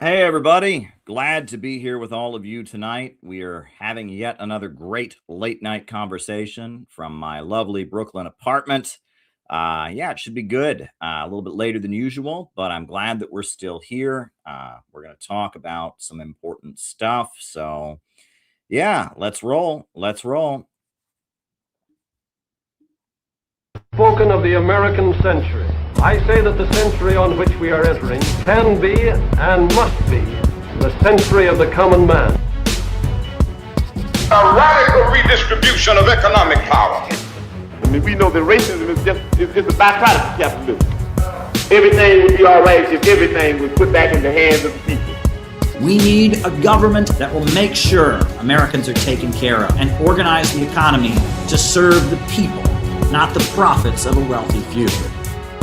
Hey, everybody. Glad to be here with all of you tonight. We are having yet another great late night conversation from my lovely Brooklyn apartment. Yeah, it should be good. A little bit later than usual, but I'm glad that we're still here. We're going to talk about some important stuff. So, yeah, let's roll. Let's roll. Spoken of the American century. I say that the century on which we are entering can be and must be the century of the common man. A radical redistribution of economic power. I mean, we know that racism is a byproduct of capitalism. Everything would be all right if everything was put back in the hands of the people. We need a government that will make sure Americans are taken care of and organize the economy to serve the people, not the profits of a wealthy few.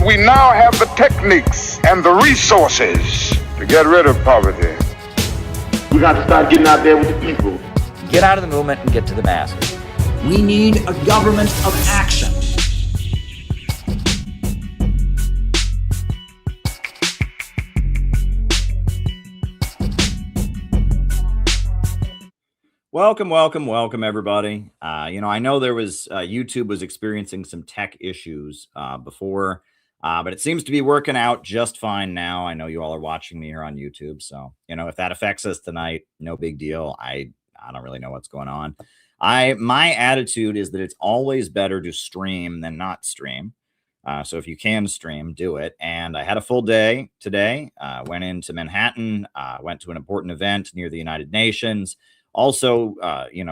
We now have the techniques and the resources to get rid of poverty. We got to start getting out there with the people. Get out of the movement and get to the masses. We need a government of action. Welcome, everybody. I know there was YouTube was experiencing some tech issues before, but it seems to be working out just fine now. I know you all are watching me here on YouTube, so if that affects us tonight, no big deal. I don't really know what's going on. My attitude is that it's always better to stream than not stream. So if you can stream, do it. And I had a full day today. Went into Manhattan, went to an important event near the United Nations. Also,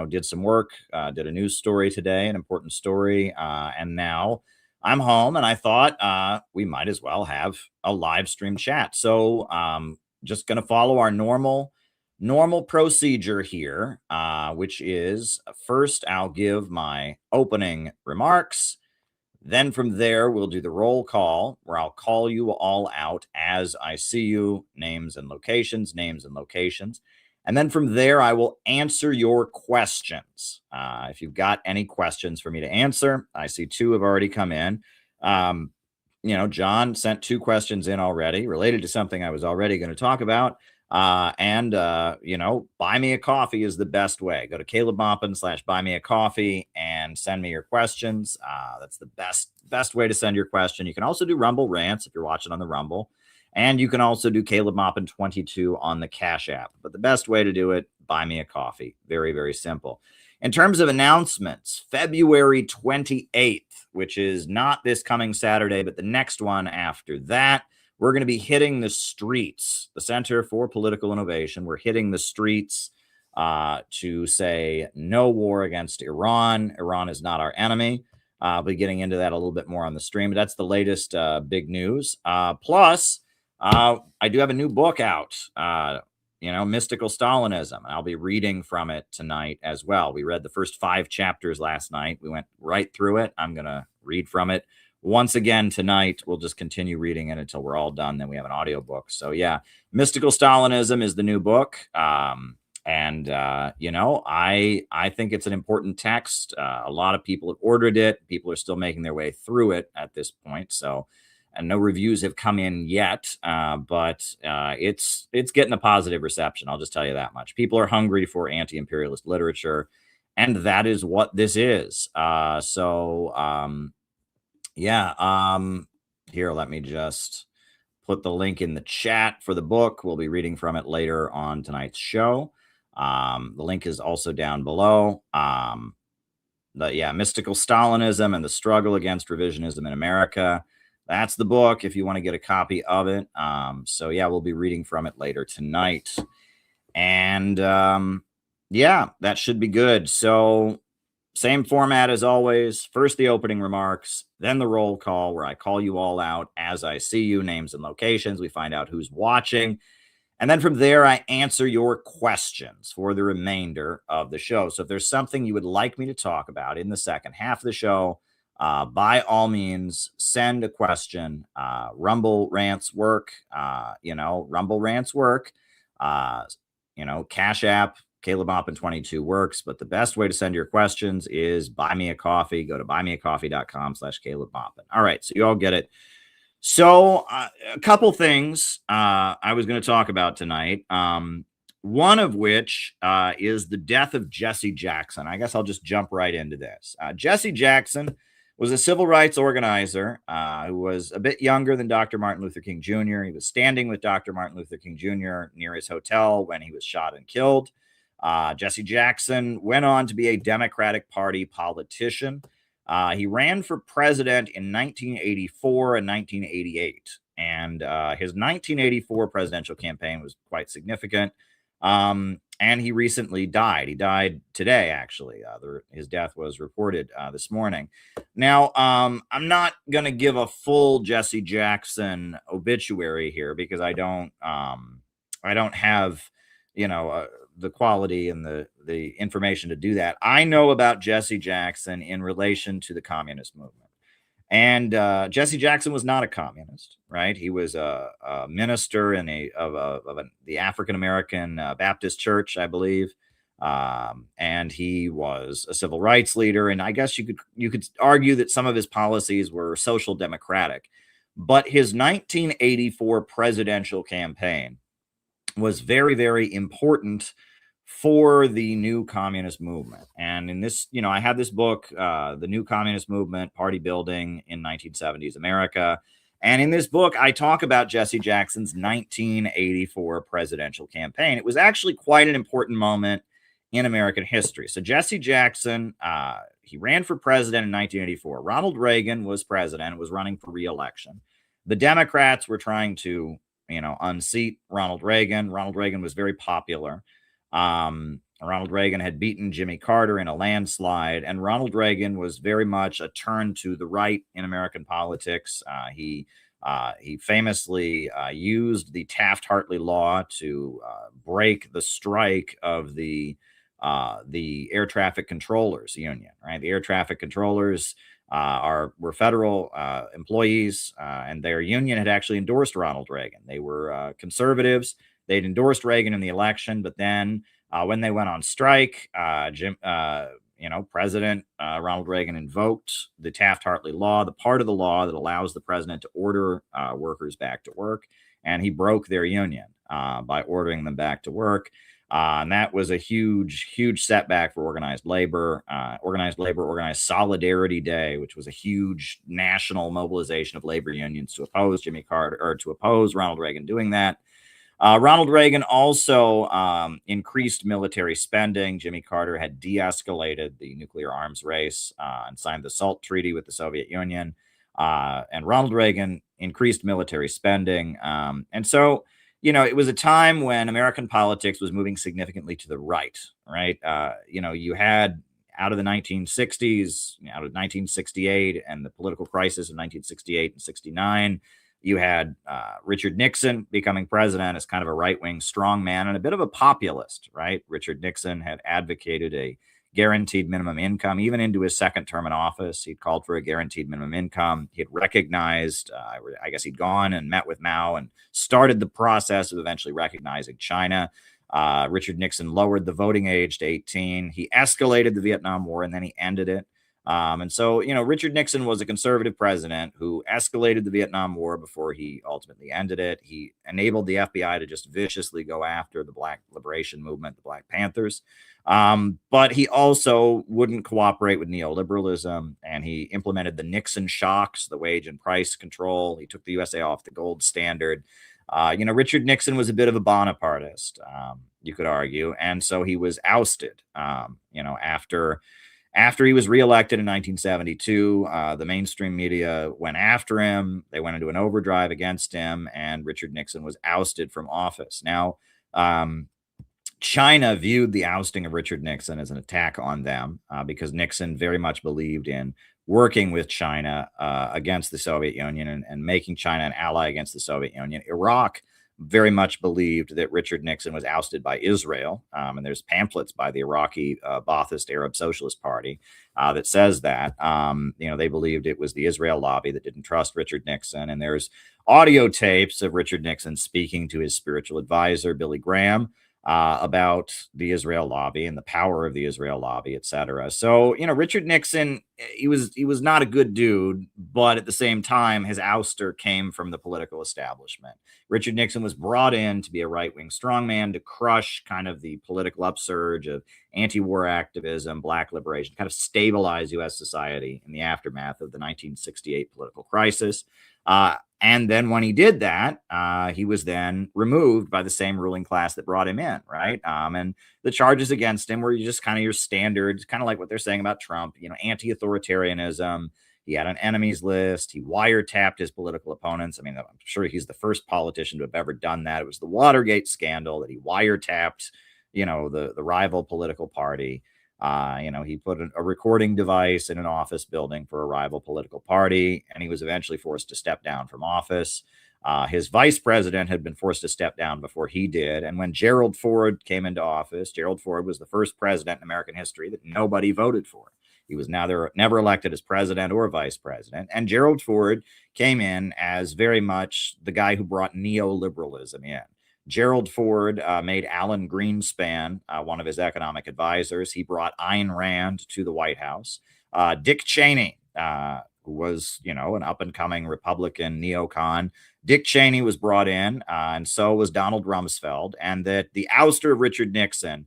did some work, did a news story today, an important story. And now I'm home, and I thought we might as well have a live stream chat. So just going to follow our normal procedure here, which is first I'll give my opening remarks. Then from there, we'll do the roll call, where I'll call you all out as I see you, names and locations. And then from there, I will answer your questions. If you've got any questions for me to answer, I see two have already come in. John sent two questions in already related to something I was already going to talk about. Buy me a coffee is the best way. Go to CalebMoppin/buy me a coffee and send me your questions. That's the best way to send your question. You can also do Rumble rants if you're watching on the Rumble. And you can also do Caleb Moppin 22 on the Cash App. But the best way to do it, buy me a coffee. Very, very simple. In terms of announcements, February 28th, which is not this coming Saturday, but the next one after that, we're going to be hitting the streets. The Center for Political Innovation. We're hitting the streets to say no war against Iran. Iran is not our enemy. I'll be getting into that a little bit more on the stream. But that's the latest big news. Plus, I do have a new book out, Mystical Stalinism, and I'll be reading from it tonight as well. We read the first 5 chapters last night. We went right through it. I'm going to read from it once again tonight. We'll just continue reading it until we're all done. Then we have an audiobook. So yeah, Mystical Stalinism is the new book. I think it's an important text. A lot of people have ordered it. People are still making their way through it at this point. So, and no reviews have come in yet, but it's getting a positive reception. I'll just tell you that much. People are hungry for anti-imperialist literature, and that is what this is. Here, let me just put the link in the chat for the book. We'll be reading from it later on tonight's show. The link is also down below. Mystical Stalinism and the Struggle Against Revisionism in America. That's the book if you want to get a copy of it. We'll be reading from it later tonight. And that should be good. So same format as always. First, the opening remarks, then the roll call, where I call you all out as I see you, names and locations. We find out who's watching. And then from there, I answer your questions for the remainder of the show. So if there's something you would like me to talk about in the second half of the show, by all means, send a question. Rumble rants work. Rumble rants work. Cash App, Caleb Moppin 22 works. But the best way to send your questions is buy me a coffee. Go to buymeacoffee.com/Caleb Moppin. All right, so you all get it. So a couple things I was going to talk about tonight. One of which is the death of Jesse Jackson. I guess I'll just jump right into this. Jesse Jackson was a civil rights organizer who was a bit younger than Dr. Martin Luther King Jr. He was standing with Dr. Martin Luther King Jr. near his hotel when he was shot and killed. Jesse Jackson went on to be a Democratic Party politician. He ran for president in 1984 and 1988. And his 1984 presidential campaign was quite significant. And he recently died. He died today, actually. His death was reported this morning. Now, I'm not going to give a full Jesse Jackson obituary here because I don't have, the quality and the information to do that. I know about Jesse Jackson in relation to the communist movement. And Jesse Jackson was not a communist, right? He was a minister in the African American Baptist Church, I believe, and he was a civil rights leader. And I guess you could argue that some of his policies were social democratic, but his 1984 presidential campaign was very, very important for the new communist movement. And in this, I have this book, The New Communist Movement, Party Building in 1970s America. And in this book, I talk about Jesse Jackson's 1984 presidential campaign. It was actually quite an important moment in American history. So Jesse Jackson, he ran for president in 1984. Ronald Reagan was president, was running for re-election. The Democrats were trying to, unseat Ronald Reagan. Ronald Reagan was very popular. Ronald Reagan had beaten Jimmy Carter in a landslide, and Ronald Reagan was very much a turn to the right in American politics. He famously used the Taft-Hartley law to break the strike of the air traffic controllers union. Right, the air traffic controllers were federal employees, and their union had actually endorsed Ronald Reagan. They were conservatives. They'd endorsed Reagan in the election, but then when they went on strike, President Ronald Reagan invoked the Taft-Hartley law, the part of the law that allows the president to order workers back to work, and he broke their union by ordering them back to work. And that was a huge, huge setback for organized labor. Organized Solidarity Day, which was a huge national mobilization of labor unions to oppose Jimmy Carter, or to oppose Ronald Reagan doing that. Ronald Reagan also increased military spending. Jimmy Carter had de-escalated the nuclear arms race and signed the SALT Treaty with the Soviet Union. And Ronald Reagan increased military spending. And so, it was a time when American politics was moving significantly to the right, right? You had out of the 1960s, out of 1968 and the political crisis of 1968 and 69, you had Richard Nixon becoming president as kind of a right-wing strongman and a bit of a populist, right? Richard Nixon had advocated a guaranteed minimum income. Even into his second term in office, he'd called for a guaranteed minimum income. He had recognized, I guess he'd gone and met with Mao and started the process of eventually recognizing China. Richard Nixon lowered the voting age to 18. He escalated the Vietnam War, and then he ended it. And so, Richard Nixon was a conservative president who escalated the Vietnam War before he ultimately ended it. He enabled the FBI to just viciously go after the Black Liberation Movement, the Black Panthers. But he also wouldn't cooperate with neoliberalism, and he implemented the Nixon shocks, the wage and price control. He took the USA off the gold standard. Richard Nixon was a bit of a Bonapartist, you could argue. And so he was ousted, after he was reelected in 1972, the mainstream media went after him. They went into an overdrive against him, and Richard Nixon was ousted from office. Now, China viewed the ousting of Richard Nixon as an attack on them because Nixon very much believed in working with China against the Soviet Union and making China an ally against the Soviet Union. Iraq very much believed that Richard Nixon was ousted by Israel. And there's pamphlets by the Iraqi Ba'athist Arab Socialist Party that says that. They believed it was the Israel lobby that didn't trust Richard Nixon. And there's audio tapes of Richard Nixon speaking to his spiritual advisor, Billy Graham, about the Israel lobby and the power of the Israel lobby, etc. So, Richard Nixon, he was not a good dude, but at the same time, his ouster came from the political establishment. Richard Nixon was brought in to be a right-wing strongman to crush kind of the political upsurge of anti-war activism, black liberation, kind of stabilize U.S. society in the aftermath of the 1968 political crisis. And then when he did that, he was then removed by the same ruling class that brought him in, right? And the charges against him were just kind of your standards, kind of like what they're saying about Trump, anti-authoritarianism. He had an enemies list. He wiretapped his political opponents. I mean, I'm sure he's the first politician to have ever done that. It was the Watergate scandal that he wiretapped, the rival political party. He put a recording device in an office building for a rival political party, and he was eventually forced to step down from office. His vice president had been forced to step down before he did. And when Gerald Ford came into office, Gerald Ford was the first president in American history that nobody voted for. He was never elected as president or vice president. And Gerald Ford came in as very much the guy who brought neoliberalism in. Gerald Ford made Alan Greenspan one of his economic advisors. He brought Ayn Rand to the White House. Dick Cheney, who was, an up-and-coming Republican neocon, Dick Cheney was brought in, and so was Donald Rumsfeld. And that the ouster of Richard Nixon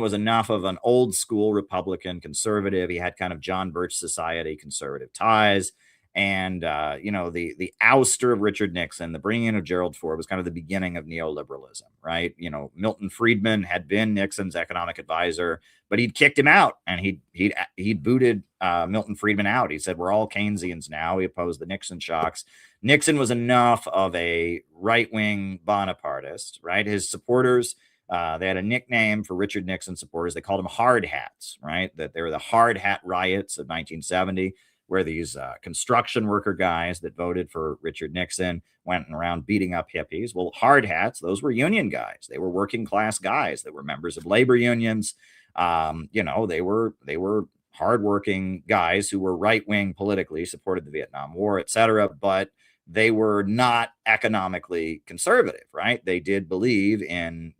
was enough of an old-school Republican conservative. He had kind of John Birch Society conservative ties. And, the ouster of Richard Nixon, the bringing in of Gerald Ford was kind of the beginning of neoliberalism, right? Milton Friedman had been Nixon's economic advisor, but he'd kicked him out, and he'd booted Milton Friedman out. He said, we're all Keynesians now. He opposed the Nixon shocks. Nixon was enough of a right-wing Bonapartist, right? His supporters, they had a nickname for Richard Nixon supporters. They called them hard hats, right? That they were the hard hat riots of 1970. Where these construction worker guys that voted for Richard Nixon went around beating up hippies. Well, hard hats, those were union guys. They were working class guys that were members of labor unions. They were hardworking guys who were right-wing politically, supported the Vietnam War, etc. But they were not economically conservative, right? They did believe in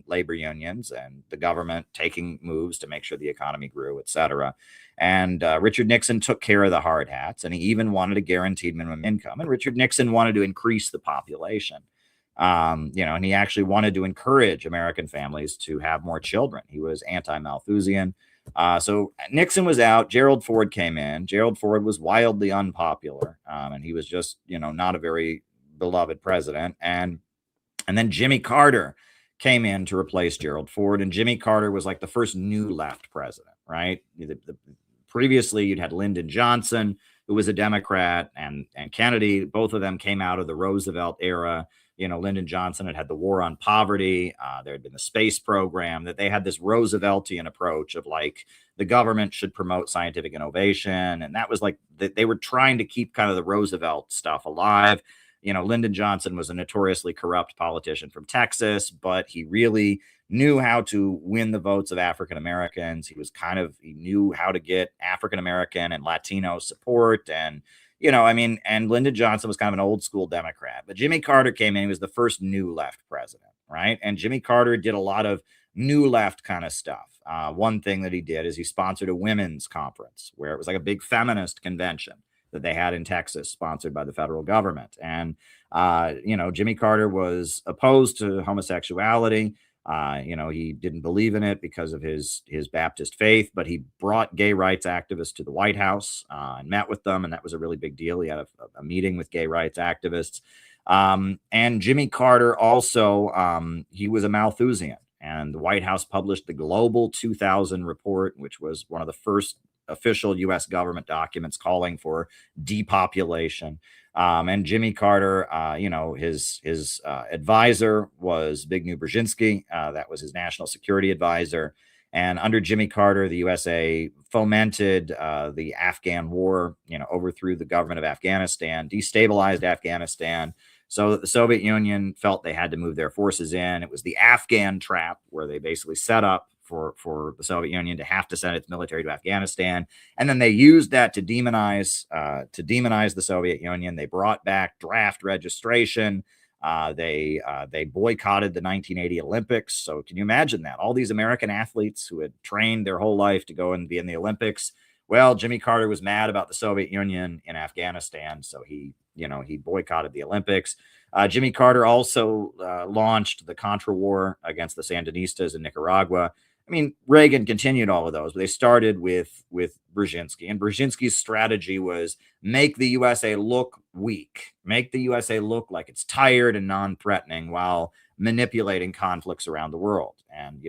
labor unions and the government taking moves to make sure the economy grew, etc. And Richard Nixon took care of the hard hats, and he even wanted a guaranteed minimum income. And Richard Nixon wanted to increase the population, and he actually wanted to encourage American families to have more children. He was anti-Malthusian. So Nixon was out. Gerald Ford came in. Gerald Ford was wildly unpopular, and he was just, not a very beloved president. And then Jimmy Carter came in to replace Gerald Ford, and Jimmy Carter was like the first new left president, right? Previously, you'd had Lyndon Johnson, who was a Democrat, and Kennedy. Both of them came out of the Roosevelt era. Lyndon Johnson had the war on poverty. There had been the space program. That they had this Rooseveltian approach of like the government should promote scientific innovation. And that was like they were trying to keep kind of the Roosevelt stuff alive. Lyndon Johnson was a notoriously corrupt politician from Texas, but he really knew how to win the votes of African Americans. He knew how to get African American and Latino support. And and Lyndon Johnson was kind of an old school Democrat, but Jimmy Carter came in. He was the first new left president, right? And Jimmy Carter did a lot of new left kind of stuff. One thing that he did is he sponsored a women's conference where it was like a big feminist convention that they had in Texas, sponsored by the federal government. And, Jimmy Carter was opposed to homosexuality. He didn't believe in it because of his Baptist faith, but he brought gay rights activists to the White House and met with them. And that was a really big deal. He had a meeting with gay rights activists. And Jimmy Carter also, he was a Malthusian, and the White House published the Global 2000 report, which was one of the first official U.S. government documents calling for depopulation. And Jimmy Carter, his advisor was Zbigniew Brzezinski. That was his national security advisor. And under Jimmy Carter, the USA fomented the Afghan war, overthrew the government of Afghanistan, destabilized Afghanistan. So the Soviet Union felt they had to move their forces in. It was the Afghan trap, where they basically set up for the Soviet Union to have to send its military to Afghanistan. And then they used that to demonize the Soviet Union. They brought back draft registration. They boycotted the 1980 Olympics. So can you imagine that? All these American athletes who had trained their whole life to go and be in the Olympics. Well, Jimmy Carter was mad about the Soviet Union in Afghanistan, so he boycotted the Olympics. Jimmy Carter also launched the Contra War against the Sandinistas in Nicaragua. I mean, Reagan continued all of those, but they started with Brzezinski. And Brzezinski's strategy was make the USA look weak, make the USA look like it's tired and non-threatening while manipulating conflicts around the world. And,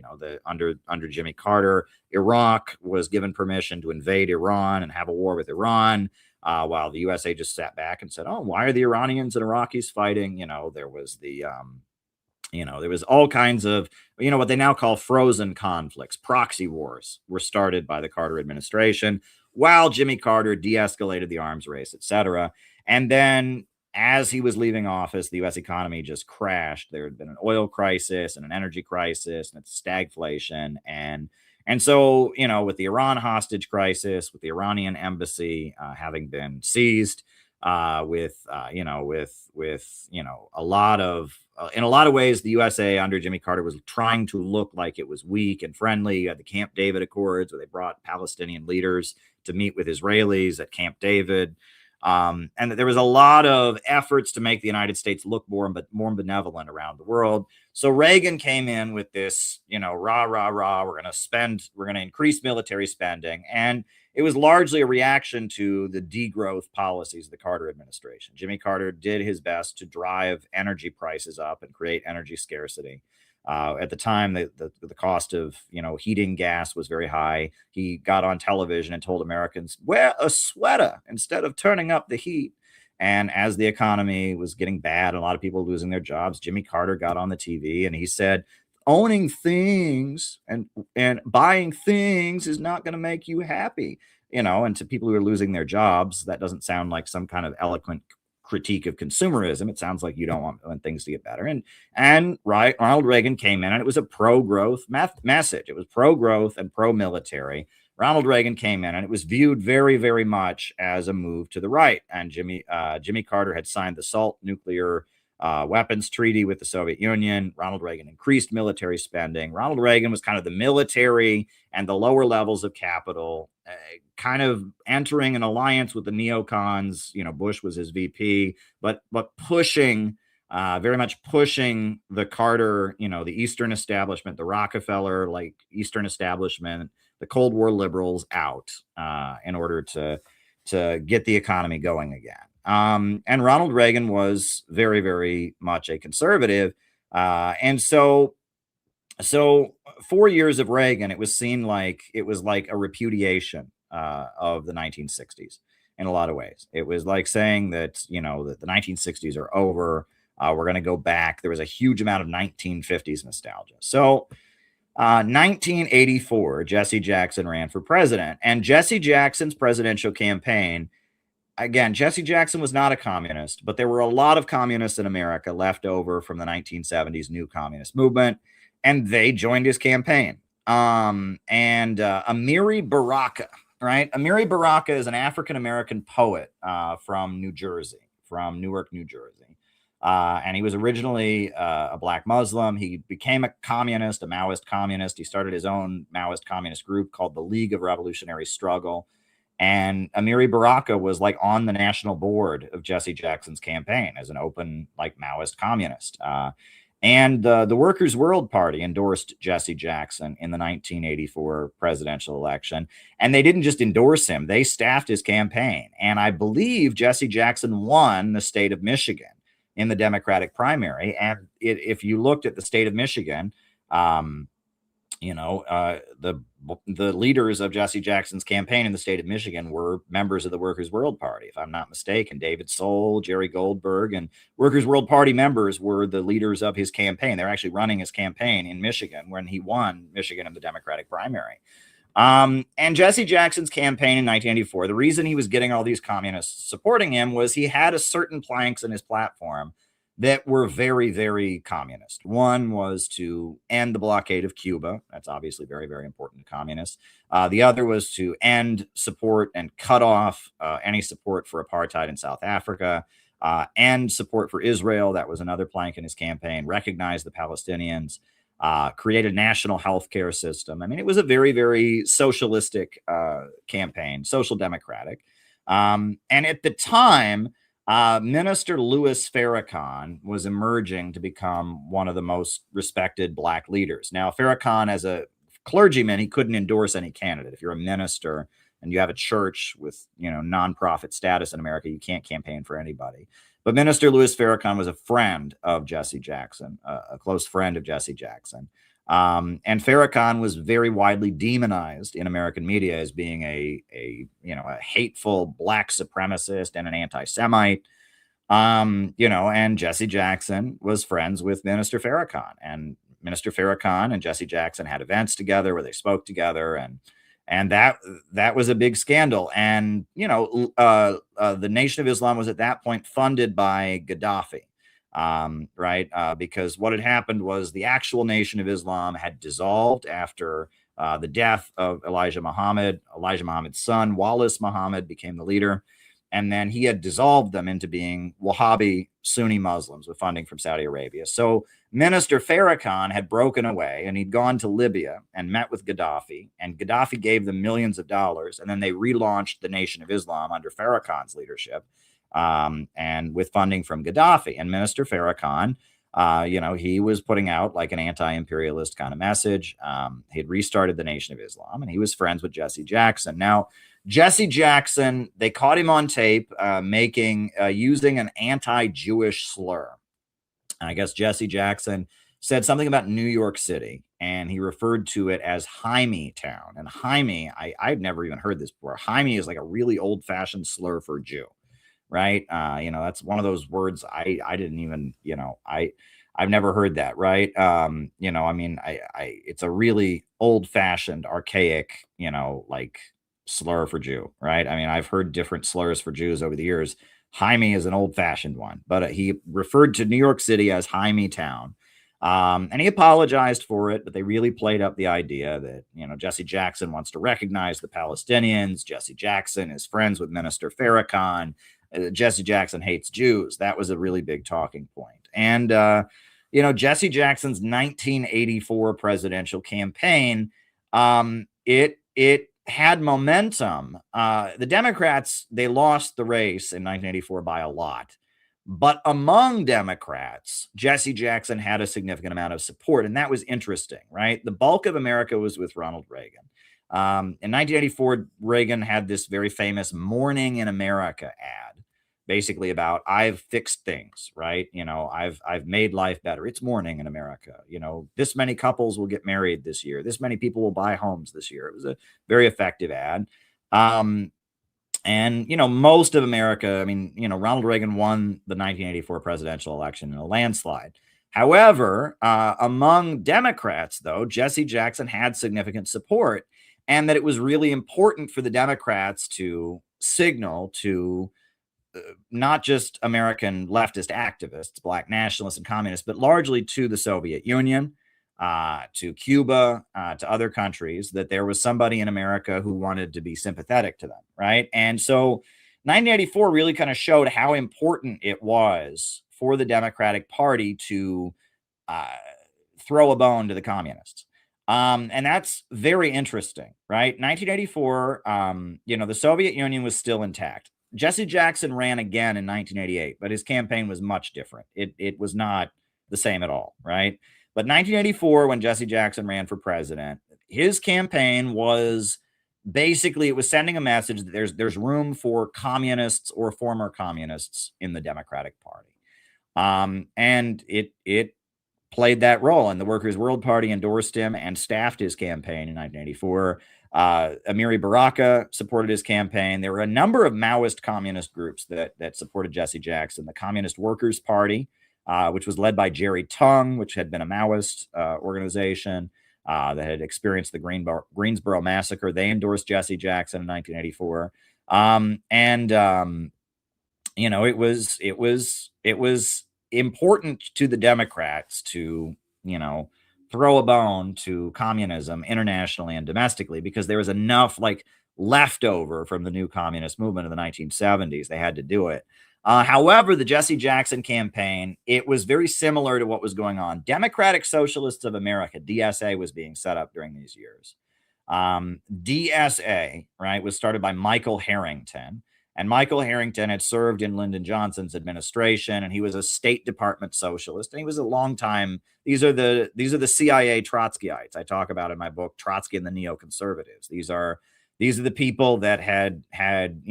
under Jimmy Carter, Iraq was given permission to invade Iran and have a war with Iran, while the USA just sat back and said, oh, why are the Iranians and Iraqis fighting? There was there was all kinds of, what they now call frozen conflicts. Proxy wars were started by the Carter administration while Jimmy Carter de-escalated the arms race, etc. And then as he was leaving office, the U.S. economy just crashed. There had been an oil crisis and an energy crisis and it's stagflation. And so, with the Iran hostage crisis, with the Iranian embassy having been seized, with a lot of, in a lot of ways, the USA under Jimmy Carter was trying to look like it was weak and friendly. You had the Camp David Accords, where they brought Palestinian leaders to meet with Israelis at Camp David. And there was a lot of efforts to make the United States look more benevolent around the world. So Reagan came in with this, rah, rah, rah, we're going to increase military spending. And it was largely a reaction to the degrowth policies of the Carter administration. Jimmy Carter did his best to drive energy prices up and create energy scarcity. At the time, the cost of heating gas was very high. He got on television and told Americans, wear a sweater instead of turning up the heat. And as the economy was getting bad, a lot of people losing their jobs, Jimmy Carter got on the TV and he said, owning things and buying things is not going to make you happy. And to people who are losing their jobs, that doesn't sound like some kind of eloquent critique of consumerism. It sounds like you don't want things to get better. And Ronald Reagan came in and it was a pro-growth message. It was pro-growth and pro-military. Ronald Reagan came in and it was viewed very, very much as a move to the right. And Jimmy Carter had signed the SALT nuclear weapons treaty with the Soviet Union. Ronald Reagan increased military spending. Ronald Reagan was kind of the military and the lower levels of capital, kind of entering an alliance with the neocons. Bush was his VP, but pushing, very much pushing the Carter, the Eastern establishment, the Rockefeller, like Eastern establishment, the Cold War liberals out in order to get the economy going again. And Ronald Reagan was very, very much a conservative. And so 4 years of Reagan, it was seen like it was like a repudiation of the 1960s in a lot of ways. It was like saying that, that the 1960s are over. We're going to go back. There was a huge amount of 1950s nostalgia. So 1984, Jesse Jackson ran for president, and Jesse Jackson's presidential campaign, again, Jesse Jackson was not a communist, but there were a lot of communists in America left over from the 1970s new communist movement, and they joined his campaign. Amiri Baraka, right? Amiri Baraka is an African-American poet from New Jersey, from Newark, New Jersey. And he was originally a black Muslim. He became a communist, a Maoist communist. He started his own Maoist communist group called the League of Revolutionary Struggle. And Amiri Baraka was like on the national board of Jesse Jackson's campaign as an open, like Maoist communist. And the Workers' World Party endorsed Jesse Jackson in the 1984 presidential election. And they didn't just endorse him, they staffed his campaign. And I believe Jesse Jackson won the state of Michigan in the Democratic primary. And if you looked at the state of Michigan, the leaders of Jesse Jackson's campaign in the state of Michigan were members of the Workers' World Party, if I'm not mistaken. David Soul, Jerry Goldberg, and Workers' World Party members were the leaders of his campaign. They're actually running his campaign in Michigan when he won Michigan in the Democratic primary. And Jesse Jackson's campaign in 1984, the reason he was getting all these communists supporting him was he had a certain planks in his platform that were very, very communist. One was to end the blockade of Cuba. That's obviously very, very important to communists. The other was to end support and cut off any support for apartheid in South Africa. and support for Israel. That was another plank in his campaign. Recognize the Palestinians, create a national health care system. I mean, it was a very, very socialistic campaign, social democratic. And at the time, Minister Louis Farrakhan was emerging to become one of the most respected black leaders. Now, Farrakhan, as a clergyman, he couldn't endorse any candidate. If you're a minister and you have a church with, nonprofit status in America, you can't campaign for anybody. But Minister Louis Farrakhan was a friend of Jesse Jackson, a close friend of Jesse Jackson. And Farrakhan was very widely demonized in American media as being a hateful black supremacist and an anti-Semite. And Jesse Jackson was friends with Minister Farrakhan, and Minister Farrakhan and Jesse Jackson had events together where they spoke together, and that was a big scandal. And the Nation of Islam was at that point funded by Gaddafi, because what had happened was the actual Nation of Islam had dissolved after the death of Elijah Muhammad. Elijah Muhammad's son, Wallace Muhammad, became the leader. And then he had dissolved them into being Wahhabi Sunni Muslims with funding from Saudi Arabia. So Minister Farrakhan had broken away, and he'd gone to Libya and met with Gaddafi, and Gaddafi gave them millions of dollars. And then they relaunched the Nation of Islam under Farrakhan's leadership, and with funding from Gaddafi. And Minister Farrakhan, he was putting out like an anti-imperialist kind of message. He'd restarted the Nation of Islam, and he was friends with Jesse Jackson. Now, Jesse Jackson, they caught him on tape using an anti-Jewish slur. I guess Jesse Jackson said something about New York City, and he referred to it as Jaime Town. And Jaime, I'd never even heard this before. Jaime is like a really old-fashioned slur for Jew, right? That's one of those words I didn't even, I've never heard that, right? It's a really old-fashioned, archaic, slur for Jew, right? I mean, I've heard different slurs for Jews over the years. Jaime is an old-fashioned one, but he referred to New York City as Jaime Town. And he apologized for it, but they really played up the idea that, Jesse Jackson wants to recognize the Palestinians. Jesse Jackson is friends with Minister Farrakhan. Jesse Jackson hates Jews. That was a really big talking point. And, Jesse Jackson's 1984 presidential campaign, it had momentum. The Democrats, they lost the race in 1984 by a lot. But among Democrats, Jesse Jackson had a significant amount of support, and that was interesting, right? The bulk of America was with Ronald Reagan. In 1984, Reagan had this very famous Morning in America ad, basically about, I've fixed things, right? I've made life better. It's morning in America. This many couples will get married this year. This many people will buy homes this year. It was a very effective ad. Most of America, Ronald Reagan won the 1984 presidential election in a landslide. However, among Democrats, though, Jesse Jackson had significant support, and that it was really important for the Democrats to signal to not just American leftist activists, black nationalists and communists, but largely to the Soviet Union, to Cuba, to other countries, that there was somebody in America who wanted to be sympathetic to them, right? And so 1984 really kind of showed how important it was for the Democratic Party to throw a bone to the communists. And that's very interesting, right? 1984, the Soviet Union was still intact. Jesse Jackson ran again in 1988, but his campaign was much different. It was not the same at all, right? But 1984, when Jesse Jackson ran for president, his campaign was basically, it was sending a message that there's room for communists or former communists in the Democratic Party. And it played that role, and the Workers' World Party endorsed him and staffed his campaign in 1984. Amiri Baraka supported his campaign. There were a number of Maoist communist groups that supported Jesse Jackson. The Communist Workers' Party, which was led by Jerry Tung, which had been a Maoist organization that had experienced the Greensboro massacre. They endorsed Jesse Jackson in 1984. It was important to the Democrats to, throw a bone to communism internationally and domestically, because there was enough leftover from the new communist movement of the 1970s. They had to do it. However, the Jesse Jackson campaign, it was very similar to what was going on. Democratic Socialists of America, DSA, was being set up during these years. DSA, right, was started by Michael Harrington. And Michael Harrington had served in Lyndon Johnson's administration, and he was a State Department socialist. And he was a long time. These are the CIA Trotskyites I talk about in my book, Trotsky and the Neoconservatives. These are the people that had been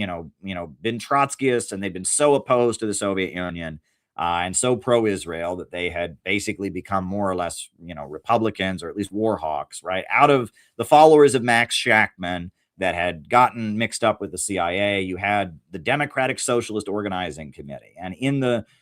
Trotskyists, and they'd been so opposed to the Soviet Union and so pro-Israel that they had basically become more or less, Republicans, or at least war hawks, right? Out of the followers of Max Shachtman that had gotten mixed up with the CIA, you had the Democratic Socialist Organizing Committee. And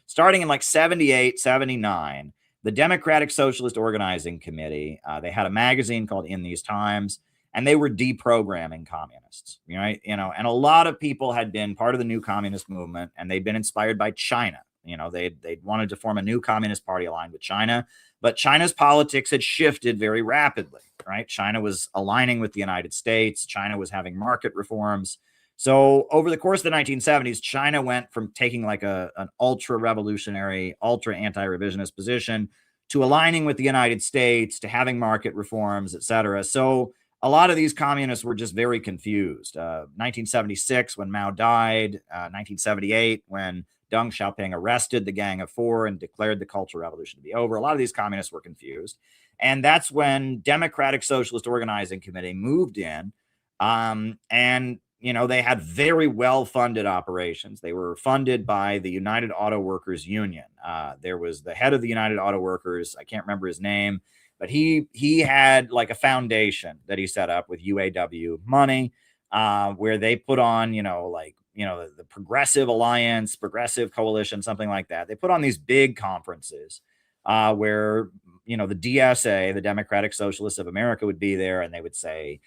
starting in like 78, 79, the Democratic Socialist Organizing Committee, they had a magazine called In These Times, and they were deprogramming communists, right? And a lot of people had been part of the new communist movement, and they'd been inspired by China. They wanted to form a new communist party aligned with China, but China's politics had shifted very rapidly, right? China was aligning with the United States. China was having market reforms. So over the course of the 1970s, China went from taking like an ultra-revolutionary, ultra-anti-revisionist position to aligning with the United States, to having market reforms, et cetera. So a lot of these communists were just very confused. 1976, when Mao died, 1978, when Deng Xiaoping arrested the Gang of Four and declared the Cultural Revolution to be over. A lot of these communists were confused. And that's when Democratic Socialist Organizing Committee moved in. And, they had very well-funded operations. They were funded by the United Auto Workers Union. There was the head of the United Auto Workers. I can't remember his name, but he had like a foundation that he set up with UAW money, where they put on, the Progressive Alliance, Progressive Coalition, something like that. They put on these big conferences where, the DSA, the Democratic Socialists of America, would be there, and they would say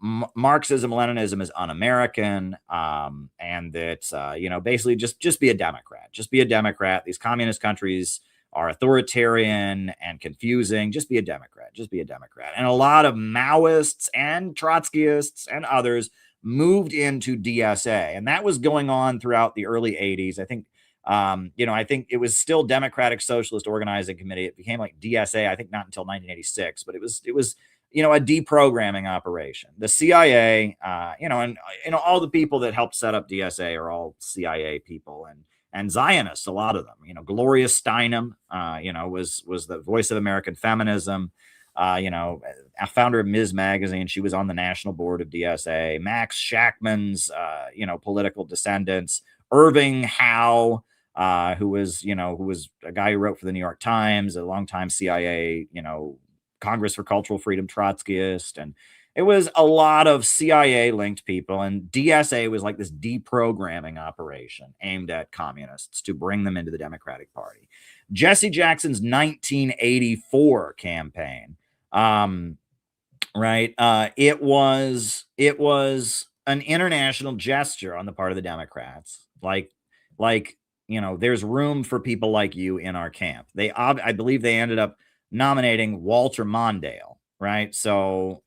Marxism, Leninism is un-American, and that, basically just be a Democrat. Just be a Democrat. These communist countries are authoritarian and confusing. Just be a Democrat. Just be a Democrat. And a lot of Maoists and Trotskyists and others moved into DSA, and that was going on throughout the early 80s. I think, I think it was still Democratic Socialist Organizing Committee. It became like DSA, I think not until 1986, but it was a deprogramming operation. The CIA, and all the people that helped set up DSA are all CIA people and Zionists, a lot of them. Gloria Steinem, was the voice of American feminism. A founder of Ms. Magazine. She was on the national board of DSA. Max Shachtman's, political descendants. Irving Howe, who was a guy who wrote for the New York Times, a longtime CIA, Congress for Cultural Freedom Trotskyist. And it was a lot of CIA-linked people. And DSA was like this deprogramming operation aimed at communists to bring them into the Democratic Party. Jesse Jackson's 1984 campaign, right? It was an international gesture on the part of the Democrats. There's room for people like you in our camp. I believe they ended up nominating Walter Mondale, right? So,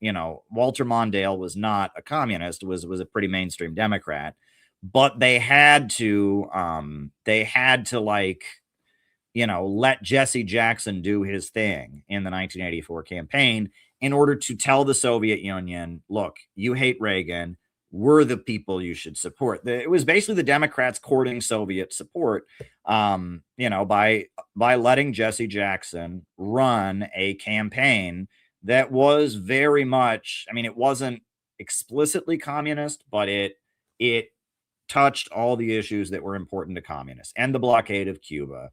Walter Mondale was not a communist, was a pretty mainstream Democrat, but they had to let Jesse Jackson do his thing in the 1984 campaign in order to tell the Soviet Union, look, you hate Reagan, we're the people you should support. It was basically the Democrats courting Soviet support, by letting Jesse Jackson run a campaign that was very much, it wasn't explicitly communist, but it touched all the issues that were important to communists: end the blockade of Cuba,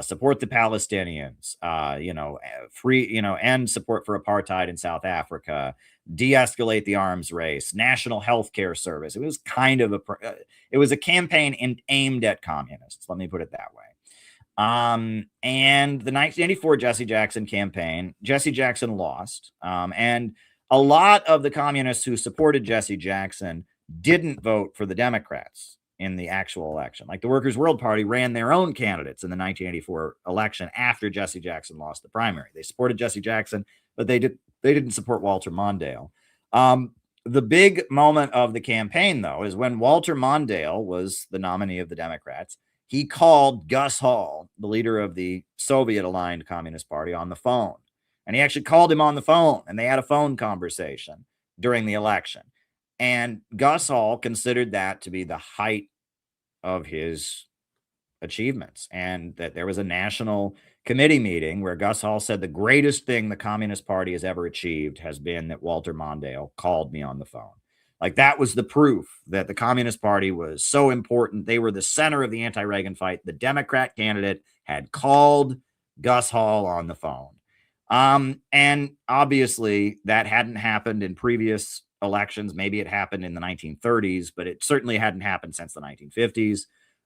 support the Palestinians, end support for apartheid in South Africa, de-escalate the arms race, national health care service. It was kind of a campaign aimed at communists. Let me put it that way. And the 1984 Jesse Jackson campaign, Jesse Jackson lost. And a lot of the communists who supported Jesse Jackson didn't vote for the Democrats in the actual election. Like the Workers' World Party ran their own candidates in the 1984 election after Jesse Jackson lost the primary. They supported Jesse Jackson, but they didn't support Walter Mondale. The big moment of the campaign, though, is when Walter Mondale was the nominee of the Democrats. he called Gus Hall, the leader of the Soviet-aligned Communist Party, on the phone. And he actually called him on the phone, and they had a phone conversation during the election. And Gus Hall considered that to be the height of his achievements, and that there was a national committee meeting where Gus Hall said the greatest thing the Communist Party has ever achieved has been that Walter Mondale called me on the phone. Like, that was the proof that the Communist Party was so important. They were the center of the anti-Reagan fight. The Democrat candidate had called Gus Hall on the phone. And obviously that hadn't happened in previous elections. Maybe it happened in the 1930s, but it certainly hadn't happened since the 1950s.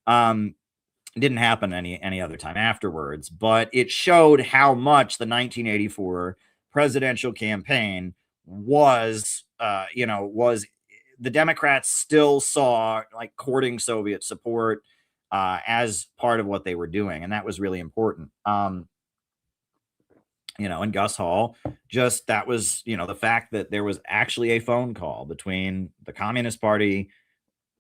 It didn't happen any other time afterwards, but it showed how much the 1984 presidential campaign was the Democrats still saw like courting Soviet support as part of what they were doing. And that was really important. And Gus Hall, that was, the fact that there was actually a phone call between the Communist Party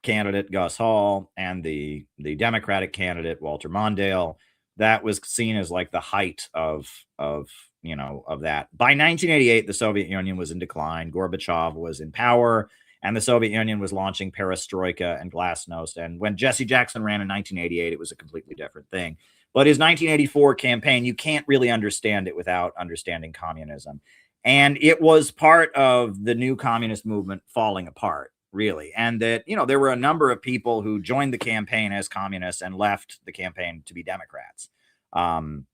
candidate Gus Hall and the Democratic candidate Walter Mondale, that was seen as like the height of that. By 1988, the Soviet Union was in decline. Gorbachev was in power, and the Soviet Union was launching perestroika and glasnost. And when Jesse Jackson ran in 1988, it was a completely different thing. But his 1984 campaign, you can't really understand it without understanding communism. And it was part of the new communist movement falling apart, really. And that, there were a number of people who joined the campaign as communists and left the campaign to be Democrats. And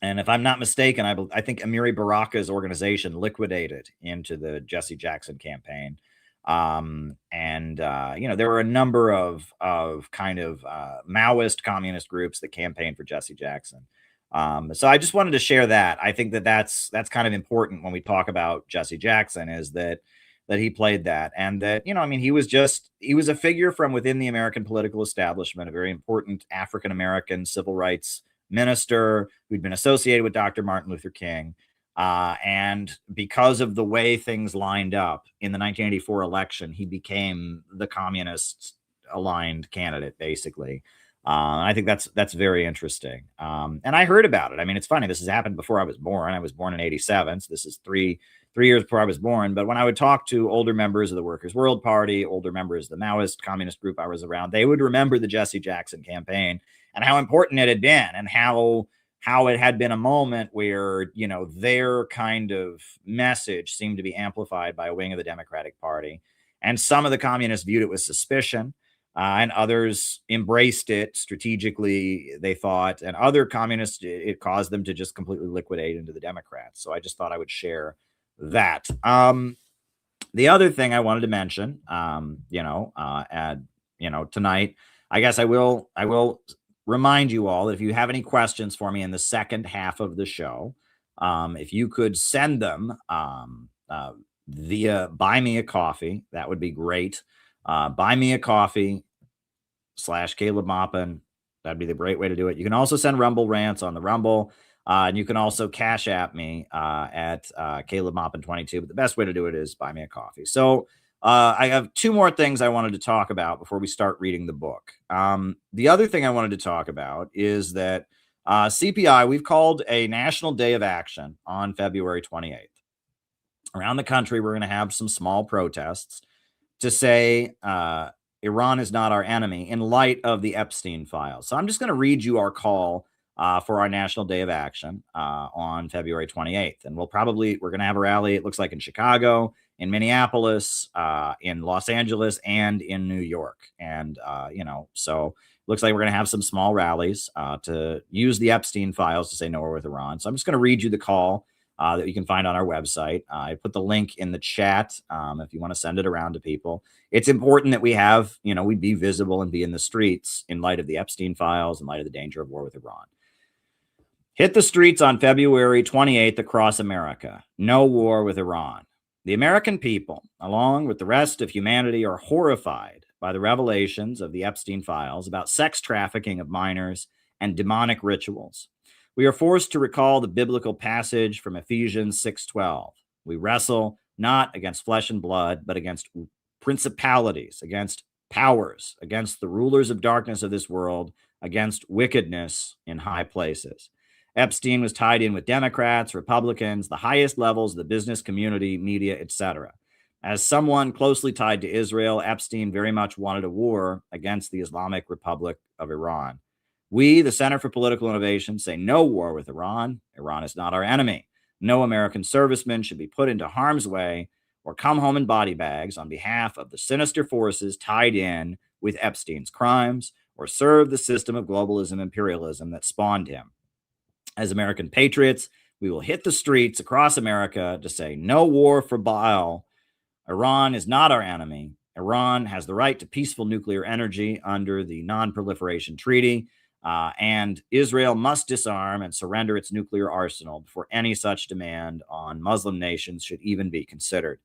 if I'm not mistaken, I think Amiri Baraka's organization liquidated into the Jesse Jackson campaign. There were a number of kind of Maoist communist groups that campaigned for Jesse Jackson. So I just wanted to share that. I think that's kind of important when we talk about Jesse Jackson, is that he played that, and that, he was a figure from within the American political establishment, a very important African-American civil rights minister who'd been associated with Dr. Martin Luther King. And because of the way things lined up in the 1984 election, he became the communist aligned candidate, basically. I think that's very interesting. And I heard about it. I mean, it's funny. This has happened before I was born. I was born in 87. So this is three years before I was born. But when I would talk to older members of the Workers' World Party, older members of the Maoist communist group I was around, they would remember the Jesse Jackson campaign and how important it had been, and how it had been a moment where, their kind of message seemed to be amplified by a wing of the Democratic Party. And some of the communists viewed it with suspicion, and others embraced it strategically, they thought. And other communists, it caused them to just completely liquidate into the Democrats. So I just thought I would share that. The other thing I wanted to mention, tonight, I guess I will remind you all that if you have any questions for me in the second half of the show, if you could send them via Buy Me a Coffee, that would be great. Buy Me a Coffee /Caleb Maupin. That'd be the great way to do it. You can also send Rumble rants on the Rumble, and you can also Cash App me at Caleb Maupin 22. But the best way to do it is Buy Me a Coffee. So I have two more things I wanted to talk about before we start reading the book. The other thing I wanted to talk about is that CPI, we've called a National Day of Action on February 28th. Around the country, we're going to have some small protests to say Iran is not our enemy in light of the Epstein files. So I'm just going to read you our call for our National Day of Action on February 28th. And we're going to have a rally, it looks like, in Chicago, in Minneapolis, in Los Angeles, and in New York. And, so it looks like we're going to have some small rallies to use the Epstein files to say no war with Iran. So I'm just going to read you the call that you can find on our website. I put the link in the chat if you want to send it around to people. It's important that we have, we be visible and be in the streets in light of the Epstein files, in light of the danger of war with Iran. Hit the streets on February 28th across America. No war with Iran. The American people, along with the rest of humanity, are horrified by the revelations of the Epstein files about sex trafficking of minors and demonic rituals. We are forced to recall the biblical passage from Ephesians 6:12. We wrestle not against flesh and blood, but against principalities, against powers, against the rulers of darkness of this world, against wickedness in high places. Epstein was tied in with Democrats, Republicans, the highest levels of the business community, media, etc. As someone closely tied to Israel, Epstein very much wanted a war against the Islamic Republic of Iran. We, the Center for Political Innovation, say no war with Iran. Iran is not our enemy. No American servicemen should be put into harm's way or come home in body bags on behalf of the sinister forces tied in with Epstein's crimes or serve the system of globalism imperialism that spawned him. As American patriots, we will hit the streets across America to say no war for Baal. Iran is not our enemy. Iran has the right to peaceful nuclear energy under the Non-Proliferation Treaty, and Israel must disarm and surrender its nuclear arsenal before any such demand on Muslim nations should even be considered.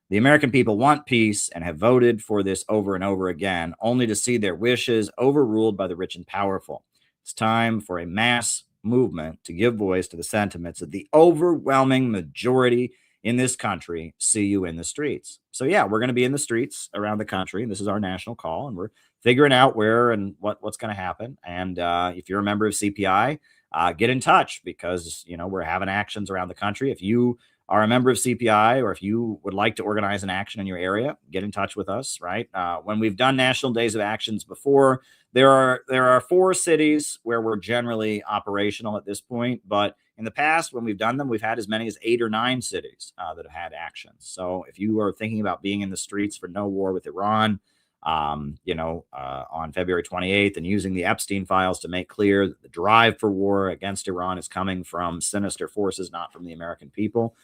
The American people want peace and have voted for this over and over again, only to see their wishes overruled by the rich and powerful. It's time for a mass movement to give voice to the sentiments of the overwhelming majority in this country. See you in the streets. So yeah, we're going to be in the streets around the country, and this is our national call, and we're figuring out where and what's going to happen. And if you're a member of CPI, get in touch, because we're having actions around the country. If you are a member of CPI, or if you would like to organize an action in your area, get in touch with us. Right? When we've done national days of actions before, there are 4 cities where we're generally operational at this point, but in the past, when we've done them, we've had as many as 8 or 9 cities that have had actions. So if you are thinking about being in the streets for no war with Iran, on February 28th, and using the Epstein files to make clear that the drive for war against Iran is coming from sinister forces, not from the American people,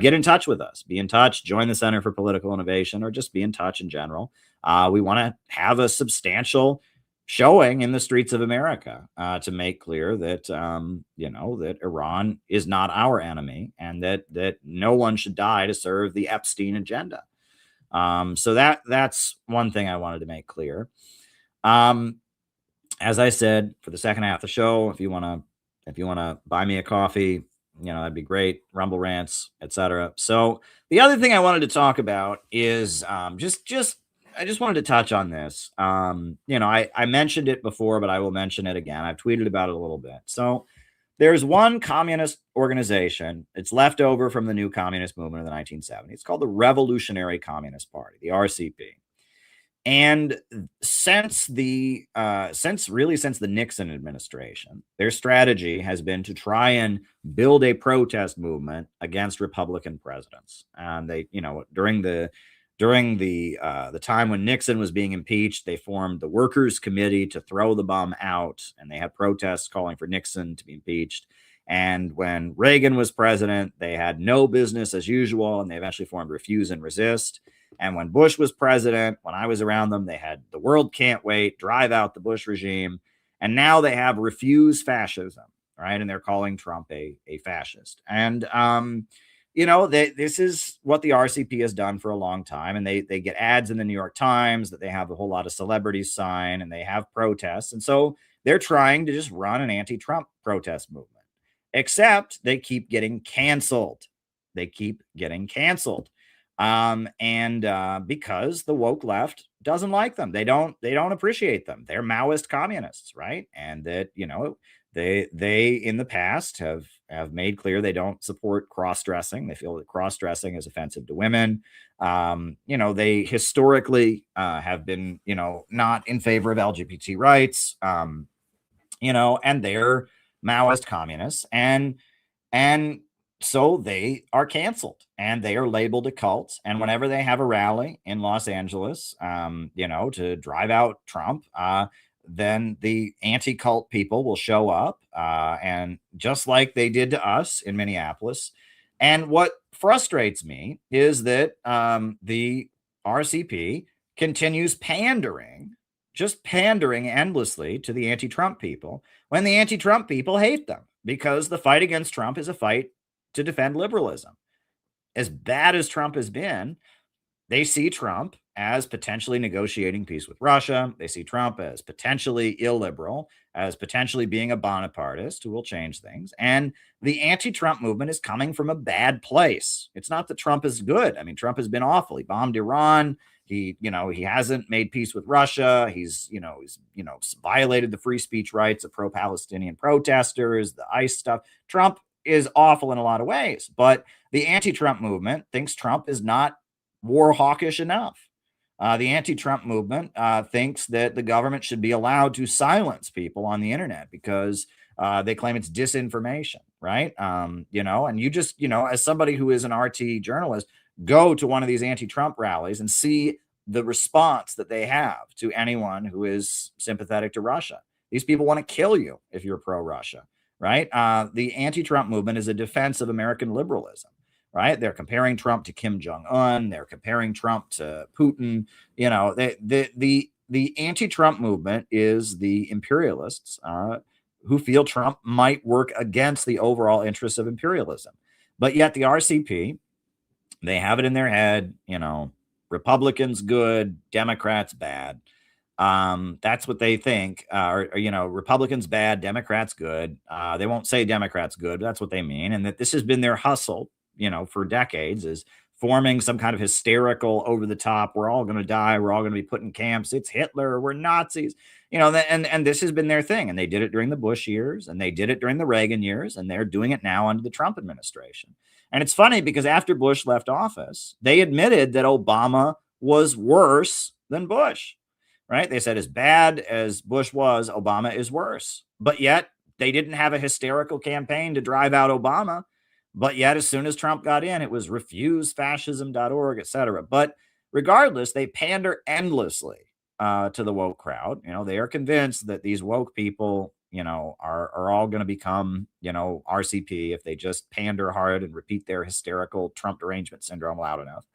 get in touch with us. Be in touch. Join the Center for Political Innovation, or just be in touch in general. We want to have a substantial showing in the streets of America to make clear that that Iran is not our enemy, and that no one should die to serve the Epstein agenda. So that's one thing I wanted to make clear. As I said, for the second half of the show, if you want to buy me a coffee, that'd be great. Rumble rants, etc. So the other thing I wanted to talk about is I just wanted to touch on this. I mentioned it before, but I will mention it again. I've tweeted about it a little bit. So there's one communist organization. It's left over from the new communist movement of the 1970s. It's called the Revolutionary Communist Party, the RCP. And since the Nixon administration, their strategy has been to try and build a protest movement against Republican presidents. And they, during the time when Nixon was being impeached, they formed the Workers' Committee to throw the bum out, and they had protests calling for Nixon to be impeached. And when Reagan was president, they had no business as usual, and they eventually formed Refuse and Resist. And when Bush was president, when I was around them, they had The World Can't Wait, Drive Out the Bush Regime. And now they have Refuse Fascism, right? And they're calling Trump a fascist. And this is what the RCP has done for a long time. And they get ads in the New York Times that they have a whole lot of celebrities sign, and they have protests. And so they're trying to just run an anti-Trump protest movement, except they keep getting canceled. Because the woke left doesn't like them. They don't appreciate them. They're Maoist communists, right? And that, they in the past have made clear they don't support cross-dressing. They feel that cross-dressing is offensive to women. They historically have been, not in favor of LGBT rights, and they're Maoist communists. And so they are canceled, and they are labeled a cult. And whenever they have a rally in Los Angeles, to drive out Trump, then the anti-cult people will show up, and just like they did to us in Minneapolis. And what frustrates me is that the RCP continues pandering endlessly to the anti-Trump people, when the anti-Trump people hate them, because the fight against Trump is a fight to defend liberalism. As bad as Trump has been, they see Trump as potentially negotiating peace with Russia. They see Trump as potentially illiberal, as potentially being a Bonapartist who will change things. And the anti-Trump movement is coming from a bad place. It's not that Trump is good. I mean, Trump has been awful. He bombed Iran. He hasn't made peace with Russia. He's violated the free speech rights of pro-Palestinian protesters, the ICE stuff. Trump is awful in a lot of ways, but the anti-Trump movement thinks Trump is not war hawkish enough. The anti-Trump movement thinks that the government should be allowed to silence people on the internet because they claim it's disinformation, right? And you just, as somebody who is an RT journalist, go to one of these anti-Trump rallies and see the response that they have to anyone who is sympathetic to Russia. These people want to kill you if you're pro-Russia, right? The anti-Trump movement is a defense of American liberalism, right? They're comparing Trump to Kim Jong-un. They're comparing Trump to Putin. The anti-Trump movement is the imperialists who feel Trump might work against the overall interests of imperialism. But yet the RCP, they have it in their head, Republicans good, Democrats bad. That's what they think. Republicans bad, Democrats good. They won't say Democrats good, but that's what they mean. And that this has been their hustle, for decades, is forming some kind of hysterical, over the top, we're all going to die, we're all going to be put in camps, it's Hitler, we're Nazis, and this has been their thing. And they did it during the Bush years, and they did it during the Reagan years, and they're doing it now under the Trump administration. And it's funny because after Bush left office, they admitted that Obama was worse than Bush, right? They said as bad as Bush was, Obama is worse. But yet they didn't have a hysterical campaign to drive out Obama. But yet as soon as Trump got in, it was refusefascism.org, etc. But regardless, they pander endlessly to the woke crowd. They are convinced that these woke people are all going to become, RCP if they just pander hard and repeat their hysterical Trump derangement syndrome loud enough.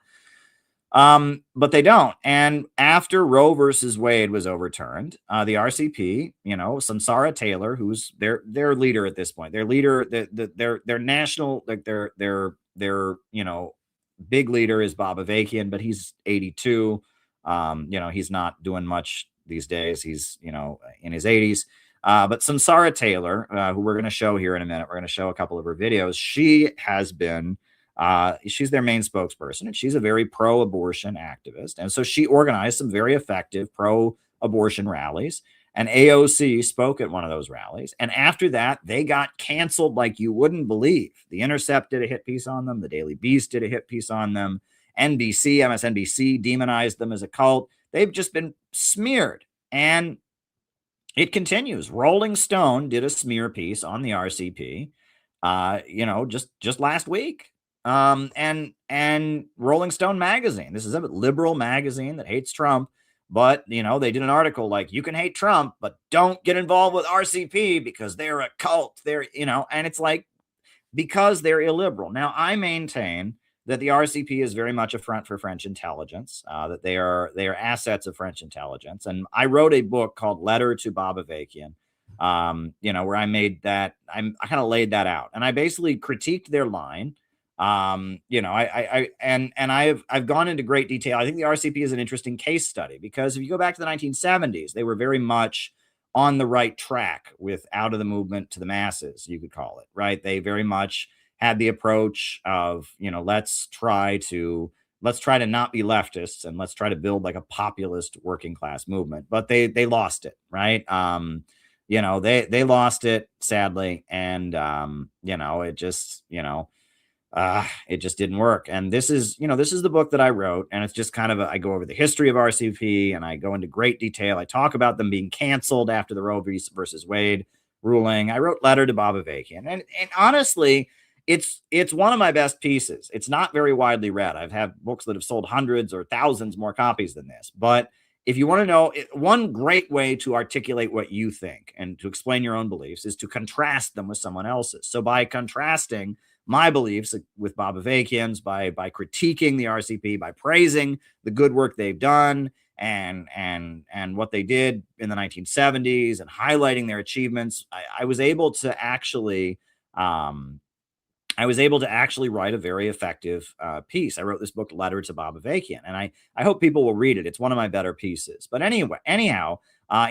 But they don't. And after Roe versus Wade was overturned, the RCP, Samsara Taylor, who's their leader at this point, their leader, their national, like their big leader is Bob Avakian, but he's 82. He's not doing much these days. He's, in his 80s. But Samsara Taylor, who we're going to show here in a minute, we're going to show a couple of her videos. She has been, she's their main spokesperson, and she's a very pro-abortion activist. And so she organized some very effective pro-abortion rallies. And AOC spoke at one of those rallies. And after that, they got canceled like you wouldn't believe. The Intercept did a hit piece on them. The Daily Beast did a hit piece on them. NBC, MSNBC demonized them as a cult. They've just been smeared. And it continues. Rolling Stone did a smear piece on the RCP, just last week. And Rolling Stone magazine, this is a liberal magazine that hates Trump, but, they did an article like, you can hate Trump, but don't get involved with RCP because they're a cult. They're, and it's like, because they're illiberal. Now, I maintain that the RCP is very much a front for French intelligence, that they are assets of French intelligence. And I wrote a book called Letter to Bob Avakian, where I made that, I kind of laid that out. And I basically critiqued their line. I've gone into great detail. I think the RCP is an interesting case study because if you go back to the 1970s, they were very much on the right track with out of the movement to the masses, you could call it, right? They very much had the approach of, let's try to not be leftists and let's try to build like a populist working class movement, but they lost it, right? They lost it sadly. And, it just didn't work. And this is the book that I wrote. And it's just kind of, I go over the history of RCP and I go into great detail. I talk about them being canceled after the Roe versus Wade ruling. I wrote Letter to Bob Avakian. And honestly, it's one of my best pieces. It's not very widely read. I've had books that have sold hundreds or thousands more copies than this. But if you want to know, one great way to articulate what you think and to explain your own beliefs is to contrast them with someone else's. So by contrasting my beliefs with Bob Avakian's, by critiquing the RCP, by praising the good work they've done and what they did in the 1970s and highlighting their achievements, I was able to actually write a very effective piece. I wrote this book, Letter to Bob Avakian, and I hope people will read it. It's one of my better pieces. But anyhow,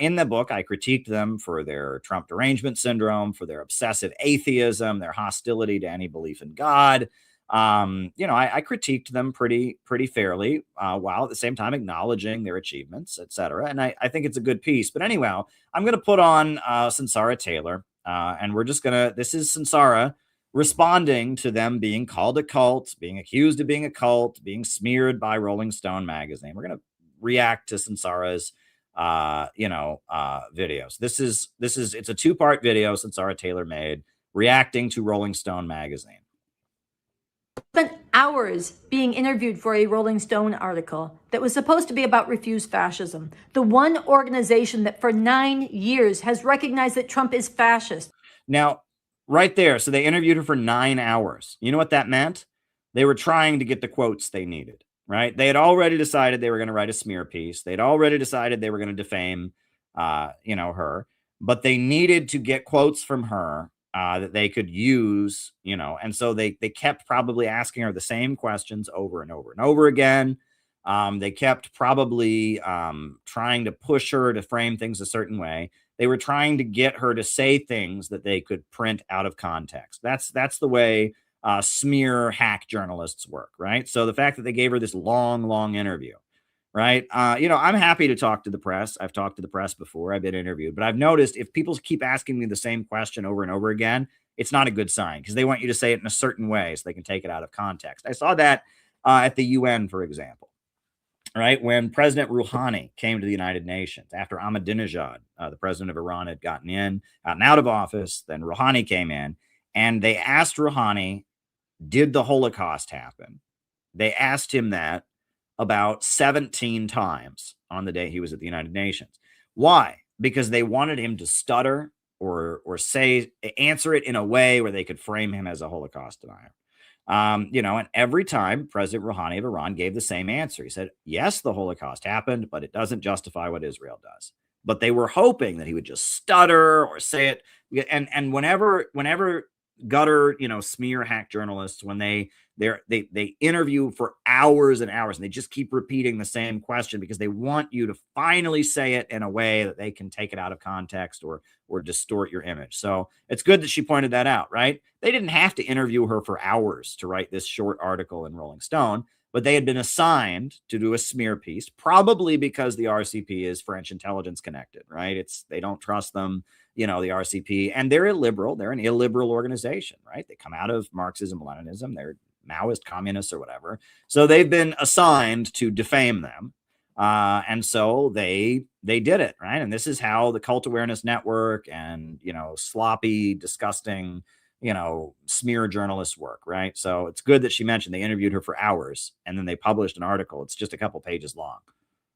in the book, I critiqued them for their Trump derangement syndrome, for their obsessive atheism, their hostility to any belief in God, you know, I critiqued them pretty fairly, while at the same time acknowledging their achievements, etc. And I think it's a good piece. But anyhow, I'm going to put on Sunsara Taylor, and we're just going to, this is Sunsara responding to them being called a cult, being accused of being a cult, being smeared by Rolling Stone magazine. We're going to react to Sunsara's videos. This is it's a two-part video Sunsara Taylor made reacting to Rolling Stone magazine. Spent hours being interviewed for a Rolling Stone article that was supposed to be about Refuse Fascism, the one organization that for 9 years has recognized that Trump is fascist. Now, right there, so they interviewed her for 9 hours. You know what that meant? They were trying to get the quotes they needed, right? They had already decided they were going to write a smear piece. They'd already decided they were going to defame, her, but they needed to get quotes from her that they could use, and so they kept probably asking her the same questions over and over and over again. They kept probably trying to push her to frame things a certain way. They were trying to get her to say things that they could print out of context. That's the way smear hack journalists work, right? So the fact that they gave her this long interview, right? I'm happy to talk to the press. I've talked to the press before. I've been interviewed, but I've noticed if people keep asking me the same question over and over again, it's not a good sign because they want you to say it in a certain way so they can take it out of context. I saw that at the UN, for example, right? When President Rouhani came to the United Nations after Ahmadinejad, the president of Iran, had gotten out of office, then Rouhani came in and they asked Rouhani, did the Holocaust happen? They asked him that about 17 times on the day he was at the United Nations. Why? Because they wanted him to stutter or answer it in a way where they could frame him as a Holocaust denier. And every time President Rouhani of Iran gave the same answer. He said, yes, the Holocaust happened, but it doesn't justify what Israel does. But they were hoping that he would just stutter or say it. And whenever gutter, smear hack journalists, when they interview for hours and hours and they just keep repeating the same question because they want you to finally say it in a way that they can take it out of context or distort your image. So it's good that she pointed that out, right? They didn't have to interview her for hours to write this short article in Rolling Stone, but they had been assigned to do a smear piece, probably because the RCP is French intelligence connected, right? They don't trust them, the RCP, and they're illiberal. They're an illiberal organization, right? They come out of Marxism, Leninism. They're Maoist communists or whatever. So they've been assigned to defame them. And so they did it, right? And this is how the Cult Awareness Network and, sloppy, disgusting, smear journalists work, right? So it's good that she mentioned they interviewed her for hours and then they published an article. It's just a couple pages long.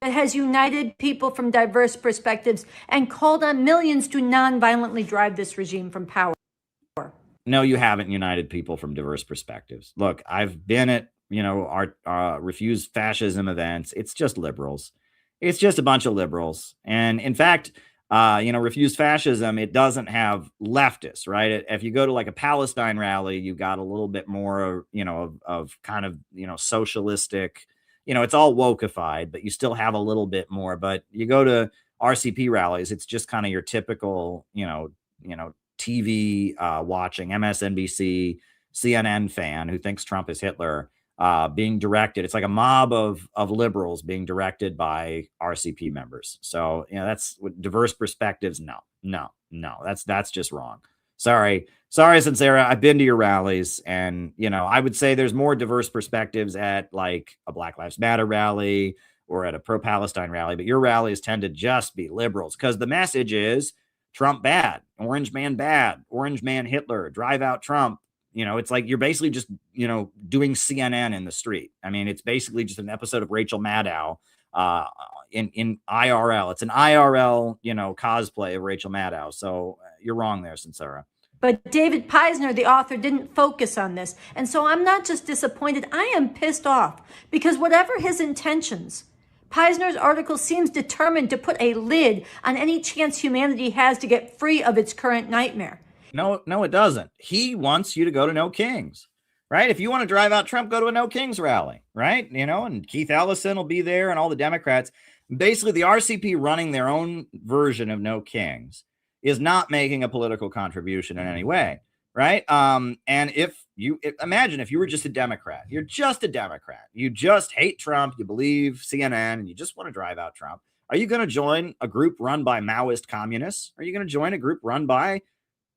It has united people from diverse perspectives and called on millions to non-violently drive this regime from power. No, you haven't united people from diverse perspectives. Look, I've been at, our Refuse Fascism events. It's just liberals. It's just a bunch of liberals. And in fact, Refuse Fascism, it doesn't have leftists, right? If you go to like a Palestine rally, you've got a little bit more, of kind of, socialistic, it's all wokeified, but you still have a little bit more. But you go to RCP rallies, it's just kind of your typical, TV watching MSNBC, CNN fan who thinks Trump is Hitler, being directed. It's like a mob of liberals being directed by RCP members. So, that's what diverse perspectives. No, that's just wrong. Sorry, Sincera. I've been to your rallies and, I would say there's more diverse perspectives at like a Black Lives Matter rally or at a pro-Palestine rally, but your rallies tend to just be liberals because the message is Trump bad, orange man bad, orange man Hitler, drive out Trump. It's like you're basically just, doing CNN in the street. I mean, it's basically just an episode of Rachel Maddow in IRL. It's an IRL, cosplay of Rachel Maddow. So you're wrong there, Sincera. But David Peisner, the author, didn't focus on this. And so I'm not just disappointed, I am pissed off because whatever his intentions, Peisner's article seems determined to put a lid on any chance humanity has to get free of its current nightmare. No, it doesn't. He wants you to go to No Kings, right? If you want to drive out Trump, go to a No Kings rally, right? And Keith Ellison will be there and all the Democrats. Basically, the RCP running their own version of No Kings is not making a political contribution in any way, right? And imagine if you were just a Democrat, you're just a Democrat, you just hate Trump, you believe CNN, and you just want to drive out Trump. Are you going to join a group run by Maoist communists? Are you going to join a group run by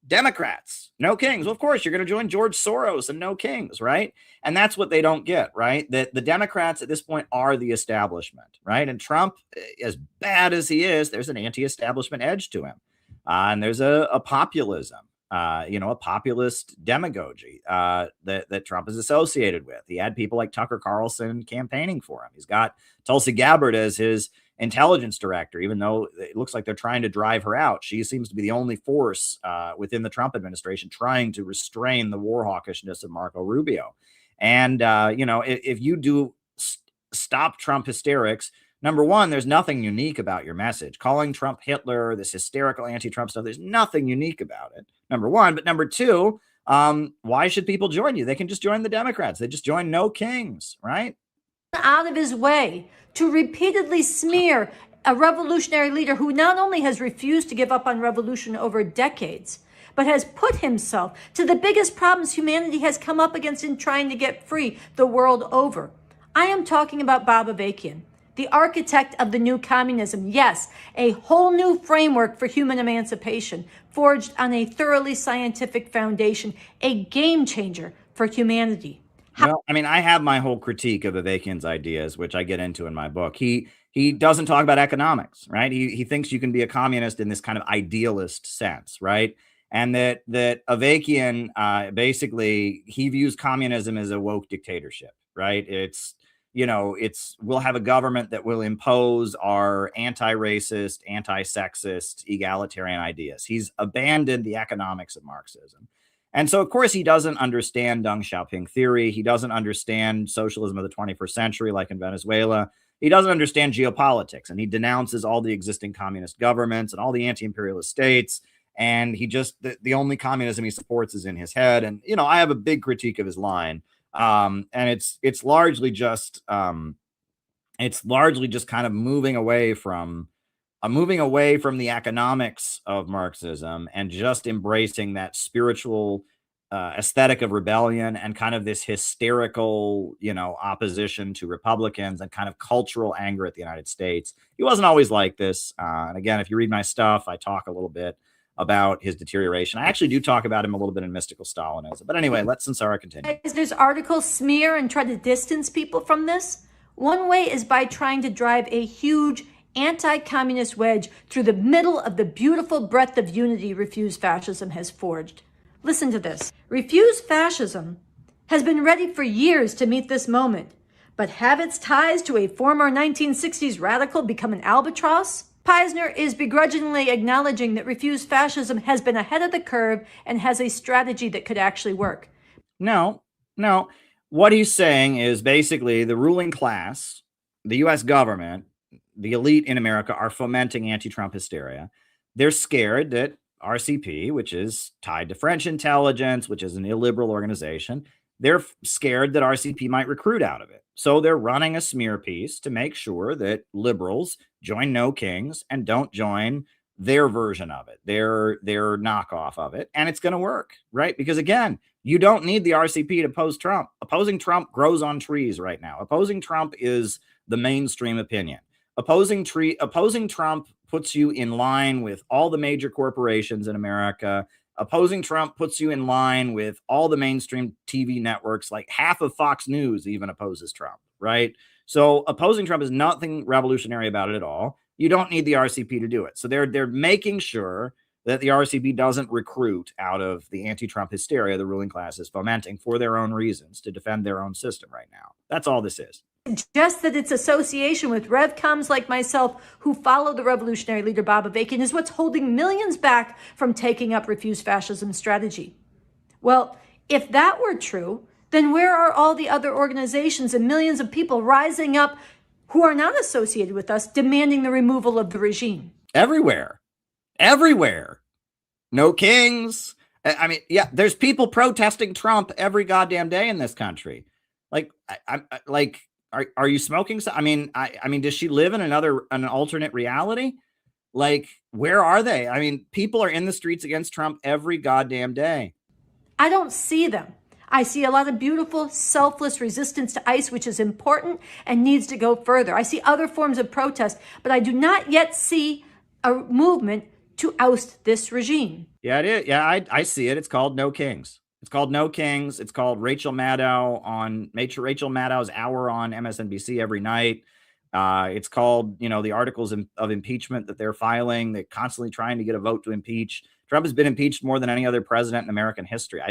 Democrats? No kings. Well, of course, you're going to join George Soros and no kings, right? And that's what they don't get, right? That the Democrats at this point are the establishment, right? And Trump, as bad as he is, there's an anti-establishment edge to him. And there's a populism, a populist demagogy that Trump is associated with. He had people like Tucker Carlson campaigning for him. He's got Tulsi Gabbard as his intelligence director, even though it looks like they're trying to drive her out. She seems to be the only force within the Trump administration trying to restrain the war hawkishness of Marco Rubio. And, if you do stop Trump hysterics, number one, there's nothing unique about your message. Calling Trump Hitler, this hysterical anti-Trump stuff, there's nothing unique about it, number one. But number two, why should people join you? They can just join the Democrats. They just join no kings, right? Out of his way to repeatedly smear a revolutionary leader who not only has refused to give up on revolution over decades, but has put himself to the biggest problems humanity has come up against in trying to get free the world over. I am talking about Bob Avakian, the architect of the new communism. Yes, a whole new framework for human emancipation, forged on a thoroughly scientific foundation, a game changer for humanity. Well, I mean, I have my whole critique of Avakian's ideas, which I get into in my book. He doesn't talk about economics, right? He thinks you can be a communist in this kind of idealist sense, right? And that Avakian basically, he views communism as a woke dictatorship, right? We'll have a government that will impose our anti-racist, anti-sexist, egalitarian ideas. He's abandoned the economics of Marxism. And so, of course, he doesn't understand Deng Xiaoping theory. He doesn't understand socialism of the 21st century, like in Venezuela. He doesn't understand geopolitics, and he denounces all the existing communist governments and all the anti-imperialist states. And the only communism he supports is in his head. And, I have a big critique of his line. And it's largely just kind of moving away from the economics of Marxism and just embracing that spiritual aesthetic of rebellion and kind of this hysterical, opposition to Republicans and kind of cultural anger at the United States. He wasn't always like this. And again, if you read my stuff, I talk a little bit about his deterioration. I actually do talk about him a little bit in Mystical Stalinism. But anyway, let Sansara continue. There's articles smear and try to distance people from this. One way is by trying to drive a huge anti-communist wedge through the middle of the beautiful breadth of unity Refuse Fascism has forged. Listen to this. Refuse Fascism has been ready for years to meet this moment, but have its ties to a former 1960s radical become an albatross? Peisner is begrudgingly acknowledging that Refuse Fascism has been ahead of the curve and has a strategy that could actually work. No. What he's saying is basically the ruling class, the U.S. government, the elite in America are fomenting anti-Trump hysteria. They're scared that RCP, which is tied to French intelligence, which is an illiberal organization, they're scared that RCP might recruit out of it. So they're running a smear piece to make sure that liberals join No Kings and don't join their version of it, their knockoff of it. And it's going to work, right? Because again, you don't need the RCP to oppose Trump. Opposing Trump grows on trees right now. Opposing Trump is the mainstream opinion. Opposing Trump puts you in line with all the major corporations in America. Opposing Trump puts you in line with all the mainstream TV networks. Like half of Fox News even opposes Trump, right? So opposing Trump is nothing revolutionary about it at all. You don't need the RCP to do it. So they're making sure that the RCP doesn't recruit out of the anti-Trump hysteria the ruling class is fomenting for their own reasons to defend their own system right now. That's all this is. Just that its association with revcoms like myself who follow the revolutionary leader Bob Avakian is what's holding millions back from taking up Refuse Fascism strategy. Well, if that were true, then where are all the other organizations and millions of people rising up who are not associated with us demanding the removal of the regime? Everywhere. No Kings. I mean, yeah, there's people protesting Trump every goddamn day in this country. Are you smoking? I mean, does she live in an alternate reality? Like, where are they? I mean, people are in the streets against Trump every goddamn day. I don't see them. I see a lot of beautiful, selfless resistance to ICE, which is important and needs to go further. I see other forms of protest, but I do not yet see a movement to oust this regime. Yeah, it is. Yeah, I see it. It's called No Kings. It's called No Kings. It's called Rachel Maddow's Hour on MSNBC every night. It's called, the articles of impeachment that they're filing. They're constantly trying to get a vote to impeach. Trump has been impeached more than any other president in American history.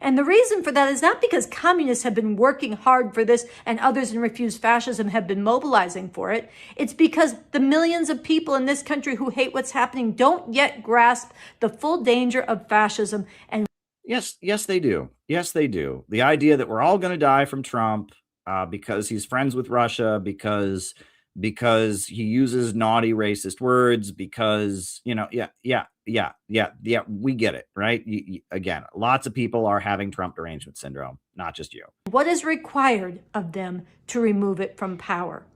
And the reason for that is not because communists have been working hard for this and others in Refuse Fascism have been mobilizing for it. It's because the millions of people in this country who hate what's happening don't yet grasp the full danger of fascism. And yes, they do. Yes, they do. The idea that we're all going to die from Trump because he's friends with Russia, because he uses naughty racist words, because, we get it, right? Again, lots of people are having Trump derangement syndrome, not just you. What is required of them to remove it from power?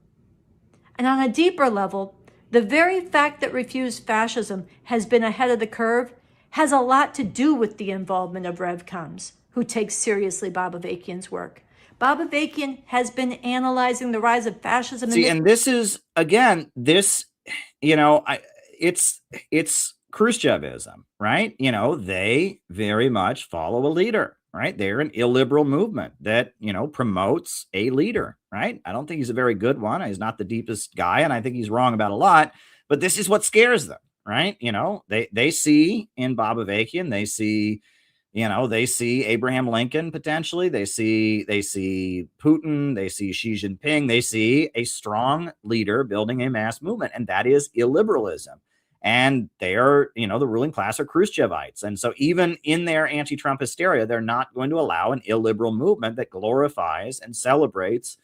And on a deeper level, the very fact that Refuse Fascism has been ahead of the curve has a lot to do with the involvement of Revcoms, who takes seriously Bob Avakian's work. Bob Avakian has been analyzing the rise of fascism. And this is, again, it's Khrushchevism, right? They very much follow a leader, right? They're an illiberal movement that, promotes a leader, right? I don't think he's a very good one. He's not the deepest guy, and I think he's wrong about a lot, but this is what scares them, right? They see in Bob Avakian, they see Abraham Lincoln potentially. They see Putin. They see Xi Jinping. They see a strong leader building a mass movement, and that is illiberalism. And they are, the ruling class are Khrushchevites. And so even in their anti-Trump hysteria, they're not going to allow an illiberal movement that glorifies and celebrates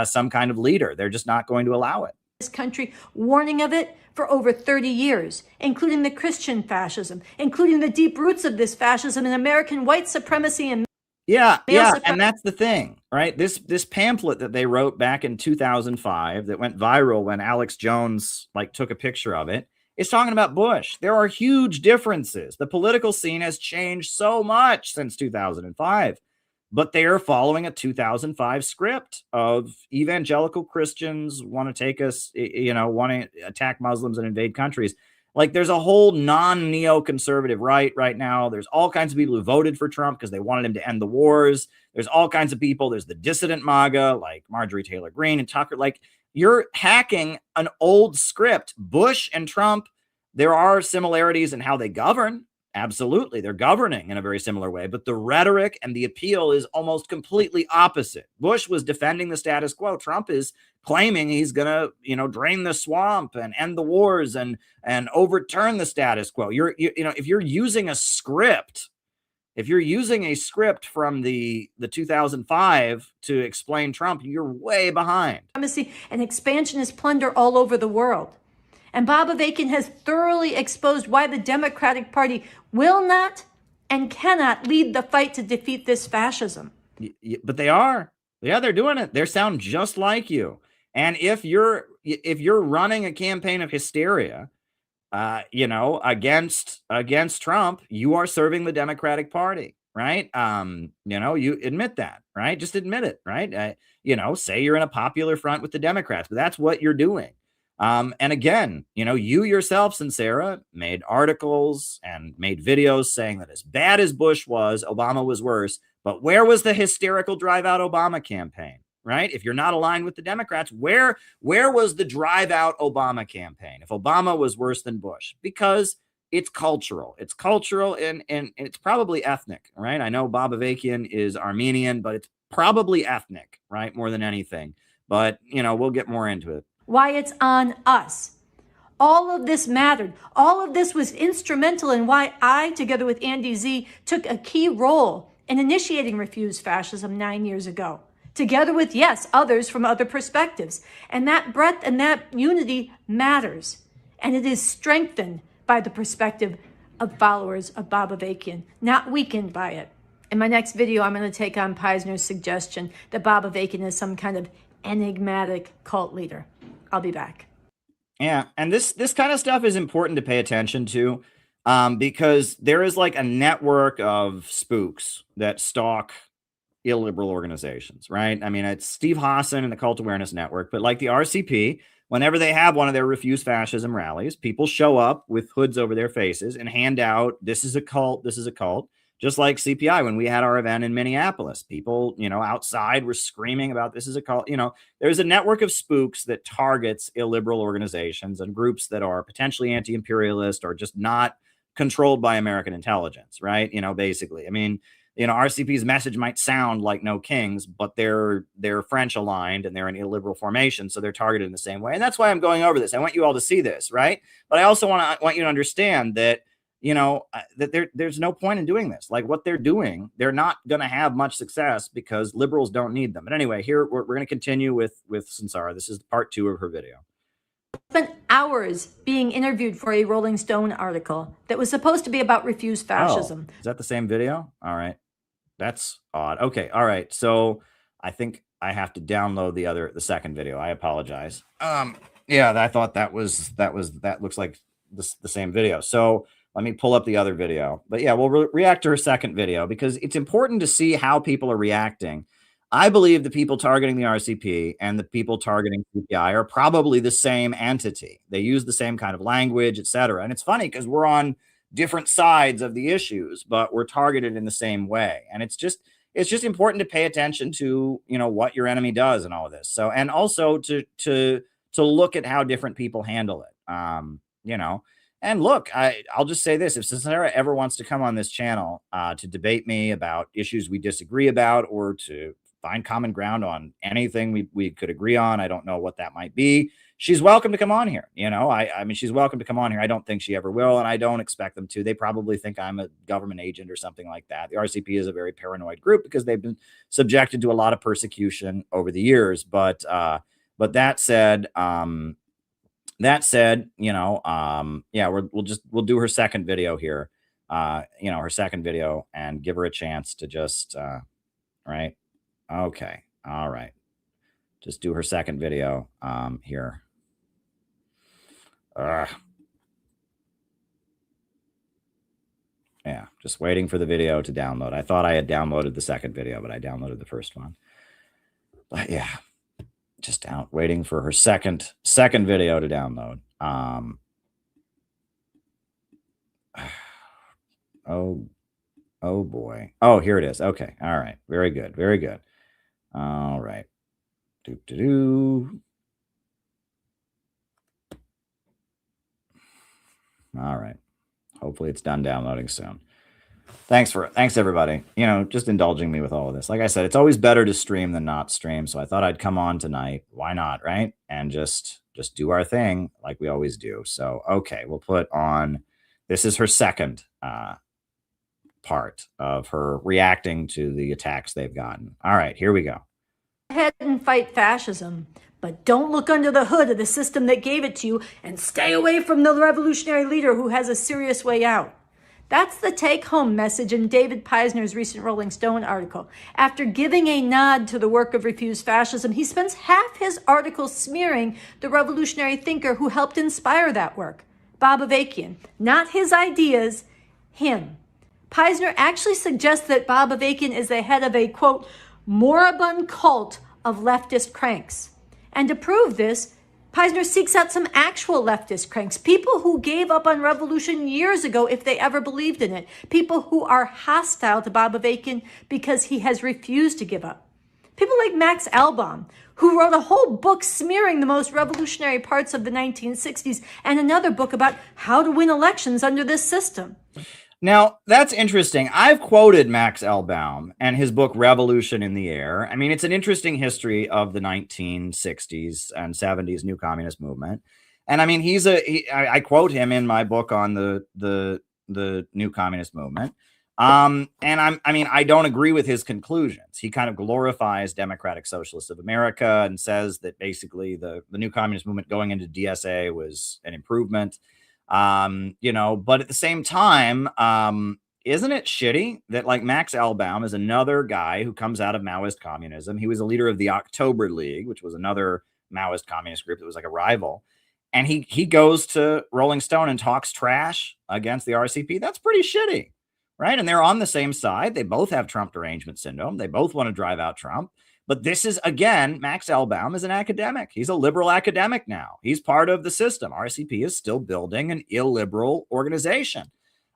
some kind of leader. They're just not going to allow it. This country warning of it for over 30 years, including the Christian fascism, including the deep roots of this fascism in American white supremacy and and that's the thing, right? This pamphlet that they wrote back in 2005 that went viral when Alex Jones took a picture of it is talking about Bush. There are huge differences. The political scene has changed so much since 2005. But they are following a 2005 script of evangelical Christians want to take us, want to attack Muslims and invade countries. There's a whole non-neoconservative right now. There's all kinds of people who voted for Trump because they wanted him to end the wars. There's all kinds of people. There's the dissident MAGA like Marjorie Taylor Greene and Tucker. You're hacking an old script. Bush and Trump, there are similarities in how they govern. Absolutely. They're governing in a very similar way, but the rhetoric and the appeal is almost completely opposite. Bush was defending the status quo. Trump is claiming he's going to, drain the swamp and end the wars and overturn the status quo. If you're using a script from the 2005 to explain Trump, you're way behind. And expansionist plunder all over the world. And Bob Avakian has thoroughly exposed why the Democratic Party will not and cannot lead the fight to defeat this fascism. But they are. Yeah, they're doing it. They sound just like you. And if you're running a campaign of hysteria, against Trump, you are serving the Democratic Party, right? You admit that, right? Just admit it, right? Say you're in a popular front with the Democrats, but that's what you're doing. And again, you yourself and Sarah made articles and made videos saying that as bad as Bush was, Obama was worse. But where was the hysterical drive out Obama campaign, right? If you're not aligned with the Democrats, where was the drive out Obama campaign? If Obama was worse than Bush, because it's cultural and it's probably ethnic, right? I know Bob Avakian is Armenian, but it's probably ethnic, right? More than anything. But, we'll get more into it. Why it's on us. All of this mattered. All of this was instrumental in why I, together with Andy Z, took a key role in initiating Refuse Fascism 9 years ago, together with, yes, others from other perspectives. And that breadth and that unity matters. And it is strengthened by the perspective of followers of Bob Avakian, not weakened by it. In my next video, I'm going to take on Peisner's suggestion that Bob Avakian is some kind of enigmatic cult leader. I'll be back. Yeah, and this kind of stuff is important to pay attention to. because there is like a network of spooks that stalk illiberal organizations, right? I mean, it's Steve Hassan and the Cult Awareness Network, but like the RCP, whenever they have one of their Refuse Fascism rallies, people show up with hoods over their faces and hand out, this is a cult, this is a cult. Just like CPI, when we had our event in Minneapolis, people, outside were screaming about this is a cult. There's a network of spooks that targets illiberal organizations and groups that are potentially anti-imperialist or just not controlled by American intelligence, right? Basically, I mean, RCP's message might sound like no kings, but they're French aligned and they're an illiberal formation, so they're targeted in the same way. And that's why I'm going over this. I want you all to see this, right? But I also want you to understand that that there's no point in doing this. Like what they're doing, they're not going to have much success because liberals don't need them. But anyway, here we're going to continue with Sansara. This is part 2 of her video. Spent hours being interviewed for a Rolling Stone article that was supposed to be about refuse fascism. Oh, is that the same video? All right. That's odd. Okay. All right. So I think I have to download the second video. I apologize. Yeah, I thought that looks like the same video. So let me pull up the other video. But yeah, we'll react to her second video because it's important to see how people are reacting. I believe the people targeting the RCP and the people targeting CPI are probably the same entity. They use the same kind of language, etc. And it's funny because we're on different sides of the issues, but we're targeted in the same way. And it's just important to pay attention to, what your enemy does and all of this. So, and also to look at how different people handle it. And look, I'll just say this. If Sarah ever wants to come on this channel to debate me about issues we disagree about or to find common ground on anything we could agree on, I don't know what that might be, she's welcome to come on here. I mean, she's welcome to come on here. I don't think she ever will, and I don't expect them to. They probably think I'm a government agent or something like that. The RCP is a very paranoid group because they've been subjected to a lot of persecution over the years. But that said, yeah, we'll do her second video here, her second video, and give her a chance to just, right. Okay. All right. Just do her second video, here. Yeah. Just waiting for the video to download. I thought I had downloaded the second video, but I downloaded the first one. But yeah. Just waiting for her second video to download. Oh boy. Oh, here it is. Okay. All right. Very good. Very good. All right. All right. Hopefully it's done downloading soon. Thanks everybody. Just indulging me with all of this. Like I said, it's always better to stream than not stream. So I thought I'd come on tonight. Why not? Right. And just do our thing like we always do. So, okay, we'll put on, this is her second, part of her reacting to the attacks they've gotten. All right, here we go. Ahead and fight fascism, but don't look under the hood of the system that gave it to you, and stay away from the revolutionary leader who has a serious way out. That's the take-home message in David Peisner's recent Rolling Stone article. After giving a nod to the work of Refuse Fascism, he spends half his article smearing the revolutionary thinker who helped inspire that work, Bob Avakian. Not his ideas, him. Peisner actually suggests that Bob Avakian is the head of a, quote, moribund cult of leftist cranks. And to prove this, Peisner seeks out some actual leftist cranks, people who gave up on revolution years ago if they ever believed in it, people who are hostile to Bob Avakian because he has refused to give up. People like Max Albaum, who wrote a whole book smearing the most revolutionary parts of the 1960s and another book about how to win elections under this system. Now, that's interesting. I've quoted Max Albaum and his book, Revolution in the Air. I mean, it's an interesting history of the 1960s and 70s New Communist movement. And I mean, I quote him in my book on the New Communist movement. And I don't agree with his conclusions. He kind of glorifies Democratic Socialists of America and says that basically the New Communist movement going into DSA was an improvement. But at the same time, isn't it shitty that like Max Albaum is another guy who comes out of Maoist communism? He was a leader of the October League, which was another Maoist communist group that was like a rival. and he goes to Rolling Stone and talks trash against the RCP. That's pretty shitty, right? And they're on the same side. They both have Trump derangement syndrome. They both want to drive out Trump. But this is, again, Max Elbaum is an academic. He's a liberal academic now. He's part of the system. RCP is still building an illiberal organization.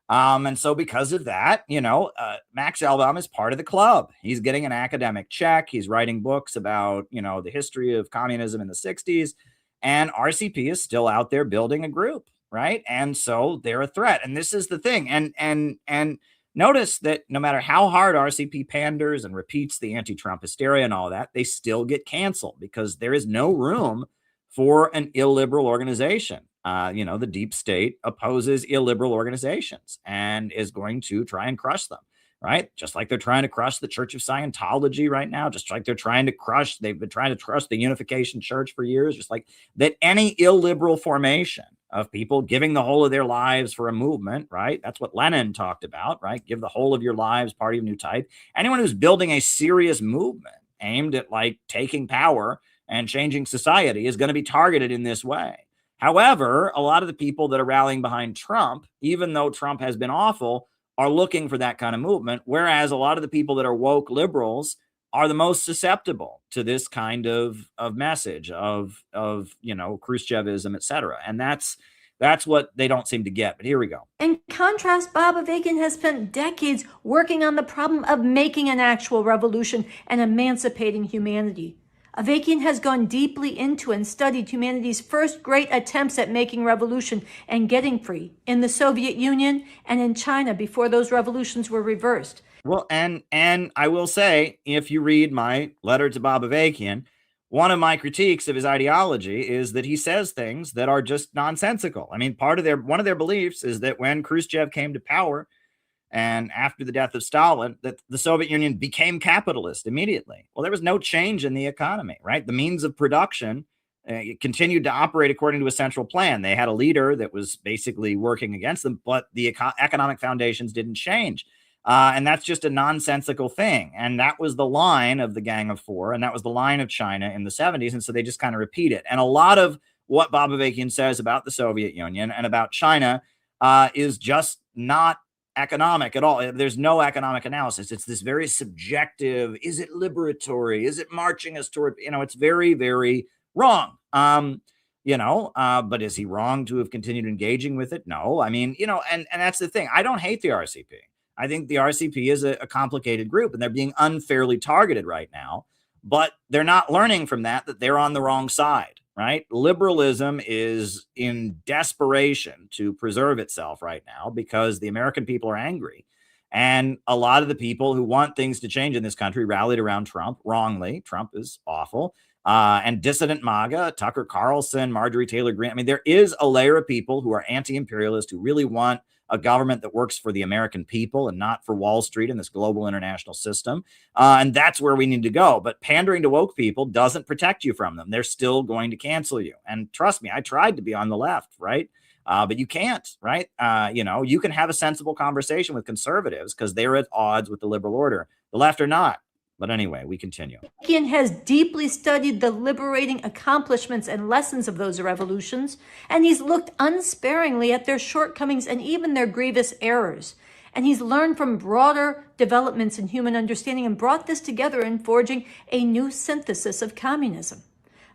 And so because of that, Max Elbaum is part of the club. He's getting an academic check. He's writing books about, the history of communism in the 60s. And RCP is still out there building a group, right? And so they're a threat. And this is the thing. And notice that no matter how hard RCP panders and repeats the anti-Trump hysteria and all that, they still get canceled because there is no room for an illiberal organization. The deep state opposes illiberal organizations and is going to try and crush them, right? Just like they're trying to crush the Church of Scientology right now, just like they've been trying to crush the Unification Church for years, just like that any illiberal formation of people giving the whole of their lives for a movement, right? That's what Lenin talked about, right? Give the whole of your lives, party of new type. Anyone who's building a serious movement aimed at like taking power and changing society is going to be targeted in this way. However, a lot of the people that are rallying behind Trump, even though Trump has been awful, are looking for that kind of movement. Whereas a lot of the people that are woke liberals are the most susceptible to this kind of message of Khrushchevism, et cetera. And that's what they don't seem to get. But here we go. In contrast, Bob Avakian has spent decades working on the problem of making an actual revolution and emancipating humanity. Avakian has gone deeply into and studied humanity's first great attempts at making revolution and getting free in the Soviet Union and in China before those revolutions were reversed. Well, and I will say, if you read my letter to Bob Avakian, one of my critiques of his ideology is that he says things that are just nonsensical. I mean, one of their beliefs is that when Khrushchev came to power and after the death of Stalin, that the Soviet Union became capitalist immediately. Well, there was no change in the economy, right? The means of production continued to operate according to a central plan. They had a leader that was basically working against them, but the economic foundations didn't change. And that's just a nonsensical thing. And that was the line of the Gang of Four, and that was the line of China in the 70s. And so they just kind of repeat it. And a lot of what Bob Avakian says about the Soviet Union and about China is just not economic at all. There's no economic analysis. It's this very subjective, is it liberatory? Is it marching us toward, it's very, very wrong. But is he wrong to have continued engaging with it? No. I mean, and that's the thing. I don't hate the RCP. I think the RCP is a complicated group and they're being unfairly targeted right now, but they're not learning from that they're on the wrong side, right? Liberalism is in desperation to preserve itself right now because the American people are angry. And a lot of the people who want things to change in this country rallied around Trump wrongly. Trump is awful. And dissident MAGA, Tucker Carlson, Marjorie Taylor Greene. I mean, there is a layer of people who are anti-imperialist who really want a government that works for the American people and not for Wall Street and this global international system. And that's where we need to go. But pandering to woke people doesn't protect you from them. They're still going to cancel you. And trust me, I tried to be on the left, right? But you can't, right? You can have a sensible conversation with conservatives because they're at odds with the liberal order. The left are not. But anyway, we continue. Avakian has deeply studied the liberating accomplishments and lessons of those revolutions, and he's looked unsparingly at their shortcomings and even their grievous errors. And he's learned from broader developments in human understanding and brought this together in forging a new synthesis of communism.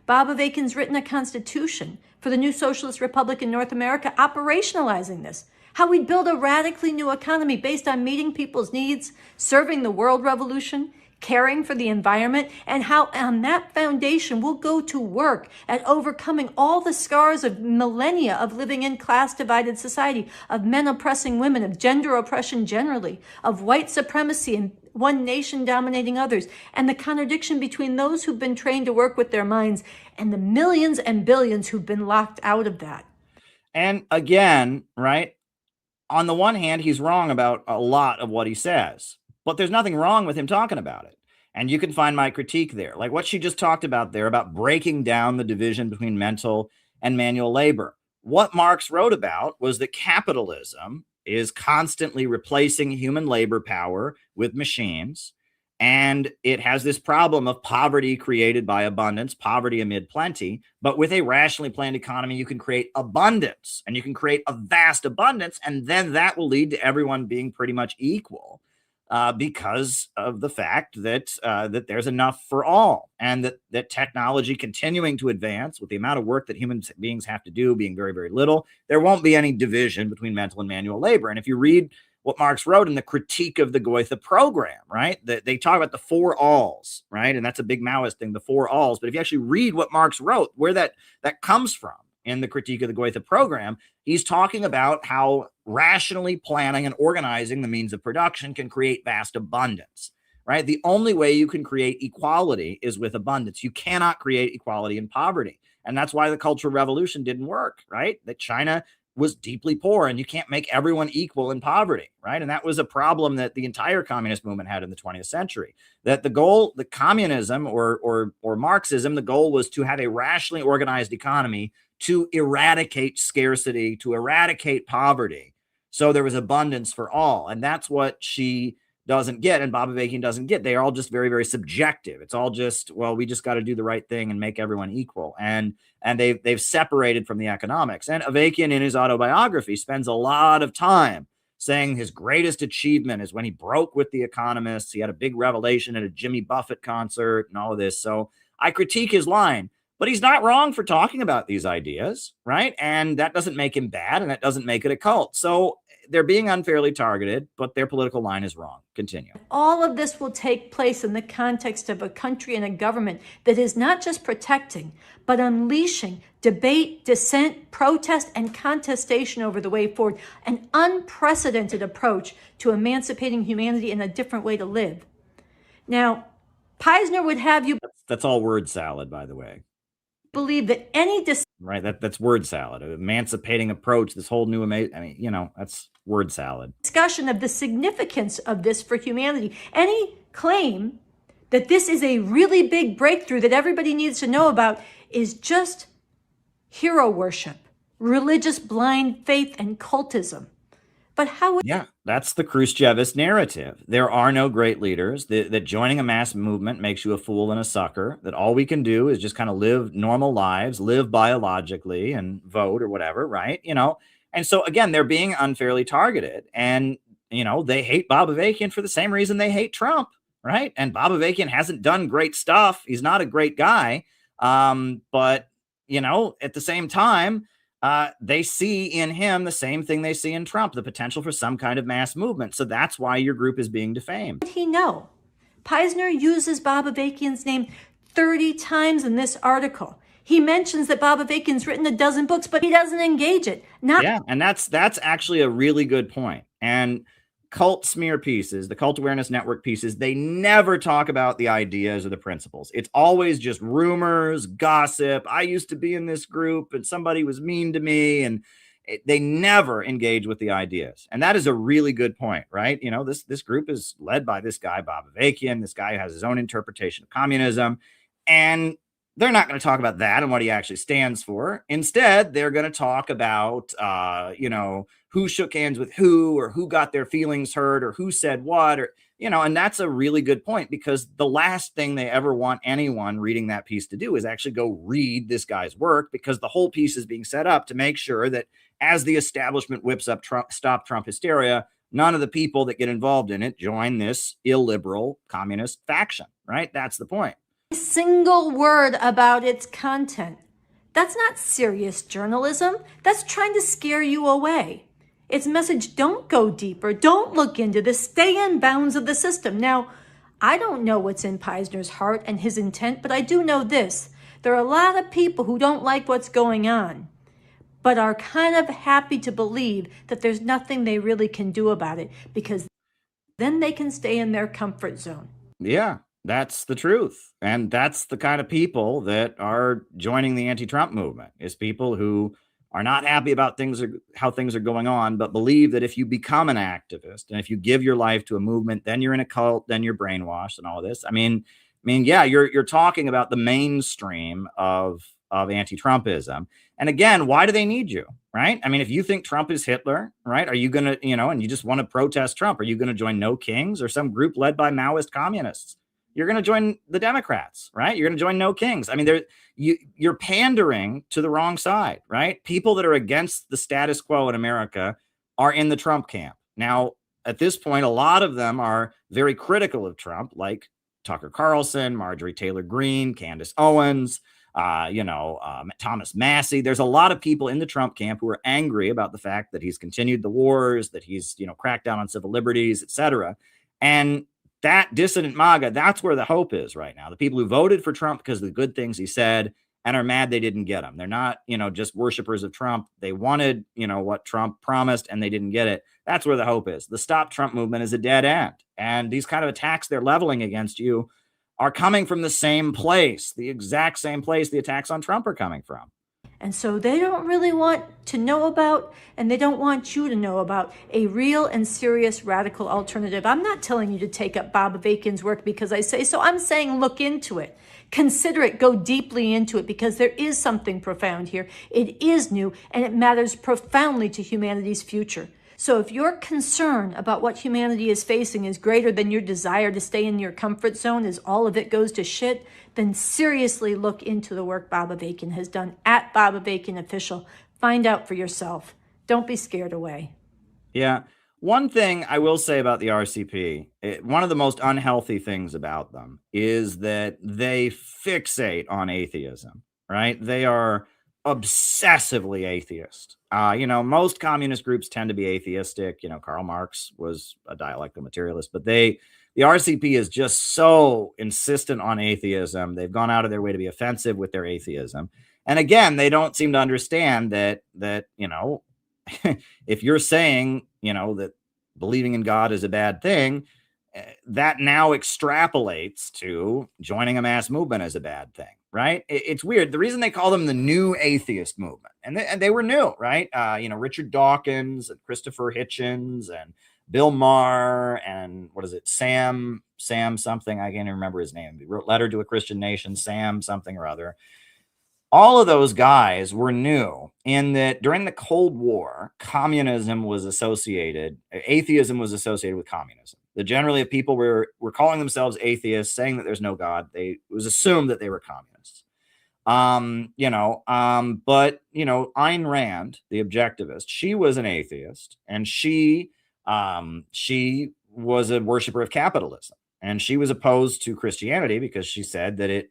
Bob Avakian's written a constitution for the new socialist republic in North America, operationalizing this. How we'd build a radically new economy based on meeting people's needs, serving the world revolution, caring for the environment, and how on that foundation we'll go to work at overcoming all the scars of millennia of living in class-divided society, of men oppressing women, of gender oppression generally, of white supremacy and one nation dominating others, and the contradiction between those who've been trained to work with their minds and the millions and billions who've been locked out of that. And again, right, on the one hand, he's wrong about a lot of what he says. But there's nothing wrong with him talking about it. And you can find my critique there. Like what she just talked about there about breaking down the division between mental and manual labor. What Marx wrote about was that capitalism is constantly replacing human labor power with machines. And it has this problem of poverty created by abundance, poverty amid plenty. But with a rationally planned economy, you can create abundance, and you can create a vast abundance. And then that will lead to everyone being pretty much equal because of the fact that that there's enough for all, and that technology continuing to advance with the amount of work that human beings have to do being very, very little, there won't be any division between mental and manual labor. And if you read what Marx wrote in the Critique of the Goethe Program, right? They talk about the four alls, right? And that's a big Maoist thing, the four alls. But if you actually read what Marx wrote, where that comes from in the Critique of the Goethe Program, he's talking about how rationally planning and organizing the means of production can create vast abundance, right? The only way you can create equality is with abundance. You cannot create equality in poverty. And that's why the Cultural Revolution didn't work, right? That China was deeply poor, and you can't make everyone equal in poverty, right? And that was a problem that the entire communist movement had in the 20th century. That the goal, the communism or Marxism, the goal was to have a rationally organized economy to eradicate scarcity, to eradicate poverty. So there was abundance for all. And that's what she doesn't get, and Bob Avakian doesn't get. They are all just very, very subjective. It's all just, well, we just got to do the right thing and make everyone equal. And they've separated from the economics. And Avakian, in his autobiography, spends a lot of time saying his greatest achievement is when he broke with the economists. He had a big revelation at a Jimmy Buffett concert and all of this. So I critique his line, but he's not wrong for talking about these ideas, right? And that doesn't make him bad, and that doesn't make it a cult. So they're being unfairly targeted, but their political line is wrong. Continue. All of this will take place in the context of a country and a government that is not just protecting, but unleashing debate, dissent, protest, and contestation over the way forward, an unprecedented approach to emancipating humanity in a different way to live. Now, Peisner would have you That's all word salad, by the way. Believe that any right, that's word salad, an emancipating approach, this whole new that's word salad. Discussion of the significance of this for humanity, any claim that this is a really big breakthrough that everybody needs to know about is just hero worship, religious blind faith, and cultism. But how would that's the Khrushchevist narrative. There are no great leaders, that joining a mass movement makes you a fool and a sucker, that all we can do is just kind of live normal lives, live biologically, and vote or whatever, right? And so again, they're being unfairly targeted, and they hate Bob Avakian for the same reason they hate Trump, right? And Bob Avakian hasn't done great stuff. He's not a great guy, but at the same time, they see in him the same thing they see in Trump, the potential for some kind of mass movement. So that's why your group is being defamed. Did he know? Peisner uses Bob Avakian's name 30 times in this article. He mentions that Bob Avakian's written a dozen books, but he doesn't engage it. And that's actually a really good point. And cult smear pieces, the Cult Awareness Network pieces, they never talk about the ideas or the principles. It's always just rumors, gossip. I used to be in this group and somebody was mean to me, and they never engage with the ideas. And that is a really good point, right? This group is led by this guy, Bob Avakian. This guy has his own interpretation of communism, and they're not going to talk about that and what he actually stands for. Instead, they're going to talk about, who shook hands with who, or who got their feelings hurt, or who said what, or, and that's a really good point, because the last thing they ever want anyone reading that piece to do is actually go read this guy's work, because the whole piece is being set up to make sure that as the establishment whips up stop Trump hysteria, none of the people that get involved in it join this illiberal communist faction, right? That's the point. Single word about its content. That's not serious journalism. That's trying to scare you away. Its message, don't go deeper, don't look into this, stay in bounds of the system. Now, I don't know what's in Peisner's heart and his intent, but I do know this. There are a lot of people who don't like what's going on, but are kind of happy to believe that there's nothing they really can do about it, because then they can stay in their comfort zone. Yeah. That's the truth. And that's the kind of people that are joining the anti-Trump movement, is people who are not happy about how things are going on, but believe that if you become an activist and if you give your life to a movement, then you're in a cult, then you're brainwashed and all of this. I mean, you're talking about the mainstream of anti-Trumpism. And again, why do they need you? right? I mean, if you think Trump is Hitler, right, are you going to, and you just want to protest Trump, are you going to join No Kings or some group led by Maoist communists? You're going to join the Democrats, right? You're going to join No Kings. I mean, you're pandering to the wrong side, right? People that are against the status quo in America are in the Trump camp. Now, at this point, a lot of them are very critical of Trump, like Tucker Carlson, Marjorie Taylor Greene, Candace Owens, Thomas Massey. There's a lot of people in the Trump camp who are angry about the fact that he's continued the wars, that he's, cracked down on civil liberties, etc. And that dissident MAGA, that's where the hope is right now. The people who voted for Trump because of the good things he said and are mad they didn't get him. They're not, just worshipers of Trump. They wanted, what Trump promised and they didn't get it. That's where the hope is. The Stop Trump movement is a dead end. And these kind of attacks they're leveling against you are coming from the same place, the exact same place the attacks on Trump are coming from. And so they don't really want to know about, and they don't want you to know about, a real and serious radical alternative. I'm not telling you to take up Bob Avakian's work because I say so. I'm saying look into it. Consider it. Go deeply into it, because there is something profound here. It is new, and it matters profoundly to humanity's future. So if your concern about what humanity is facing is greater than your desire to stay in your comfort zone as all of it goes to shit, then seriously look into the work Bob Avakian has done at Bob Avakian Official. Find out for yourself. Don't be scared away. Yeah. One thing I will say about the RCP, one of the most unhealthy things about them is that they fixate on atheism, right? They are obsessively atheist. Most communist groups tend to be atheistic. Karl Marx was a dialectical materialist, but the RCP is just so insistent on atheism. They've gone out of their way to be offensive with their atheism. And again, they don't seem to understand that if you're saying, that believing in God is a bad thing, that now extrapolates to joining a mass movement as a bad thing, right? It's weird. The reason they call them the new atheist movement, and they were new, right? Richard Dawkins and Christopher Hitchens and Bill Maher and Sam something. I can't even remember his name. He wrote Letter to a Christian Nation, Sam something or other. All of those guys were new in that during the Cold War, atheism was associated with communism. That generally, if people were calling themselves atheists, saying that there's no God, it was assumed that they were communists. But Ayn Rand, the objectivist, she was an atheist, and she was a worshiper of capitalism. And she was opposed to Christianity because she said that it,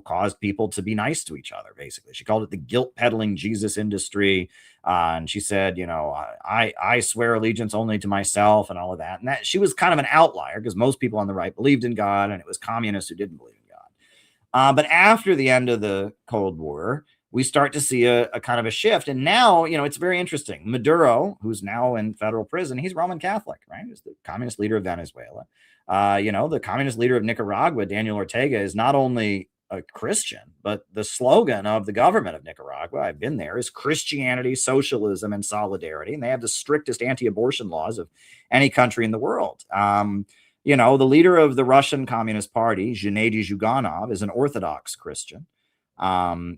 caused people to be nice to each other, basically. She called it the guilt-peddling Jesus industry. And she said, I swear allegiance only to myself and all of that. And that she was kind of an outlier because most people on the right believed in God, and it was communists who didn't believe in God. But after the end of the Cold War, we start to see a kind of a shift. And now, it's very interesting. Maduro, who's now in federal prison, he's Roman Catholic, right? He's the communist leader of Venezuela. The communist leader of Nicaragua, Daniel Ortega, is not only a Christian, but the slogan of the government of Nicaragua, I've been there, is Christianity, socialism, and solidarity. And they have the strictest anti-abortion laws of any country in the world. The leader of the Russian Communist Party, Gennady Zyuganov, is an Orthodox Christian.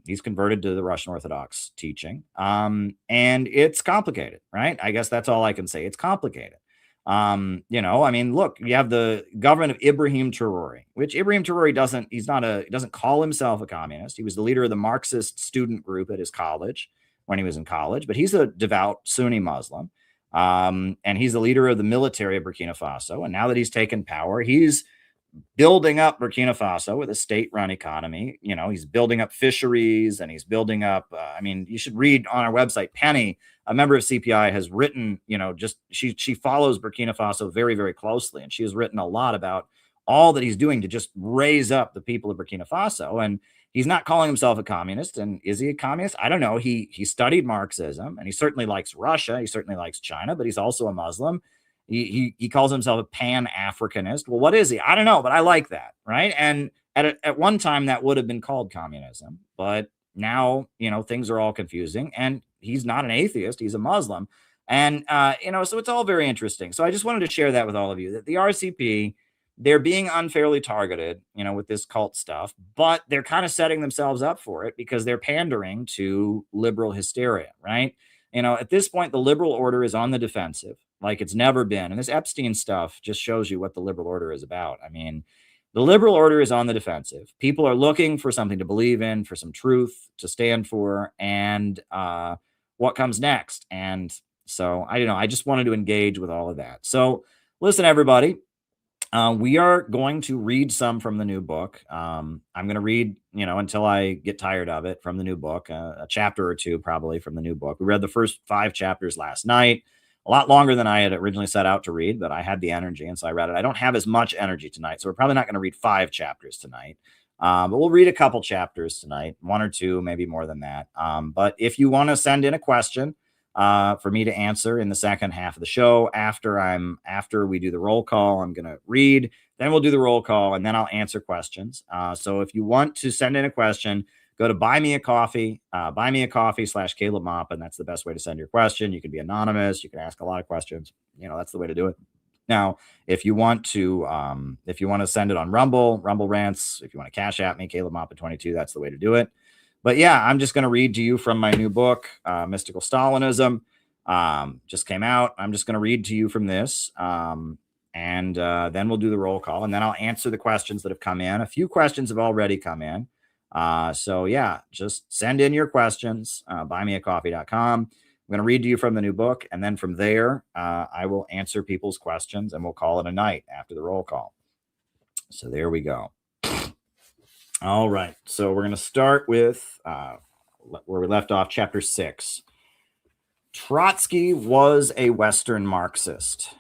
He's converted to the Russian Orthodox teaching. And it's complicated, right? I guess that's all I can say. It's complicated. Look, you have the government of Ibrahim Traore, which Ibrahim Traore doesn't call himself a communist. He was the leader of the Marxist student group at his college when he was in college, but he's a devout Sunni Muslim. And he's the leader of the military of Burkina Faso. And now that he's taken power, he's building up Burkina Faso with a state-run economy. He's building up fisheries, and he's building up, you should read on our website, Penny, a member of CPI, has written, she follows Burkina Faso very, very closely. And she has written a lot about all that he's doing to just raise up the people of Burkina Faso. And he's not calling himself a communist. And is he a communist? I don't know. He studied Marxism, and he certainly likes Russia. He certainly likes China, but he's also a Muslim. He calls himself a pan-Africanist. Well, what is he? I don't know, but I like that, right? And at one time that would have been called communism, but now, things are all confusing, and he's not an atheist. He's a Muslim. And, so it's all very interesting. So I just wanted to share that with all of you, that the RCP, they're being unfairly targeted, with this cult stuff, but they're kind of setting themselves up for it because they're pandering to liberal hysteria, right? At this point, the liberal order is on the defensive like it's never been. And this Epstein stuff just shows you what the liberal order is about. I mean, the liberal order is on the defensive. People are looking for something to believe in, for some truth to stand for, and what comes next. And so, I don't know, I just wanted to engage with all of that. So, listen, everybody, we are going to read some from the new book. I'm going to read, until I get tired of it, from the new book, a chapter or two probably from the new book. We read the first 5 chapters last night, a lot longer than I had originally set out to read, but I had the energy, and so I read it. I don't have as much energy tonight, so we're probably not going to read 5 chapters tonight, but we'll read a couple chapters tonight, 1 or 2, maybe more than that. But if you want to send in a question for me to answer in the second half of the show, after we do the roll call, I'm going to read, then we'll do the roll call, and then I'll answer questions. So if you want to send in a question, go to Buy Me a Coffee, buymeacoffee.com/Caleb Mop, and that's the best way to send your question. You can be anonymous. You can ask a lot of questions. That's the way to do it. Now, if you want to send it on Rumble Rants, if you want to cash at me, Caleb Mop at 22, that's the way to do it. But yeah, I'm just going to read to you from my new book, Mystical Stalinism. Just came out. I'm just going to read to you from this. And then we'll do the roll call, and then I'll answer the questions that have come in. A few questions have already come in. So yeah, just send in your questions, buymeacoffee.com. I'm going to read to you from the new book, and then from there, I will answer people's questions, and we'll call it a night after the roll call. So there we go. All right. So we're going to start with where we left off, chapter 6. Trotsky was a Western Marxist.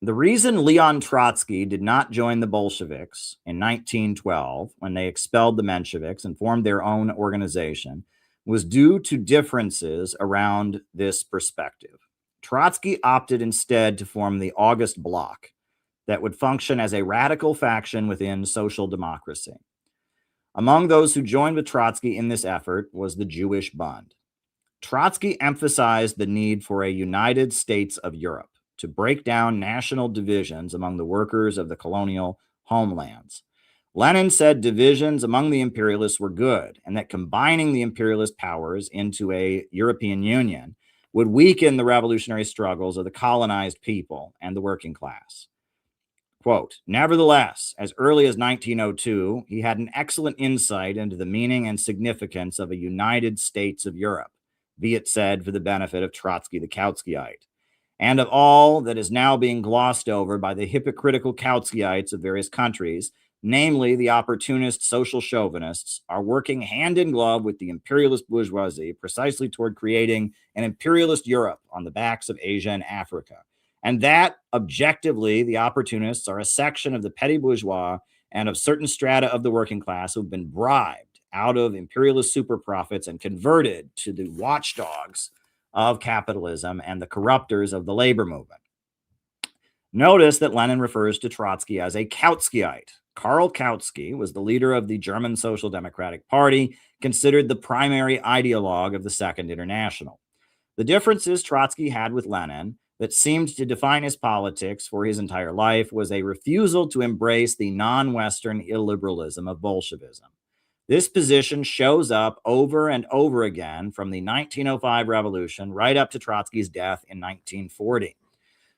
The reason Leon Trotsky did not join the Bolsheviks in 1912, when they expelled the Mensheviks and formed their own organization, was due to differences around this perspective. Trotsky opted instead to form the August Bloc that would function as a radical faction within social democracy. Among those who joined with Trotsky in this effort was the Jewish Bund. Trotsky emphasized the need for a United States of Europe to break down national divisions among the workers of the colonial homelands. Lenin said divisions among the imperialists were good, and that combining the imperialist powers into a European Union would weaken the revolutionary struggles of the colonized people and the working class. Quote, nevertheless, as early as 1902, he had an excellent insight into the meaning and significance of a United States of Europe, be it said for the benefit of Trotsky the Kautskyite, and of all that is now being glossed over by the hypocritical Kautskyites of various countries, namely the opportunist social chauvinists, are working hand in glove with the imperialist bourgeoisie precisely toward creating an imperialist Europe on the backs of Asia and Africa. And that, objectively, the opportunists are a section of the petty bourgeois and of certain strata of the working class who've been bribed out of imperialist super profits and converted to the watchdogs of capitalism and the corruptors of the labor movement. Notice that Lenin refers to Trotsky as a Kautskyite. Karl Kautsky was the leader of the German Social Democratic Party, considered the primary ideologue of the Second International. The differences Trotsky had with Lenin that seemed to define his politics for his entire life was a refusal to embrace the non-Western illiberalism of Bolshevism. This position shows up over and over again from the 1905 revolution right up to Trotsky's death in 1940.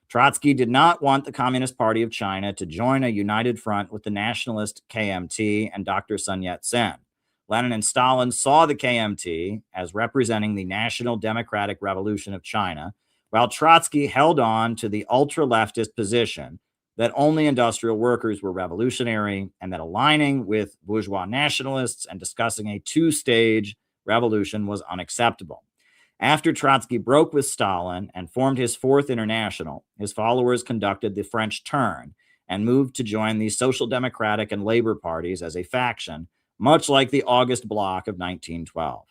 Trotsky did not want the Communist Party of China to join a united front with the nationalist KMT and Dr. Sun Yat-sen. Lenin and Stalin saw the KMT as representing the National Democratic Revolution of China, while Trotsky held on to the ultra-leftist position that only industrial workers were revolutionary and that aligning with bourgeois nationalists and discussing a two-stage revolution was unacceptable. After Trotsky broke with Stalin and formed his Fourth International, his followers conducted the French Turn and moved to join the Social Democratic and Labor parties as a faction, much like the August Bloc of 1912.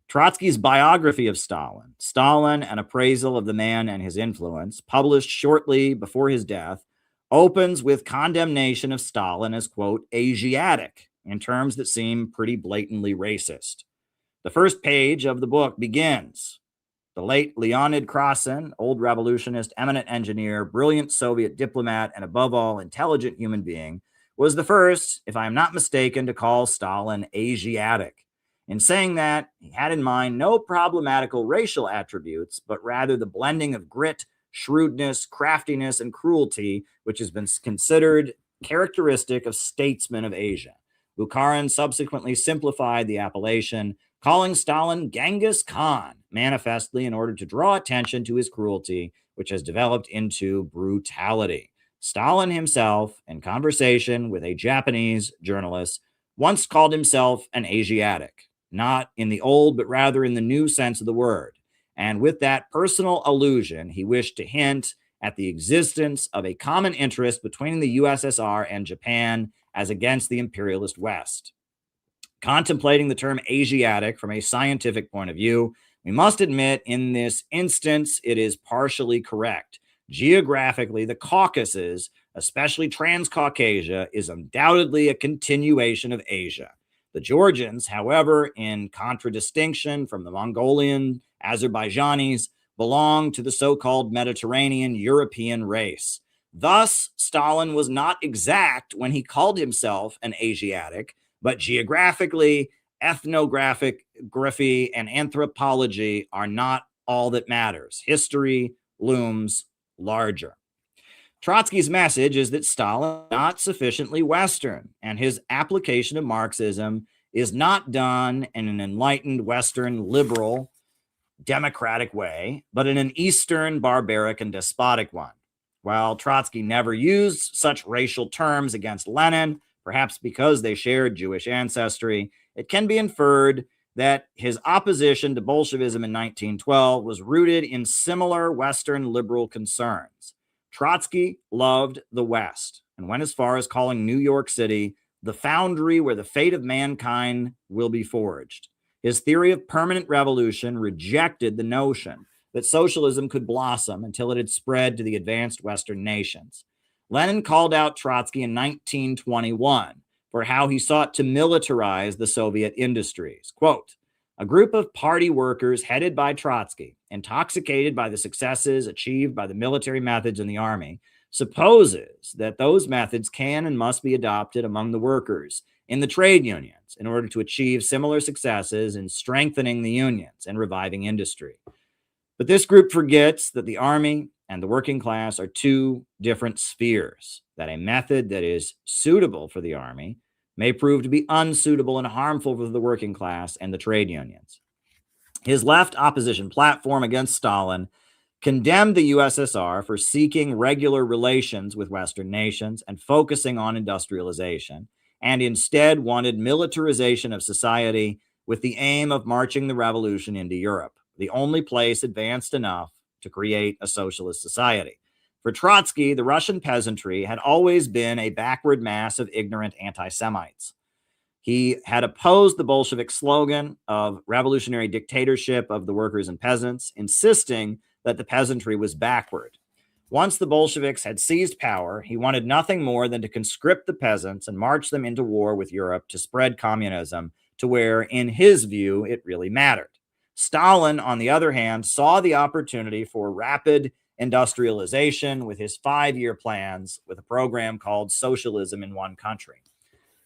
Trotsky's biography of Stalin, Stalin, an appraisal of the man and his influence, published shortly before his death, opens with condemnation of Stalin as, quote, Asiatic, in terms that seem pretty blatantly racist. The first page of the book begins, the late Leonid Krasin, old revolutionist, eminent engineer, brilliant Soviet diplomat, and above all, intelligent human being, was the first, if I am not mistaken, to call Stalin Asiatic. In saying that, he had in mind no problematical racial attributes, but rather the blending of grit, shrewdness, craftiness, and cruelty, which has been considered characteristic of statesmen of Asia. Bukharin subsequently simplified the appellation, calling Stalin Genghis Khan, manifestly in order to draw attention to his cruelty, which has developed into brutality. Stalin himself, in conversation with a Japanese journalist, once called himself an Asiatic, not in the old, but rather in the new sense of the word. And with that personal allusion, he wished to hint at the existence of a common interest between the USSR and Japan as against the imperialist West. Contemplating the term Asiatic from a scientific point of view, we must admit in this instance it is partially correct. Geographically, the Caucasus, especially Transcaucasia, is undoubtedly a continuation of Asia. The Georgians, however, in contradistinction from the Mongolian Azerbaijanis, belong to the so-called Mediterranean European race. Thus, Stalin was not exact when he called himself an Asiatic, but geographically, ethnography, and anthropology are not all that matters. History looms larger. Trotsky's message is that Stalin is not sufficiently Western, and his application of Marxism is not done in an enlightened Western liberal democratic way, but in an Eastern barbaric and despotic one. While Trotsky never used such racial terms against Lenin, perhaps because they shared Jewish ancestry, it can be inferred that his opposition to Bolshevism in 1912 was rooted in similar Western liberal concerns. Trotsky loved the West and went as far as calling New York City the foundry where the fate of mankind will be forged. His theory of permanent revolution rejected the notion that socialism could blossom until it had spread to the advanced Western nations. Lenin called out Trotsky in 1921 for how he sought to militarize the Soviet industries. Quote, "A group of party workers headed by Trotsky, intoxicated by the successes achieved by the military methods in the army, supposes that those methods can and must be adopted among the workers in the trade unions in order to achieve similar successes in strengthening the unions and reviving industry. But this group forgets that the army and the working class are two different spheres, that a method that is suitable for the army may prove to be unsuitable and harmful for the working class and the trade unions." His left opposition platform against Stalin condemned the USSR for seeking regular relations with Western nations and focusing on industrialization, and instead wanted militarization of society with the aim of marching the revolution into Europe, the only place advanced enough to create a socialist society. For Trotsky, the Russian peasantry had always been a backward mass of ignorant anti-Semites. He had opposed the Bolshevik slogan of revolutionary dictatorship of the workers and peasants, insisting that the peasantry was backward. Once the Bolsheviks had seized power, he wanted nothing more than to conscript the peasants and march them into war with Europe to spread communism to where, in his view, it really mattered. Stalin, on the other hand, saw the opportunity for rapid industrialization with his 5-year plans with a program called Socialism in One Country.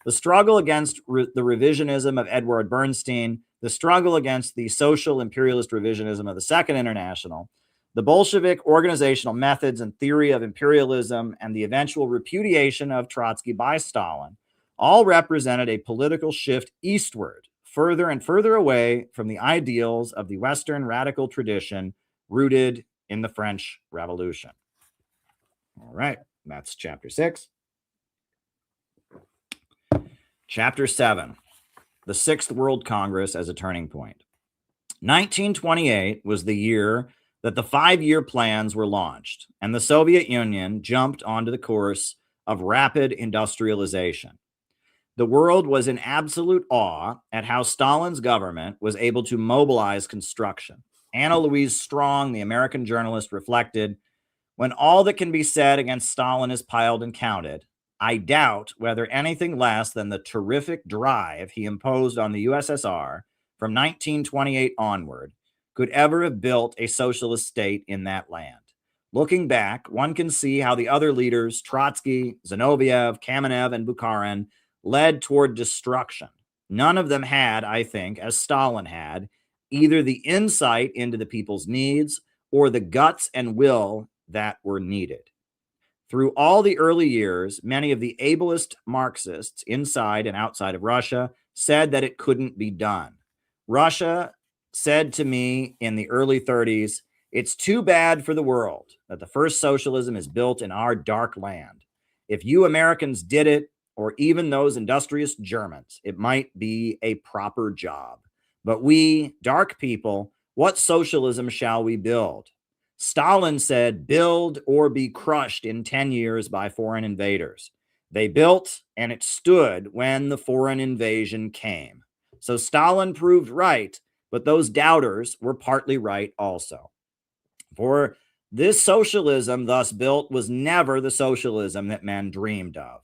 The struggle against the revisionism of Edward Bernstein, the struggle against the social imperialist revisionism of the Second International, the Bolshevik organizational methods and theory of imperialism, and the eventual repudiation of Trotsky by Stalin all represented a political shift eastward, further and further away from the ideals of the Western radical tradition rooted in the French Revolution. All right, that's chapter 6. Chapter 7, the Sixth World Congress as a turning point. 1928 was the year that the 5-year plans were launched, and the Soviet Union jumped onto the course of rapid industrialization. The world was in absolute awe at how Stalin's government was able to mobilize construction. Anna Louise Strong, the American journalist, reflected, "When all that can be said against Stalin is piled and counted, I doubt whether anything less than the terrific drive he imposed on the USSR from 1928 onward could ever have built a socialist state in that land. Looking back, one can see how the other leaders, Trotsky, Zinoviev, Kamenev, and Bukharin, led toward destruction, None of them had, I think, as Stalin had, either the insight into the people's needs or the guts and will that were needed. Through all the early years, many of the ablest Marxists inside and outside of Russia said that it couldn't be done. Russia said to me in the early 30s, "It's too bad for the world that the first socialism is built in our dark land. If you Americans did it, or even those industrious Germans, it might be a proper job. But we, dark people, what socialism shall we build?" Stalin said, "Build or be crushed in 10 years by foreign invaders." They built, and it stood when the foreign invasion came. So Stalin proved right, but those doubters were partly right also. For this socialism thus built was never the socialism that men dreamed of,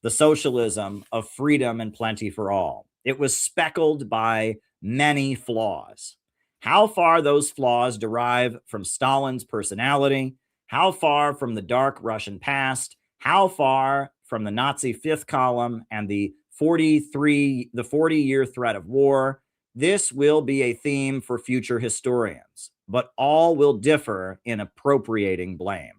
the socialism of freedom and plenty for all. It was speckled by many flaws. How far those flaws derive from Stalin's personality, how far from the dark Russian past, how far from the Nazi fifth column and the 40-year threat of war, this will be a theme for future historians, but all will differ in appropriating blame.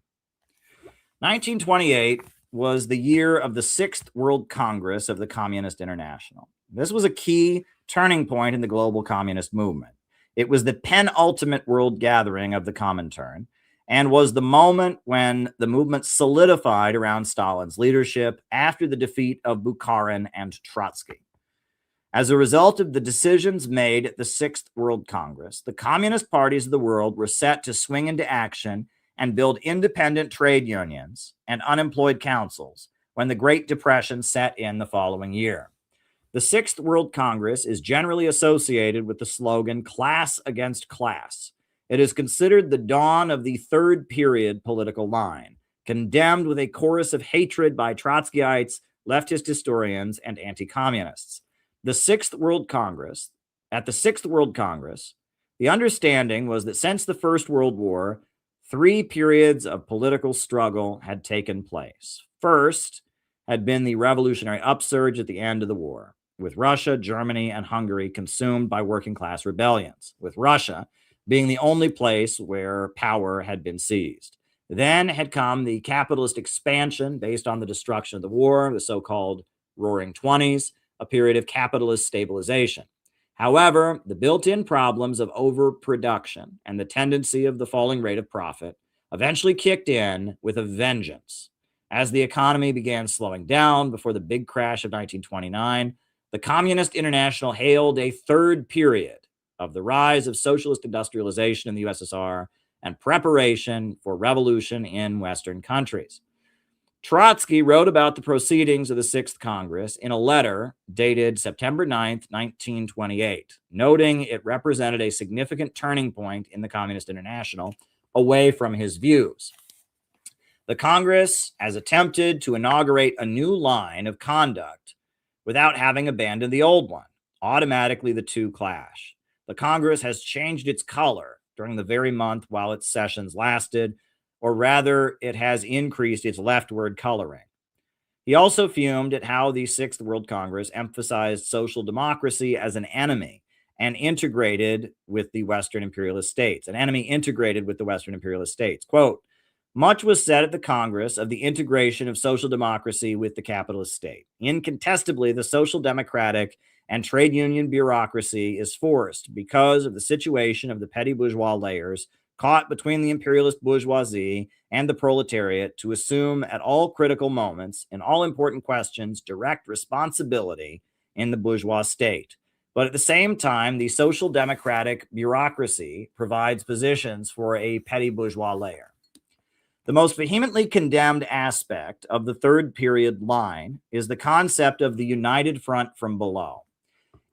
1928 was the year of the 6th World Congress of the Communist International. This was a key turning point in the global communist movement. It was the penultimate world gathering of the Comintern and was the moment when the movement solidified around Stalin's leadership after the defeat of Bukharin and Trotsky. As a result of the decisions made at the 6th World Congress, the communist parties of the world were set to swing into action and build independent trade unions and unemployed councils when the Great Depression set in the following year. The 6th World Congress is generally associated with the slogan "class against class." It is considered the dawn of the third period political line, condemned with a chorus of hatred by Trotskyites, leftist historians, and anti-communists. At the 6th World Congress, the understanding was that since the First World War, 3 periods of political struggle had taken place. First had been the revolutionary upsurge at the end of the war, with Russia, Germany, and Hungary consumed by working class rebellions, with Russia being the only place where power had been seized. Then had come the capitalist expansion based on the destruction of the war, the so-called Roaring Twenties, a period of capitalist stabilization. However, the built-in problems of overproduction and the tendency of the falling rate of profit eventually kicked in with a vengeance. As the economy began slowing down before the big crash of 1929, the Communist International hailed a third period of the rise of socialist industrialization in the USSR and preparation for revolution in Western countries. Trotsky wrote about the proceedings of the 6th Congress in a letter dated September 9th, 1928, noting it represented a significant turning point in the Communist International away from his views. The Congress has attempted to inaugurate a new line of conduct without having abandoned the old one. Automatically, the two clash. The Congress has changed its color during the very month while its sessions lasted, or rather, it has increased its leftward coloring. He also fumed at how the 6th World Congress emphasized social democracy as an enemy and integrated with the Western imperialist states, Quote, "Much was said at the Congress of the integration of social democracy with the capitalist state. Incontestably, the social democratic and trade union bureaucracy is forced because of the situation of the petty bourgeois layers caught between the imperialist bourgeoisie and the proletariat to assume at all critical moments, in all important questions, direct responsibility in the bourgeois state. But at the same time, the social democratic bureaucracy provides positions for a petty bourgeois layer. The most vehemently condemned aspect of the third period line is the concept of the united front from below.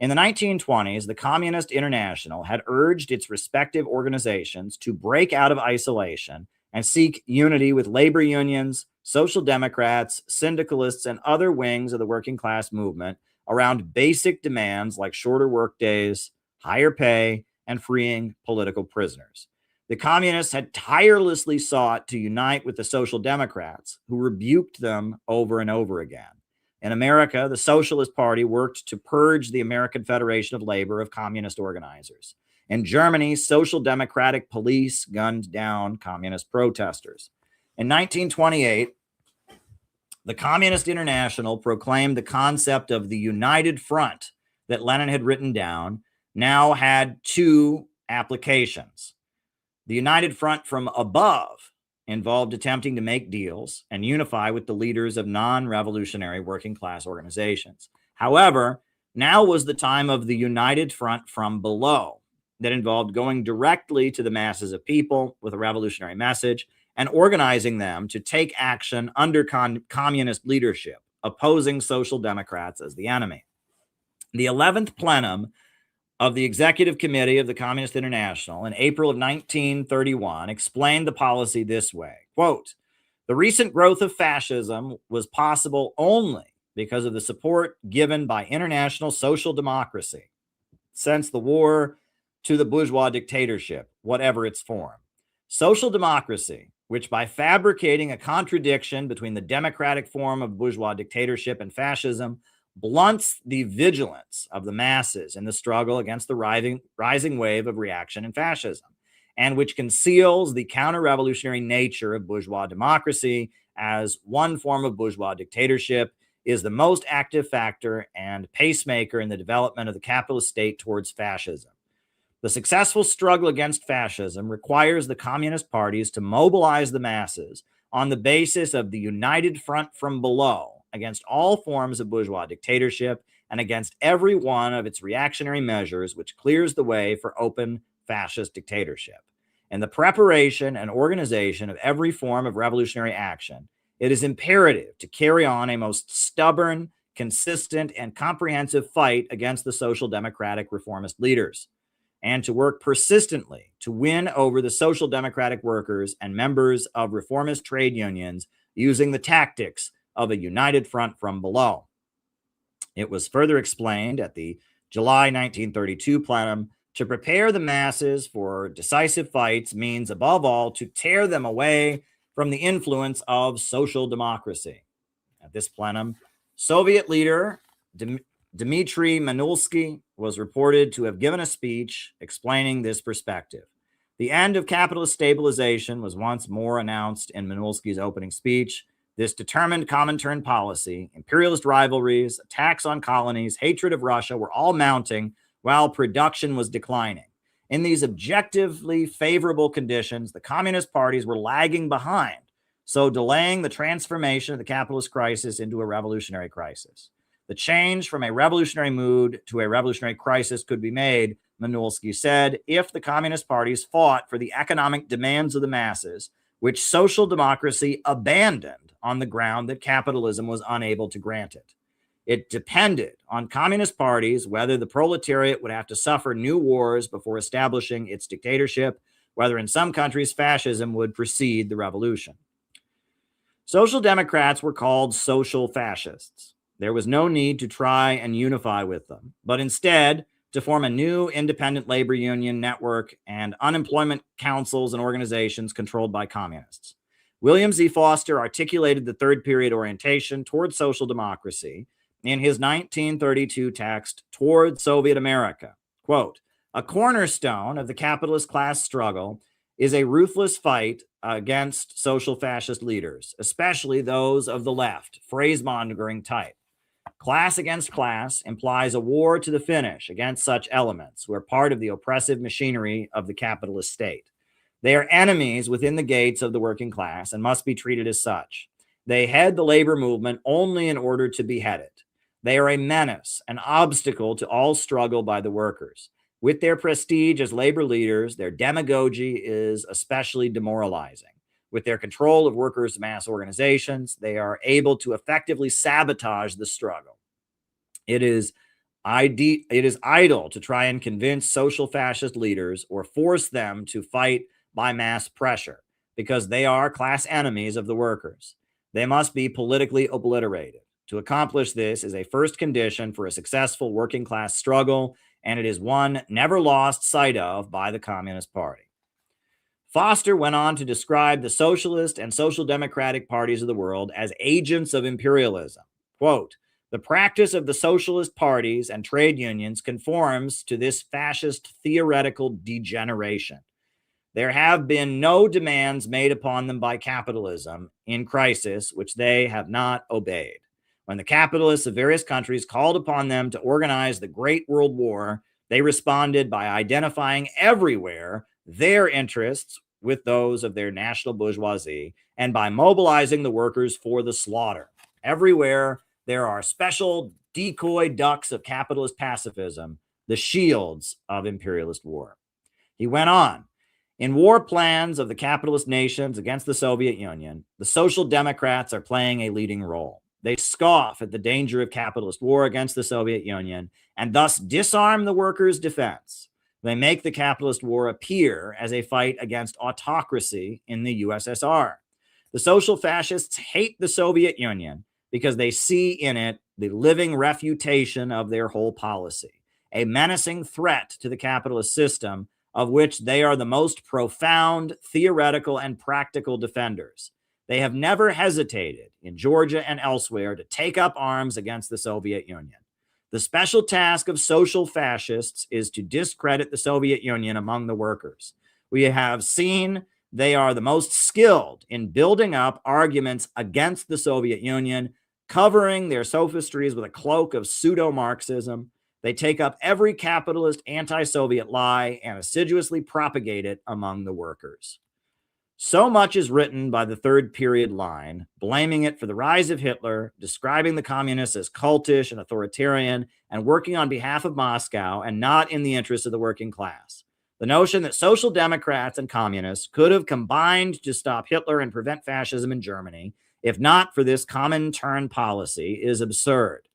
In the 1920s, the Communist International had urged its respective organizations to break out of isolation and seek unity with labor unions, social democrats, syndicalists, and other wings of the working class movement around basic demands like shorter workdays, higher pay, and freeing political prisoners. The communists had tirelessly sought to unite with the social democrats, who rebuked them over and over again. In America, the Socialist Party worked to purge the American Federation of Labor of communist organizers. In Germany, social democratic police gunned down communist protesters. In 1928, the Communist International proclaimed the concept of the United Front that Lenin had written down now had two applications. The United Front from above involved attempting to make deals and unify with the leaders of non-revolutionary working class organizations. However, now was the time of the United Front from below that involved going directly to the masses of people with a revolutionary message and organizing them to take action under communist leadership, opposing social democrats as the enemy. The 11th plenum of the Executive Committee of the Communist International in April of 1931 explained the policy this way, quote, "The recent growth of fascism was possible only because of the support given by international social democracy since the war to the bourgeois dictatorship, whatever its form. Social democracy, which by fabricating a contradiction between the democratic form of bourgeois dictatorship and fascism, blunts the vigilance of the masses in the struggle against the rising wave of reaction and fascism, and which conceals the counter-revolutionary nature of bourgeois democracy as one form of bourgeois dictatorship, is the most active factor and pacemaker in the development of the capitalist state towards fascism. The successful struggle against fascism requires the communist parties to mobilize the masses on the basis of the united front from below against all forms of bourgeois dictatorship and against every one of its reactionary measures which clears the way for open fascist dictatorship. In the preparation and organization of every form of revolutionary action, it is imperative to carry on a most stubborn, consistent, and comprehensive fight against the social democratic reformist leaders, and to work persistently to win over the social democratic workers and members of reformist trade unions using the tactics of a united front from below." It was further explained at the July 1932 plenum, to prepare the masses for decisive fights means above all to tear them away from the influence of social democracy. At this plenum, Soviet leader Dmitry Manulsky was reported to have given a speech explaining this perspective. The end of capitalist stabilization was once more announced in Manulsky's opening speech. This determined Comintern policy, imperialist rivalries, attacks on colonies, hatred of Russia were all mounting while production was declining. In these objectively favorable conditions, the communist parties were lagging behind, so delaying the transformation of the capitalist crisis into a revolutionary crisis. The change from a revolutionary mood to a revolutionary crisis could be made, Manulsky said, if the communist parties fought for the economic demands of the masses, which social democracy abandoned on the ground that capitalism was unable to grant it. It depended on communist parties whether the proletariat would have to suffer new wars before establishing its dictatorship, whether in some countries fascism would precede the revolution. Social democrats were called social fascists. There was no need to try and unify with them, but instead to form a new independent labor union network and unemployment councils and organizations controlled by communists. William Z. Foster articulated the third period orientation toward social democracy in his 1932 text, Toward Soviet America. Quote, "A cornerstone of the capitalist class struggle is a ruthless fight against social fascist leaders, especially those of the left, phrase-mongering type. Class against class implies a war to the finish against such elements who are part of the oppressive machinery of the capitalist state. They are enemies within the gates of the working class and must be treated as such. They head the labor movement only in order to behead it. They are a menace, an obstacle to all struggle by the workers. With their prestige as labor leaders, their demagogy is especially demoralizing. With their control of workers' mass organizations, they are able to effectively sabotage the struggle. It is idle to try and convince social fascist leaders or force them to fight by mass pressure, because they are class enemies of the workers. They must be politically obliterated. To accomplish this is a first condition for a successful working class struggle, and it is one never lost sight of by the Communist Party." Foster went on to describe the socialist and social democratic parties of the world as agents of imperialism. Quote, The practice of the socialist parties and trade unions conforms to this fascist theoretical degeneration. There have been no demands made upon them by capitalism in crisis which they have not obeyed. When the capitalists of various countries called upon them to organize the Great World War, they responded by identifying everywhere their interests with those of their national bourgeoisie and by mobilizing the workers for the slaughter. Everywhere there are special decoy ducks of capitalist pacifism, the shields of imperialist war. He went on. In war plans of the capitalist nations against the Soviet Union, the Social Democrats are playing a leading role. They scoff at the danger of capitalist war against the Soviet Union and thus disarm the workers' defense. They make the capitalist war appear as a fight against autocracy in the USSR. The social fascists hate the Soviet Union because they see in it the living refutation of their whole policy, a menacing threat to the capitalist system of which they are the most profound theoretical and practical defenders. They have never hesitated in Georgia and elsewhere to take up arms against the Soviet Union. The special task of social fascists is to discredit the Soviet Union among the workers. We have seen they are the most skilled in building up arguments against the Soviet Union, covering their sophistries with a cloak of pseudo-Marxism. They take up every capitalist anti-Soviet lie and assiduously propagate it among the workers. So much is written by the third period line, blaming it for the rise of Hitler, describing the communists as cultish and authoritarian, and working on behalf of Moscow and not in the interests of the working class. The notion that social democrats and communists could have combined to stop Hitler and prevent fascism in Germany, if not for this Comintern policy, is absurd.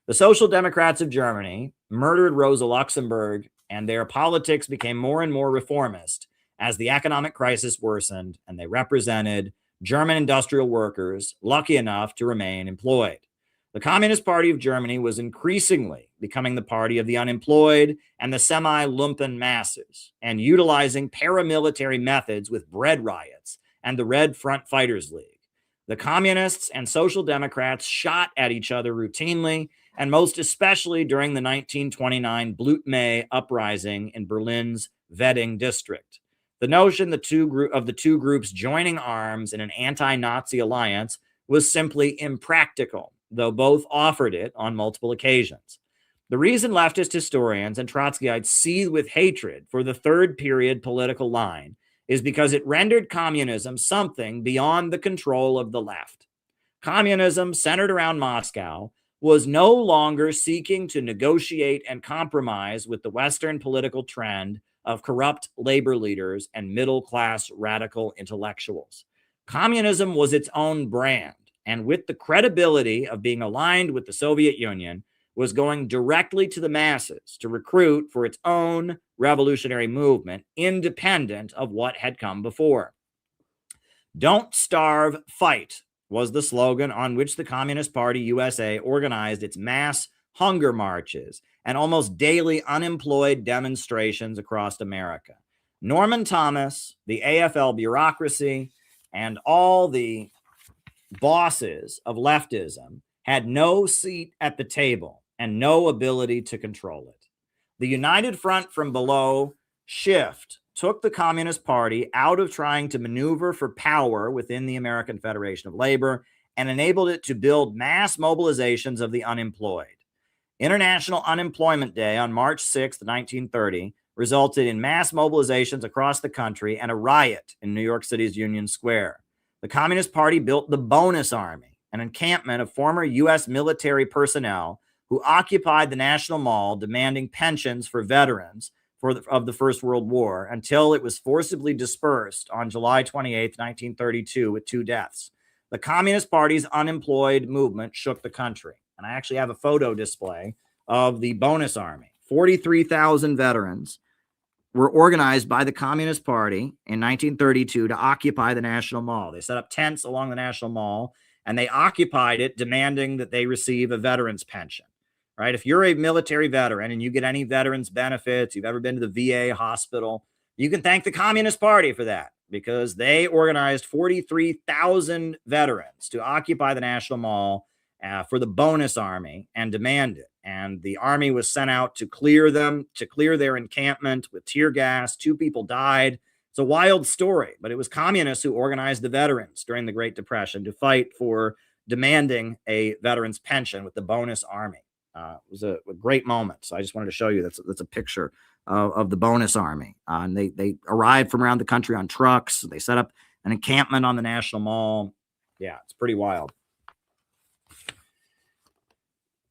The Social Democrats of Germany murdered Rosa Luxemburg, and their politics became more and more reformist as the economic crisis worsened, and they represented German industrial workers lucky enough to remain employed. The Communist Party of Germany was increasingly becoming the party of the unemployed and the semi-lumpen masses, and utilizing paramilitary methods with bread riots and the Red Front Fighters League. The communists and social democrats shot at each other routinely, and most especially during the 1929 Blut Mai uprising in Berlin's Wedding district. The notion of the two groups joining arms in an anti-Nazi alliance was simply impractical, though both offered it on multiple occasions. The reason leftist historians and Trotskyites seethe with hatred for the third period political line is because it rendered communism something beyond the control of the left. Communism, centered around Moscow, was no longer seeking to negotiate and compromise with the Western political trend of corrupt labor leaders and middle-class radical intellectuals. Communism was its own brand, and with the credibility of being aligned with the Soviet Union, was going directly to the masses to recruit for its own revolutionary movement, independent of what had come before. Don't starve, fight was the slogan on which the Communist Party USA organized its mass hunger marches and almost daily unemployed demonstrations across America. Norman Thomas, the AFL bureaucracy, and all the bosses of leftism had no seat at the table and no ability to control it. The United Front from Below shift took the Communist Party out of trying to maneuver for power within the American Federation of Labor and enabled it to build mass mobilizations of the unemployed. International Unemployment Day on March 6, 1930, resulted in mass mobilizations across the country and a riot in New York City's Union Square. The Communist Party built the Bonus Army, an encampment of former U.S. military personnel who occupied the National Mall demanding pensions for veterans of the First World War until it was forcibly dispersed on July 28, 1932, with 2 deaths. The Communist Party's unemployed movement shook the country. And I actually have a photo display of the Bonus Army. 43,000 veterans were organized by the Communist Party in 1932 to occupy the National Mall. They set up tents along the National Mall, and they occupied it, demanding that they receive a veteran's pension. Right? If you're a military veteran and you get any veterans benefits, you've ever been to the VA hospital, you can thank the Communist Party for that, because they organized 43,000 veterans to occupy the National Mall for the bonus army and demand it. And the army was sent out to clear their encampment with tear gas. 2 people died. It's a wild story, but it was communists who organized the veterans during the Great Depression to fight for demanding a veteran's pension with the bonus army. It was a great moment. So I just wanted to show you that's a picture of the bonus army. And they arrived from around the country on trucks. They set up an encampment on the National Mall. Yeah, it's pretty wild.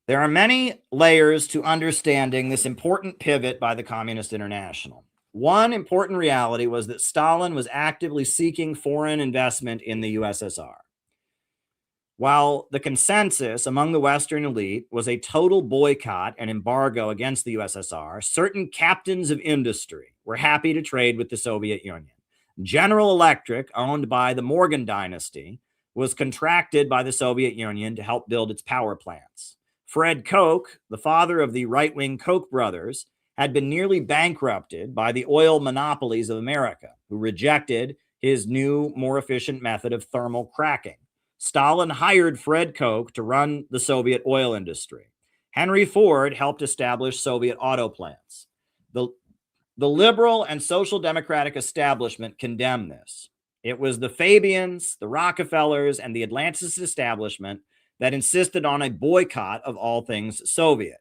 There are many layers to understanding this important pivot by the Communist International. One important reality was that Stalin was actively seeking foreign investment in the USSR. While the consensus among the Western elite was a total boycott and embargo against the USSR, certain captains of industry were happy to trade with the Soviet Union. General Electric, owned by the Morgan dynasty, was contracted by the Soviet Union to help build its power plants. Fred Koch, the father of the right-wing Koch brothers, had been nearly bankrupted by the oil monopolies of America, who rejected his new, more efficient method of thermal cracking. Stalin hired Fred Koch to run the Soviet oil industry. Henry Ford helped establish Soviet auto plants. The liberal and social democratic establishment condemned this. It was the Fabians, the Rockefellers, and the Atlantis establishment that insisted on a boycott of all things Soviet.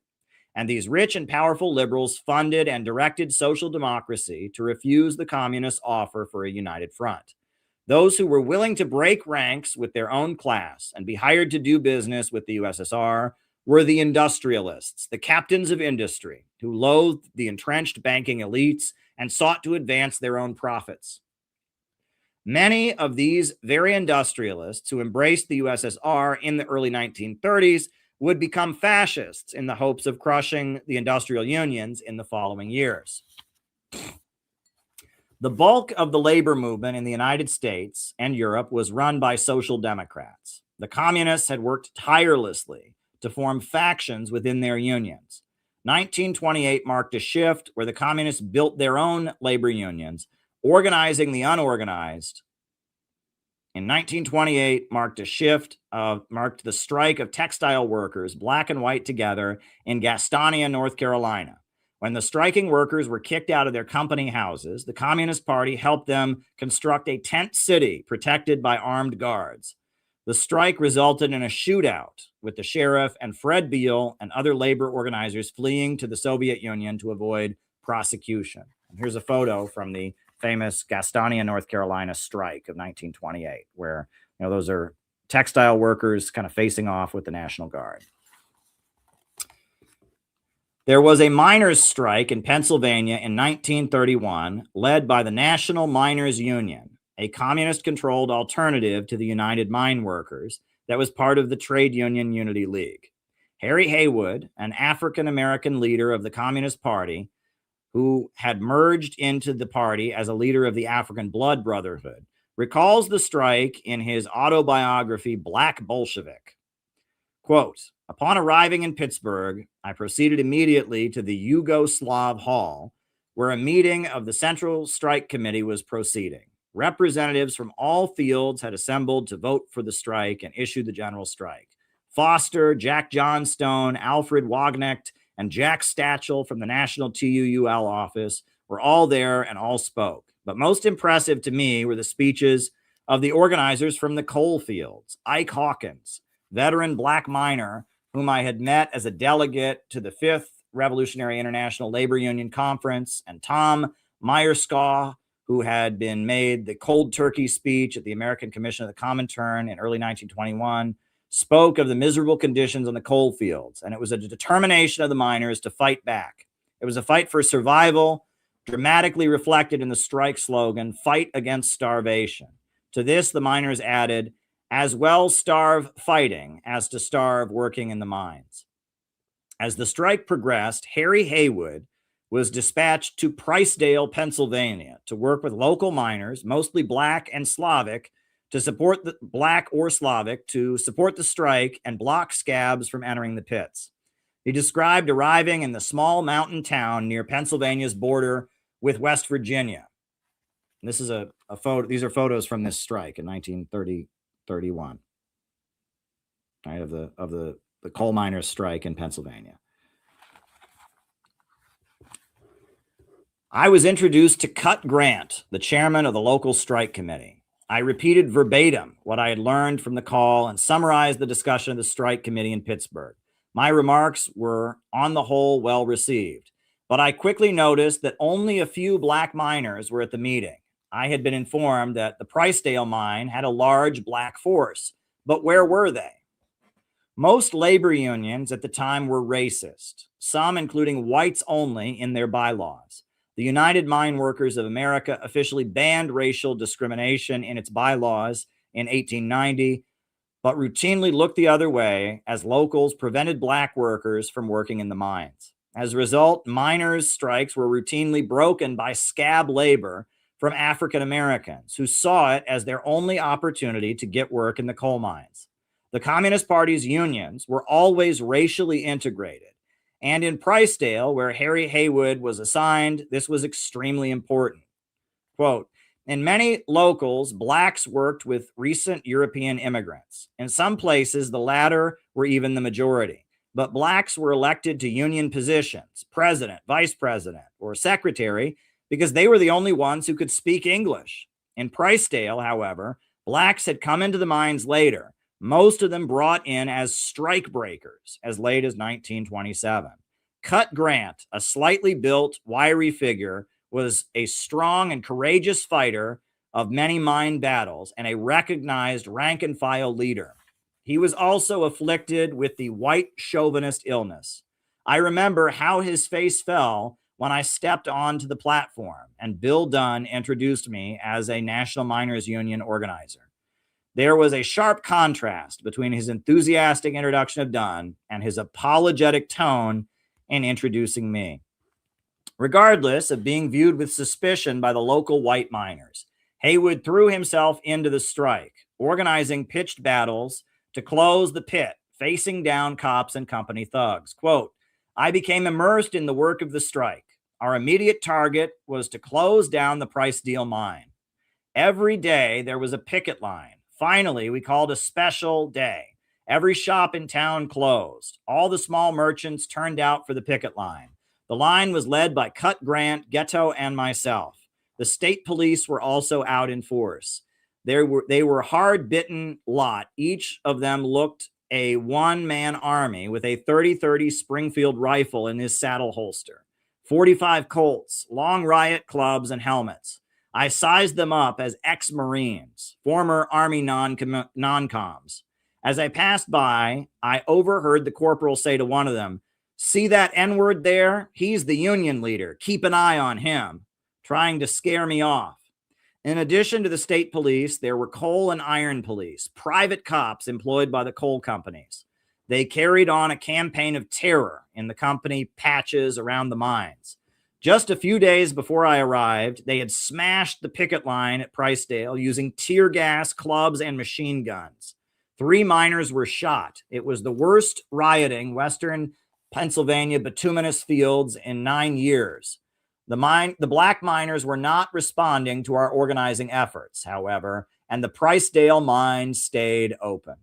And these rich and powerful liberals funded and directed social democracy to refuse the communists' offer for a united front. Those who were willing to break ranks with their own class and be hired to do business with the USSR were the industrialists, the captains of industry, who loathed the entrenched banking elites and sought to advance their own profits. Many of these very industrialists who embraced the USSR in the early 1930s would become fascists in the hopes of crushing the industrial unions in the following years. The bulk of the labor movement in the United States and Europe was run by social democrats. The communists had worked tirelessly to form factions within their unions. 1928 marked a shift where the communists built their own labor unions, organizing the unorganized. In 1928 marked the strike of textile workers, black and white together, in Gastonia, North Carolina. When the striking workers were kicked out of their company houses, the Communist Party helped them construct a tent city protected by armed guards. The strike resulted in a shootout, with the sheriff and Fred Beale and other labor organizers fleeing to the Soviet Union to avoid prosecution. And here's a photo from the famous Gastonia, North Carolina strike of 1928, where those are textile workers kind of facing off with the National Guard. There was a miners' strike in Pennsylvania in 1931, led by the National Miners Union, a communist-controlled alternative to the United Mine Workers that was part of the Trade Union Unity League. Harry Haywood, an African-American leader of the Communist Party, who had merged into the party as a leader of the African Blood Brotherhood, recalls the strike in his autobiography, Black Bolshevik. Quote, "Upon arriving in Pittsburgh, I proceeded immediately to the Yugoslav Hall, where a meeting of the Central Strike Committee was proceeding. Representatives from all fields had assembled to vote for the strike and issue the general strike. Foster, Jack Johnstone, Alfred Wagnecht, and Jack Stachel from the National TUUL office were all there and all spoke. But most impressive to me were the speeches of the organizers from the coal fields. Ike Hawkins, veteran black miner whom I had met as a delegate to the 5th Revolutionary International Labor Union Conference, and Tom Myerscough, who had been made the cold turkey speech at the American Commission of the Comintern in early 1921, spoke of the miserable conditions on the coal fields, and it was a determination of the miners to fight back. It was a fight for survival, dramatically reflected in the strike slogan, "Fight against starvation." To this, the miners added, "As well starve fighting as to starve working in the mines." As the strike progressed, Harry Haywood was dispatched to Pricedale, Pennsylvania, to work with local miners, mostly black and Slavic, to support the strike and block scabs from entering the pits. He described arriving in the small mountain town near Pennsylvania's border with West Virginia. And this is a photo. These are photos from this strike in 1930-31. right, of the coal miners' strike in Pennsylvania. I was introduced to Cut Grant, the chairman of the local strike committee. I repeated verbatim what I had learned from the call and summarized the discussion of the strike committee in Pittsburgh. My remarks were, on the whole, well received, but I quickly noticed that only a few black miners were at the meeting. I had been informed that the Pricedale mine had a large black force, but where were they? Most labor unions at the time were racist, some including whites only in their bylaws. The United Mine Workers of America officially banned racial discrimination in its bylaws in 1890, but routinely looked the other way as locals prevented black workers from working in the mines. As a result, miners' strikes were routinely broken by scab labor from African Americans who saw it as their only opportunity to get work in the coal mines. The Communist Party's unions were always racially integrated. And in Pricedale, where Harry Haywood was assigned, this was extremely important. Quote, in many locals, blacks worked with recent European immigrants. In some places, the latter were even the majority. But blacks were elected to union positions, president, vice president, or secretary, because they were the only ones who could speak English. In Pricedale, however, blacks had come into the mines later, most of them brought in as strike breakers as late as 1927. Cut Grant, a slightly built, wiry figure, was a strong and courageous fighter of many mine battles and a recognized rank-and-file leader. He was also afflicted with the white chauvinist illness. I remember how his face fell when I stepped onto the platform and Bill Dunn introduced me as a National Miners Union organizer. There was a sharp contrast between his enthusiastic introduction of Dunn and his apologetic tone in introducing me. Regardless of being viewed with suspicion by the local white miners, Haywood threw himself into the strike, organizing pitched battles to close the pit, facing down cops and company thugs. Quote, I became immersed in the work of the strike. Our immediate target was to close down the Pricedale mine. Every day there was a picket line. Finally, we called a special day. Every shop in town closed. All the small merchants turned out for the picket line. The line was led by Cut Grant, Ghetto, and myself. The state police were also out in force. They were a hard-bitten lot. Each of them looked a one-man army with a 30-30 Springfield rifle in his saddle holster, 45 Colts, long riot clubs, and helmets. I sized them up as ex-Marines, former Army non-coms. As I passed by, I overheard the corporal say to one of them, see that N-word there? He's the union leader. Keep an eye on him, trying to scare me off. In addition to the state police, there were coal and iron police, private cops employed by the coal companies. They carried on a campaign of terror in the company patches around the mines. Just a few days before I arrived, they had smashed the picket line at Pricedale using tear gas, clubs, and machine guns. 3 miners were shot. It was the worst rioting Western Pennsylvania bituminous fields in 9 years. The black miners were not responding to our organizing efforts, however, and the Pricedale mine stayed open.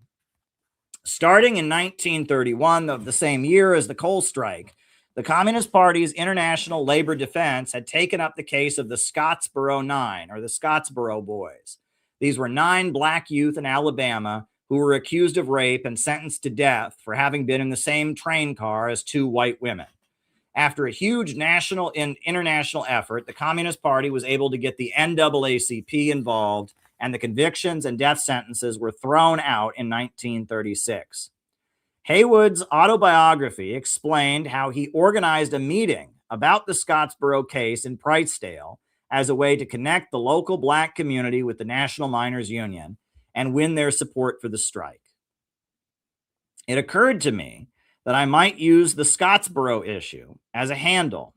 Starting in 1931, of the same year as the coal strike, the Communist Party's International Labor Defense had taken up the case of the Scottsboro Nine, or the Scottsboro Boys. These were 9 black youth in Alabama who were accused of rape and sentenced to death for having been in the same train car as 2 white women. After a huge national and international effort, the Communist Party was able to get the NAACP involved, and the convictions and death sentences were thrown out in 1936. Haywood's autobiography explained how he organized a meeting about the Scottsboro case in Pricedale as a way to connect the local black community with the National Miners Union and win their support for the strike. It occurred to me that I might use the Scottsboro issue as a handle.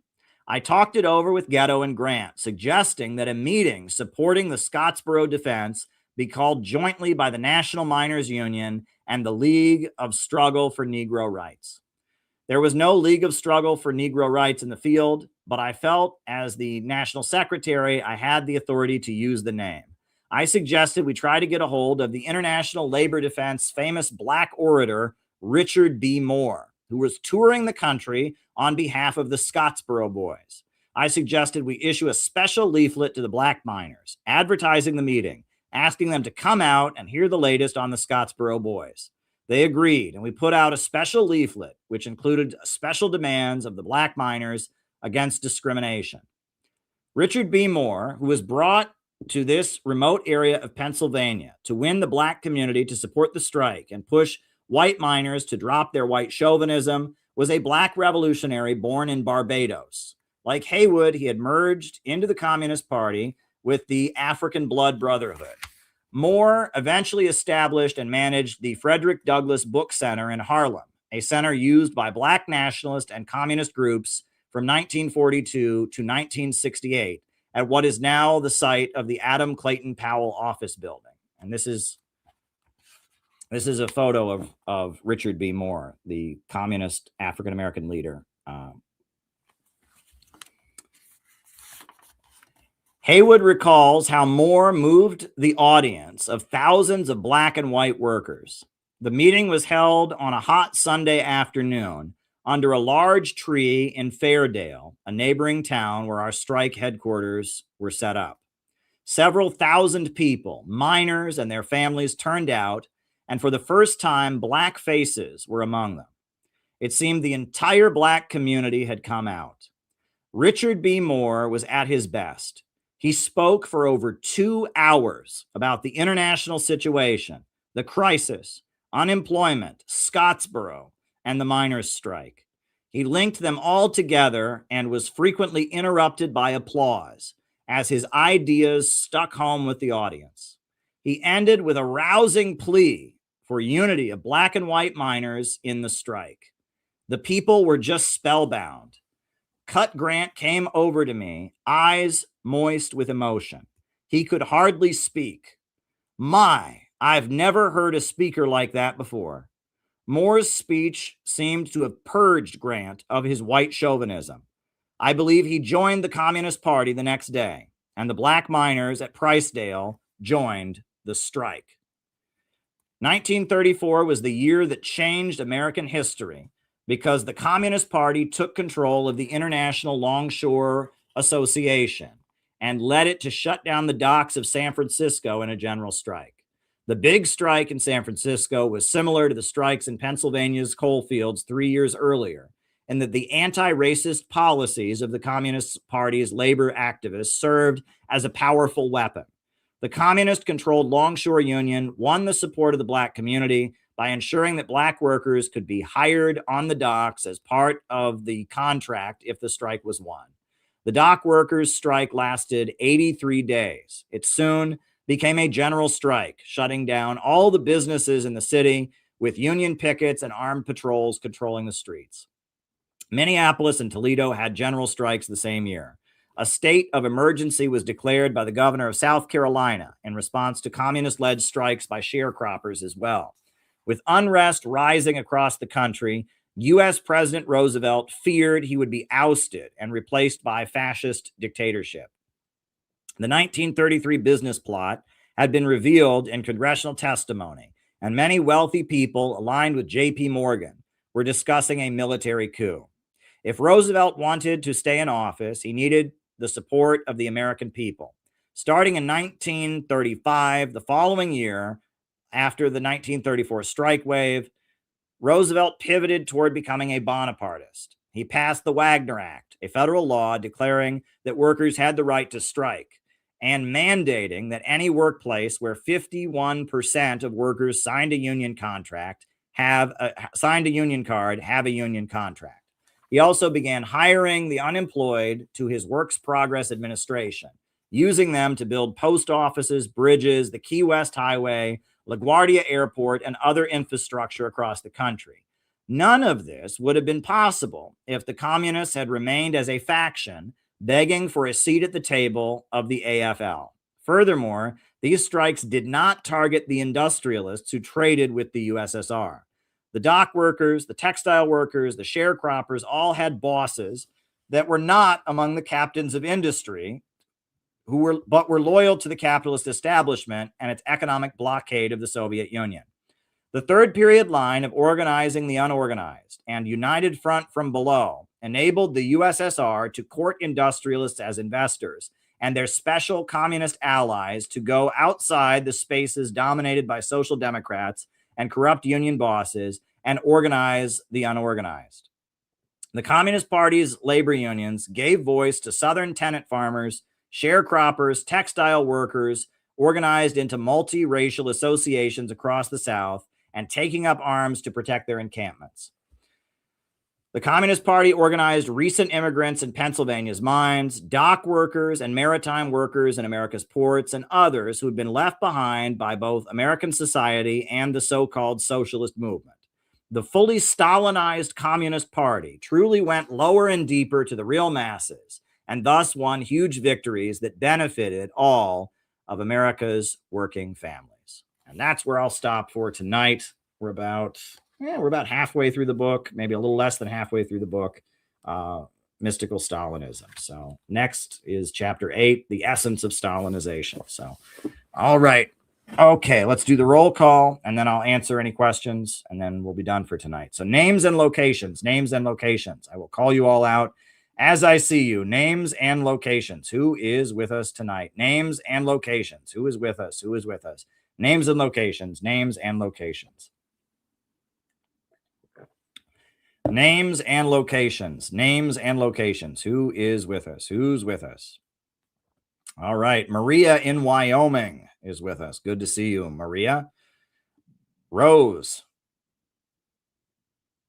I talked it over with Ghetto and Grant, suggesting that a meeting supporting the Scottsboro defense be called jointly by the National Miners Union and the League of Struggle for Negro Rights. There was no League of Struggle for Negro Rights in the field, but I felt as the national secretary, I had the authority to use the name. I suggested we try to get a hold of the International Labor Defense famous black orator, Richard B. Moore, who was touring the country on behalf of the Scottsboro Boys. I suggested we issue a special leaflet to the black miners, advertising the meeting, asking them to come out and hear the latest on the Scottsboro Boys. They agreed, and we put out a special leaflet, which included special demands of the black miners against discrimination. Richard B. Moore, who was brought to this remote area of Pennsylvania to win the black community to support the strike and push white miners to drop their white chauvinism, was a black revolutionary born in Barbados. Like Haywood, he had merged into the Communist Party with the African Blood Brotherhood. Moore eventually established and managed the Frederick Douglass Book Center in Harlem, a center used by black nationalist and communist groups from 1942 to 1968 at what is now the site of the Adam Clayton Powell office building. And this is a photo of Richard B. Moore, the communist African-American leader. Haywood recalls how Moore moved the audience of thousands of black and white workers. The meeting was held on a hot Sunday afternoon under a large tree in Fairdale, a neighboring town where our strike headquarters were set up. Several thousand people, miners and their families, turned out, and for the first time, black faces were among them. It seemed the entire black community had come out. Richard B. Moore was at his best. He spoke for over 2 hours about the international situation, the crisis, unemployment, Scottsboro, and the miners' strike. He linked them all together and was frequently interrupted by applause as his ideas stuck home with the audience. He ended with a rousing plea for unity of black and white miners in the strike. The people were just spellbound. Cut Grant came over to me, eyes moist with emotion. He could hardly speak. My, I've never heard a speaker like that before. Moore's speech seemed to have purged Grant of his white chauvinism. I believe he joined the Communist Party the next day, and the black miners at Pricedale joined the strike. 1934 was the year that changed American history because the Communist Party took control of the International Longshore Association and led it to shut down the docks of San Francisco in a general strike. The big strike in San Francisco was similar to the strikes in Pennsylvania's coal fields 3 years earlier, and that the anti-racist policies of the Communist Party's labor activists served as a powerful weapon. The communist-controlled Longshore Union won the support of the black community by ensuring that black workers could be hired on the docks as part of the contract if the strike was won. The dock workers' strike lasted 83 days. It soon became a general strike, shutting down all the businesses in the city with union pickets and armed patrols controlling the streets. Minneapolis and Toledo had general strikes the same year. A state of emergency was declared by the governor of South Carolina in response to communist-led strikes by sharecroppers as well. With unrest rising across the country, U.S. President Roosevelt feared he would be ousted and replaced by fascist dictatorship. The 1933 business plot had been revealed in congressional testimony, and many wealthy people aligned with J.P. Morgan were discussing a military coup. If Roosevelt wanted to stay in office, he needed the support of the American people. Starting in 1935, the following year, after the 1934 strike wave, Roosevelt pivoted toward becoming a Bonapartist. He passed the Wagner Act, a federal law declaring that workers had the right to strike and mandating that any workplace where 51% of workers signed a union contract have a union contract. He also began hiring the unemployed to his Works Progress Administration, using them to build post offices, bridges, the Key West Highway, LaGuardia Airport, and other infrastructure across the country. None of this would have been possible if the communists had remained as a faction, begging for a seat at the table of the AFL. Furthermore, these strikes did not target the industrialists who traded with the USSR. The dock workers, the textile workers, the sharecroppers all had bosses that were not among the captains of industry were loyal to the capitalist establishment and its economic blockade of the Soviet Union. The third period line of organizing the unorganized and united front from below enabled the USSR to court industrialists as investors and their special communist allies to go outside the spaces dominated by social democrats and corrupt union bosses and organize the unorganized. The Communist Party's labor unions gave voice to Southern tenant farmers, sharecroppers, textile workers, organized into multiracial associations across the South and taking up arms to protect their encampments. The Communist Party organized recent immigrants in Pennsylvania's mines, dock workers and maritime workers in America's ports, and others who had been left behind by both American society and the so-called socialist movement. The fully Stalinized Communist Party truly went lower and deeper to the real masses, and thus won huge victories that benefited all of America's working families. And that's where I'll stop for tonight. We're about halfway through the book, maybe a little less than halfway through the book, Mystical Stalinism. So next is chapter 8, The Essence of Stalinization. So, all right. Okay, let's do the roll call, and then I'll answer any questions, and then we'll be done for tonight. So names and locations, names and locations. I will call you all out as I see you. Names and locations. Who is with us tonight? Names and locations. Who is with us? Who is with us? Names and locations, names and locations. Names and locations, names and locations. Who is with us? Who's with us? All right. Maria in Wyoming is with us. Good to see you, Maria. Rose.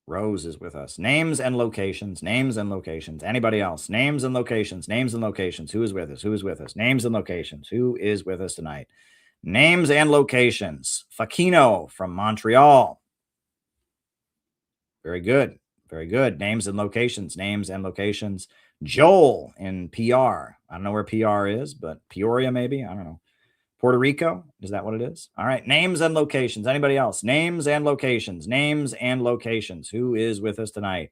Rose is with us. Names and locations, names and locations. Anybody else? Names and locations, names and locations. Who is with us? Who is with us? Names and locations. Who is with us tonight? Names and locations. Fakino from Montreal. Very good. Very good. Names and locations. Names and locations. Joel in PR. I don't know where PR is, but Peoria maybe. I don't know. Puerto Rico. Is that what it is? All right. Names and locations. Anybody else? Names and locations. Names and locations. Who is with us tonight?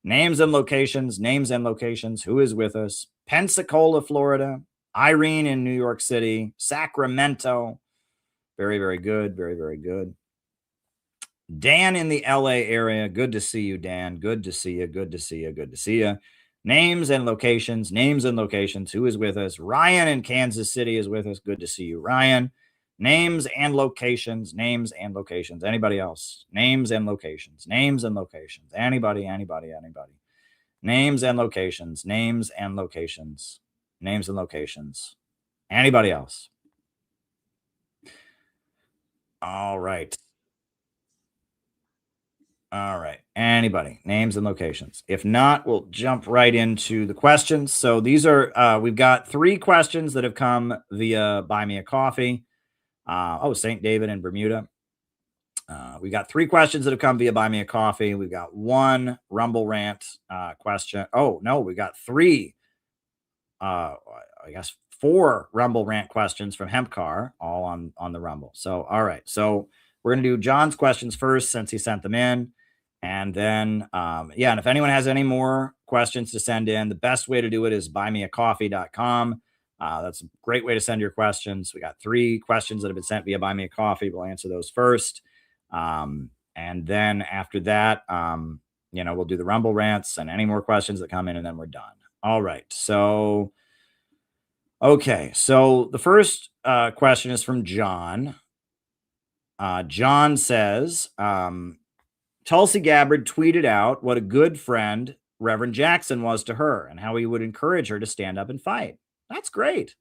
Names and locations. Names and locations. Who is with us? Pensacola, Florida. Irene in New York City. Sacramento. Very, very good. Very, very good. Dan in the LA area. Good to see you, Dan. Good to see you. Good to see you. Good to see you. Names and locations. Names and locations. Who is with us? Ryan in Kansas City is with us. Good to see you, Ryan. Names and locations. Names and locations. Anybody else? Names and locations. Names and locations. Anybody, anybody, anybody. Names and locations. Names and locations. Names and locations. Anybody else? All right. All right. Anybody? Names and locations. If not, we'll jump right into the questions. So these are, we've got 3 questions that have come via Buy Me a Coffee. St. David in Bermuda. We got 3 questions that have come via Buy Me a Coffee. We've got 1 Rumble Rant question. Oh, no, we got 3. I guess 4 Rumble Rant questions from Hempcar, all on the Rumble. So, all right. So we're going to do John's questions first since he sent them in. And then, and if anyone has any more questions to send in, the best way to do it is buymeacoffee.com. That's a great way to send your questions. We got 3 questions that have been sent via Buy Me a Coffee. We'll answer those first. And then after that, we'll do the Rumble Rants and any more questions that come in, and then we're done. All right. So, okay. So the first question is from John. John says, Tulsi Gabbard tweeted out what a good friend Reverend Jackson was to her and how he would encourage her to stand up and fight. That's great.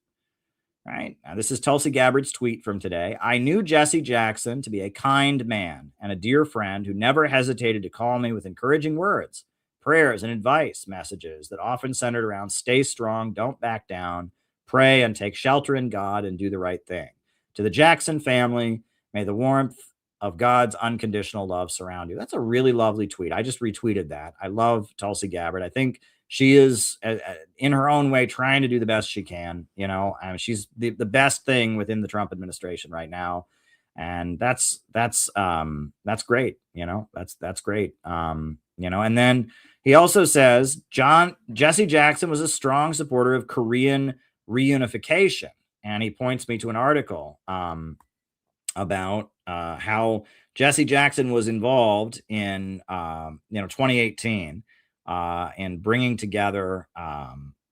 Right. Now, this is Tulsi Gabbard's tweet from today. I knew Jesse Jackson to be a kind man and a dear friend who never hesitated to call me with encouraging words, prayers, and advice messages that often centered around stay strong, don't back down, pray, and take shelter in God and do the right thing. To the Jackson family, may the warmth of God's unconditional love surround you. That's a really lovely tweet. I just retweeted that. I love Tulsi Gabbard. I think she is, in her own way, trying to do the best she can. She's the best thing within the Trump administration right now, and that's great. That's great. And then he also says Jesse Jackson was a strong supporter of Korean reunification. And he points me to an article about how Jesse Jackson was involved in 2018 in bringing together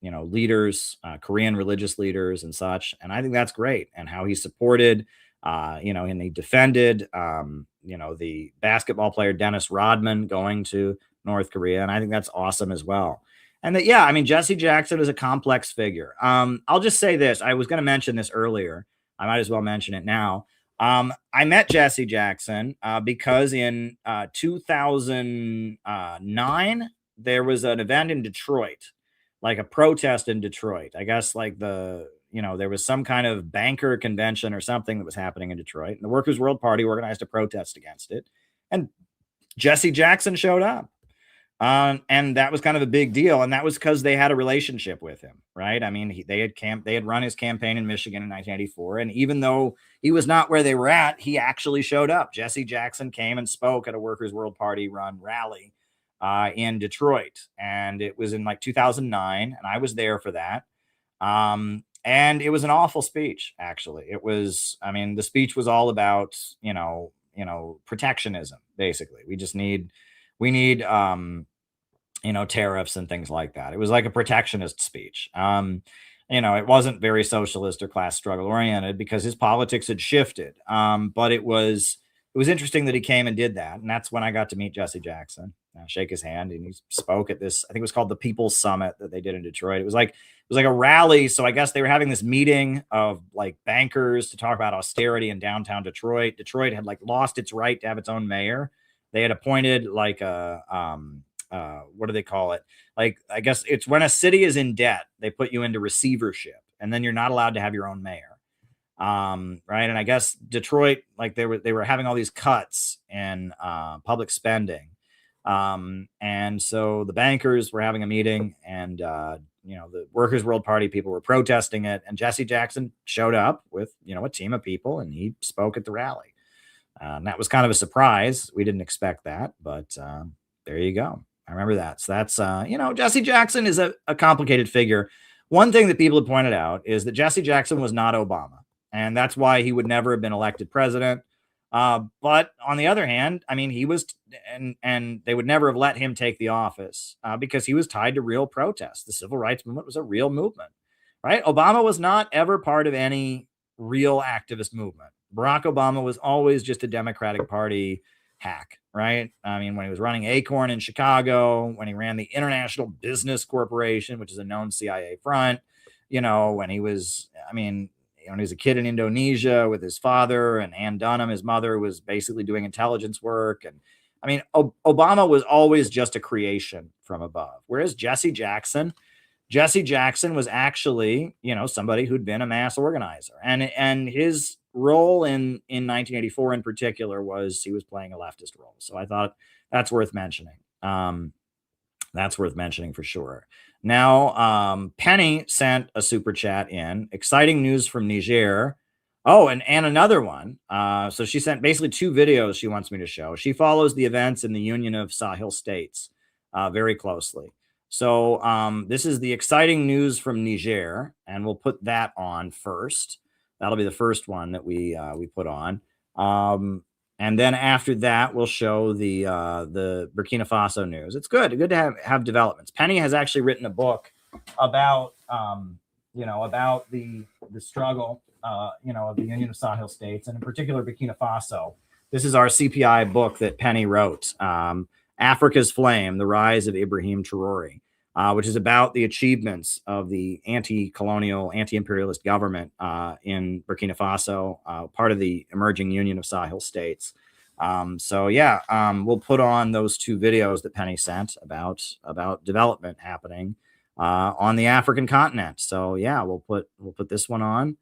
leaders, Korean religious leaders and such. And I think that's great. And how he supported and he defended the basketball player Dennis Rodman going to North Korea. And I think that's awesome as well. And that, yeah, I mean, Jesse Jackson is a complex figure. I'll just say this. I was going to mention this earlier. I might as well mention it now. I met Jesse Jackson because in 2009, there was an event in Detroit, like a protest in Detroit. I guess like there was some kind of banker convention or something that was happening in Detroit. And the Workers' World Party organized a protest against it. And Jesse Jackson showed up. And that was kind of a big deal. And that was because they had a relationship with him, right? I mean, they had run his campaign in Michigan in 1984. And even though he was not where they were at, he actually showed up. Jesse Jackson came and spoke at a Workers' World Party run rally in Detroit. And it was in like 2009. And I was there for that. And it was an awful speech, actually. It was, I mean, the speech was all about, protectionism, basically. We need tariffs and things like that. It was like a protectionist speech. It wasn't very socialist or class struggle oriented because his politics had shifted. But it was interesting that he came and did that. And that's when I got to meet Jesse Jackson, shake his hand. And he spoke at this, I think it was called the People's Summit that they did in Detroit. It was like a rally. So I guess they were having this meeting of like bankers to talk about austerity in downtown Detroit. Detroit had like lost its right to have its own mayor. They had appointed like a, what do they call it? Like, I guess it's when a city is in debt, they put you into receivership and then you're not allowed to have your own mayor. Right. And I guess Detroit, like they were having all these cuts in public spending. And so the bankers were having a meeting and, the Workers' World Party people were protesting it. And Jesse Jackson showed up with, a team of people and he spoke at the rally. And that was kind of a surprise. We didn't expect that, but there you go. I remember that. So that's, Jesse Jackson is a complicated figure. One thing that people have pointed out is that Jesse Jackson was not Obama, and that's why he would never have been elected president. But on the other hand, I mean, he was, and they would never have let him take the office because he was tied to real protests. The civil rights movement was a real movement, right? Obama was not ever part of any real activist movement. Barack Obama was always just a Democratic Party hack, right? I mean, when he was running Acorn in Chicago, when he ran the International Business Corporation, which is a known CIA front, when he was, when he was a kid in Indonesia with his father, and Ann Dunham, his mother, was basically doing intelligence work. And I mean, Obama was always just a creation from above. Whereas Jesse Jackson was actually, somebody who'd been a mass organizer, and his role in 1984 in particular was he was playing a leftist role. So I thought that's worth mentioning. That's worth mentioning for sure. Now, Penny sent a super chat in. Exciting news from Niger. Oh, and another one. So she sent basically 2 videos she wants me to show. She follows the events in the Union of Sahel States very closely. So this is the exciting news from Niger, and we'll put that on first. That'll be the first one that we put on. And then after that, we'll show the Burkina Faso news. It's good to have developments. Penny has actually written a book about about the struggle of the Union of Sahel States, and in particular Burkina Faso. This is our CPI book that Penny wrote, Africa's Flame: The Rise of Ibrahim Traore. Which is about the achievements of the anti-colonial, anti-imperialist government in Burkina Faso, part of the emerging Union of Sahel States. We'll put on those 2 videos that Penny sent about development happening on the African continent. So yeah, we'll put this one on.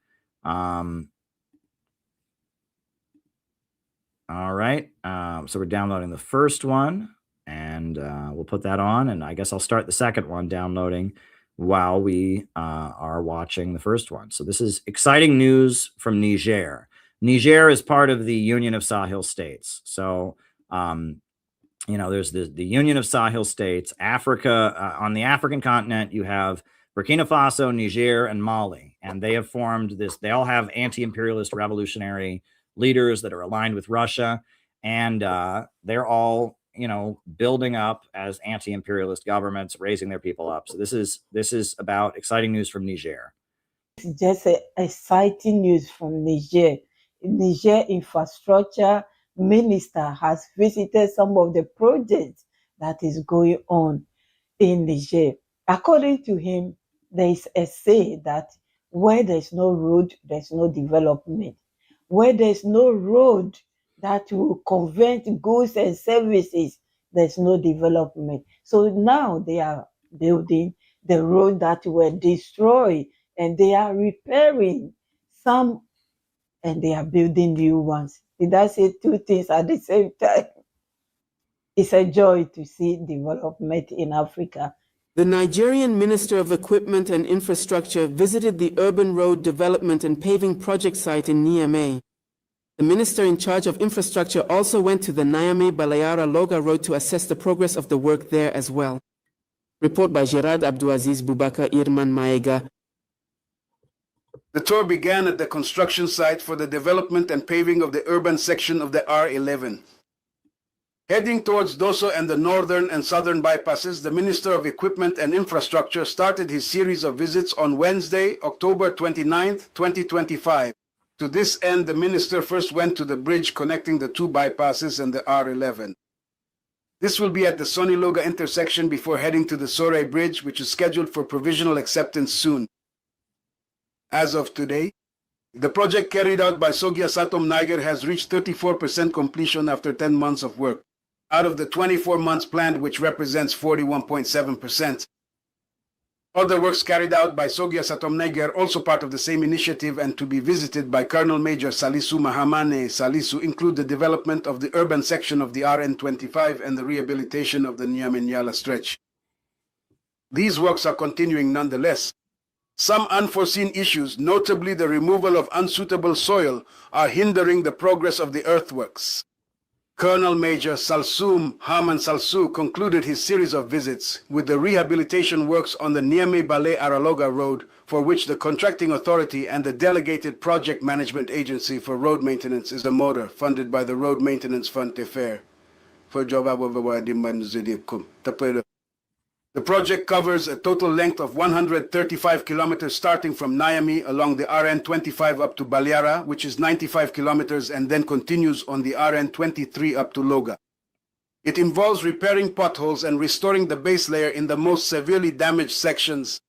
All right. So we're downloading the first one. And we'll put that on, and I guess I'll start the second one downloading while we are watching the first one. So this is exciting news from Niger. Niger is part of the Union of Sahel States. So, there's the Union of Sahel States. Africa, on the African continent, you have Burkina Faso, Niger, and Mali. And they have formed this, they all have anti-imperialist revolutionary leaders that are aligned with Russia. And they're all, you know, building up as anti-imperialist governments, raising their people up. So this is about exciting news from Niger. It's just exciting news from Niger. Niger infrastructure minister has visited some of the projects that is going on in Niger. According to him, there is a say that where there's no road, there's no development. Where there's no road that will convert goods and services, there's no development. So now they are building the road that were destroyed, and they are repairing some, and they are building new ones. Did I say two things at the same time? It's a joy to see development in Africa. The Nigerian Minister of Equipment and Infrastructure visited the urban road development and paving project site in Niamey. The minister in charge of infrastructure also went to the Niamey-Balayara-Loga road to assess the progress of the work there as well. Report by Gerard Abdouaziz Boubacar Irman Maega. The tour began at the construction site for the development and paving of the urban section of the R11. Heading towards Dosso and the northern and southern bypasses, the Minister of Equipment and Infrastructure started his series of visits on Wednesday, October 29, 2025. To this end, the minister first went to the bridge connecting the two bypasses and the R11. This will be at the Soniloga intersection before heading to the Sore Bridge, which is scheduled for provisional acceptance soon. As of today, the project carried out by Sogia Satom Niger has reached 34% completion after 10 months of work, out of the 24 months planned, which represents 41.7%. Other works carried out by Sogia Satom Niger, also part of the same initiative and to be visited by Colonel Major Salisu Mahamane Salisu, include the development of the urban section of the RN25 and the rehabilitation of the Niamey-Niala stretch. These works are continuing nonetheless. Some unforeseen issues, notably the removal of unsuitable soil, are hindering the progress of the earthworks. Colonel Major Salsum Haman Salsu concluded his series of visits with the rehabilitation works on the Niamey-Balé-Araloga road, for which the contracting authority and the delegated project management agency for road maintenance is the motor funded by the Road Maintenance Fund TEFER. The project covers a total length of 135 kilometers starting from Niamey along the RN25 up to Baleara, which is 95 kilometers, and then continues on the RN23 up to Loga. It involves repairing potholes and restoring the base layer in the most severely damaged sections.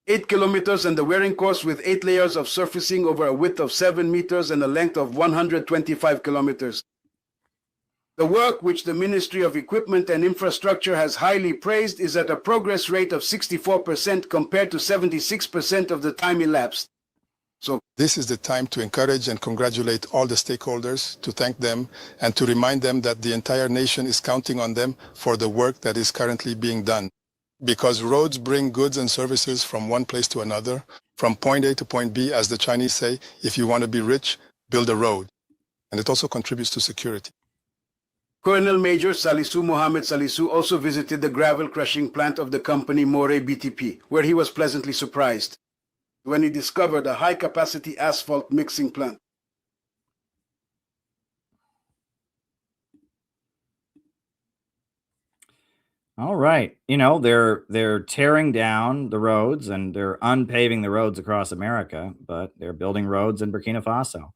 8 kilometers and the wearing course with 8 layers of surfacing over a width of 7 meters and a length of 125 kilometers. The work, which the Ministry of Equipment and Infrastructure has highly praised, is at a progress rate of 64% compared to 76% of the time elapsed. So this is the time to encourage and congratulate all the stakeholders, to thank them, and to remind them that the entire nation is counting on them for the work that is currently being done. Because roads bring goods and services from one place to another, from point A to point B, as the Chinese say, if you want to be rich, build a road. And it also contributes to security. Colonel Major Salisu Mohammed Salisu also visited the gravel crushing plant of the company More BTP, where he was pleasantly surprised when he discovered a high-capacity asphalt mixing plant. All right. You know, they're tearing down the roads and they're unpaving the roads across America, but they're building roads in Burkina Faso.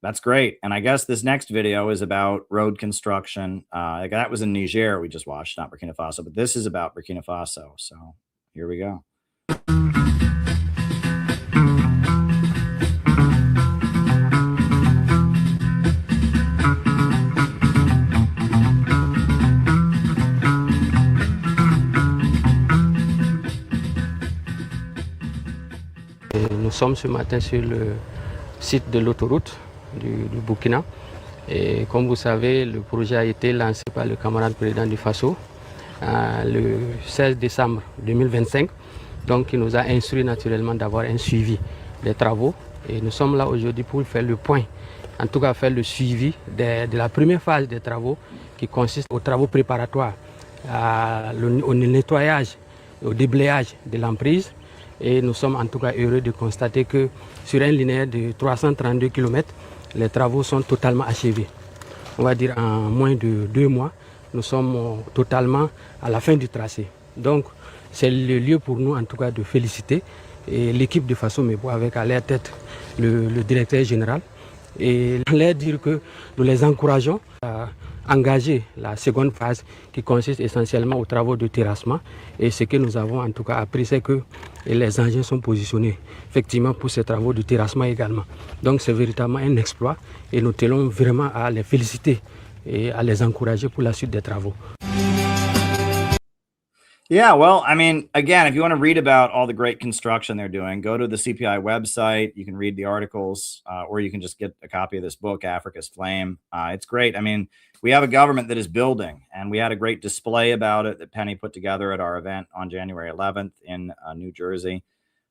That's great. And I guess this next video is about road construction. That was in Niger we just watched, not Burkina Faso, but this is about Burkina Faso. So here we go. Nous sommes ce matin sur le site de l'autoroute du Burkina. Et comme vous savez, le projet a été lancé par le camarade président du Faso le 16 décembre 2025. Donc il nous a instruit naturellement d'avoir un suivi des travaux. Et nous sommes là aujourd'hui pour faire le point, en tout cas faire le suivi de la première phase des travaux qui consiste aux travaux préparatoires, au nettoyage au déblayage de l'emprise. Et nous sommes en tout cas heureux de constater que sur un linéaire de 332 km, les travaux sont totalement achevés. On va dire en moins de 2 mois, nous sommes totalement à la fin du tracé. Donc c'est le lieu pour nous en tout cas de féliciter l'équipe de Faso Mebo avec à leur tête le directeur général et leur dire que nous les encourageons à engager la seconde phase qui consiste essentiellement aux travaux de terrassement. Et ce que nous avons en tout cas appris, c'est que les engins sont positionnés effectivement pour ces travaux de terrassement également. Donc c'est véritablement un exploit et nous tenons vraiment à les féliciter et à les encourager pour la suite des travaux. Yeah, well, I mean, again, if you want to read about all the great construction they're doing, go to the CPI website. You can read the articles, or you can just get a copy of this book, Africa's Flame. It's great. I mean, we have a government that is building, and we had a great display about it that Penny put together at our event on January 11th in New Jersey.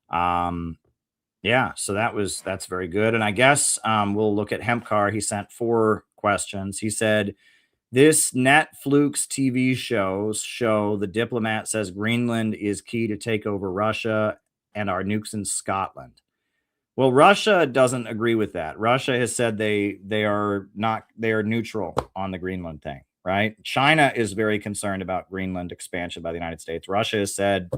Yeah, so that's very good. And I guess we'll look at Hempcar. He sent 4 questions. He said, this Netflix TV show the diplomat says Greenland is key to take over Russia and our nukes in Scotland. Well, Russia doesn't agree with that. Russia has said they are neutral on the Greenland thing, right? China is very concerned about Greenland expansion by the United States. Russia has said,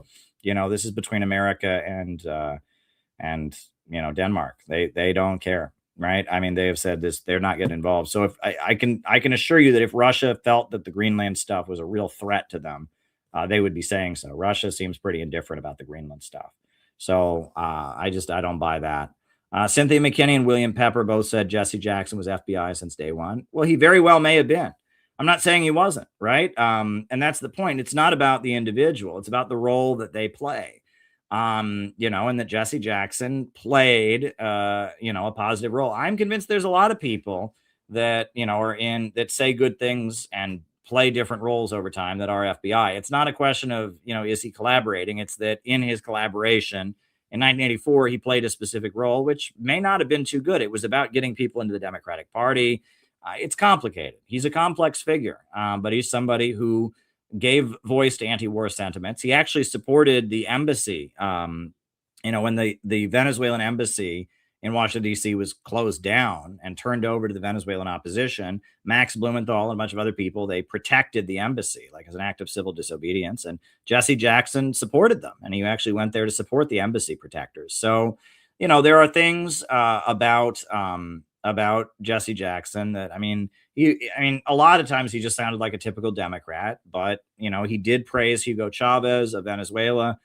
this is between America and Denmark. They don't care. Right. I mean, they have said this, they're not getting involved. So if I can assure you that if Russia felt that the Greenland stuff was a real threat to them, they would be saying so. Russia seems pretty indifferent about the Greenland stuff. So I don't buy that. Cynthia McKinney and William Pepper both said Jesse Jackson was FBI since day one. Well, he very well may have been. I'm not saying he wasn't. Right. And that's the point. It's not about the individual. It's about the role that they play. And that Jesse Jackson played, a positive role. I'm convinced there's a lot of people that, that say good things and play different roles over time that are FBI. It's not a question of, is he collaborating? It's that in his collaboration in 1984, he played a specific role, which may not have been too good. It was about getting people into the Democratic Party. It's complicated. He's a complex figure, but he's somebody who gave voice to anti-war sentiments. He actually supported the embassy. When the Venezuelan embassy in Washington, D.C. was closed down and turned over to the Venezuelan opposition, Max Blumenthal and a bunch of other people, they protected the embassy, like as an act of civil disobedience. And Jesse Jackson supported them. And he actually went there to support the embassy protectors. So, there are things about Jesse Jackson that, a lot of times he just sounded like a typical Democrat, but, he did praise Hugo Chavez of Venezuela.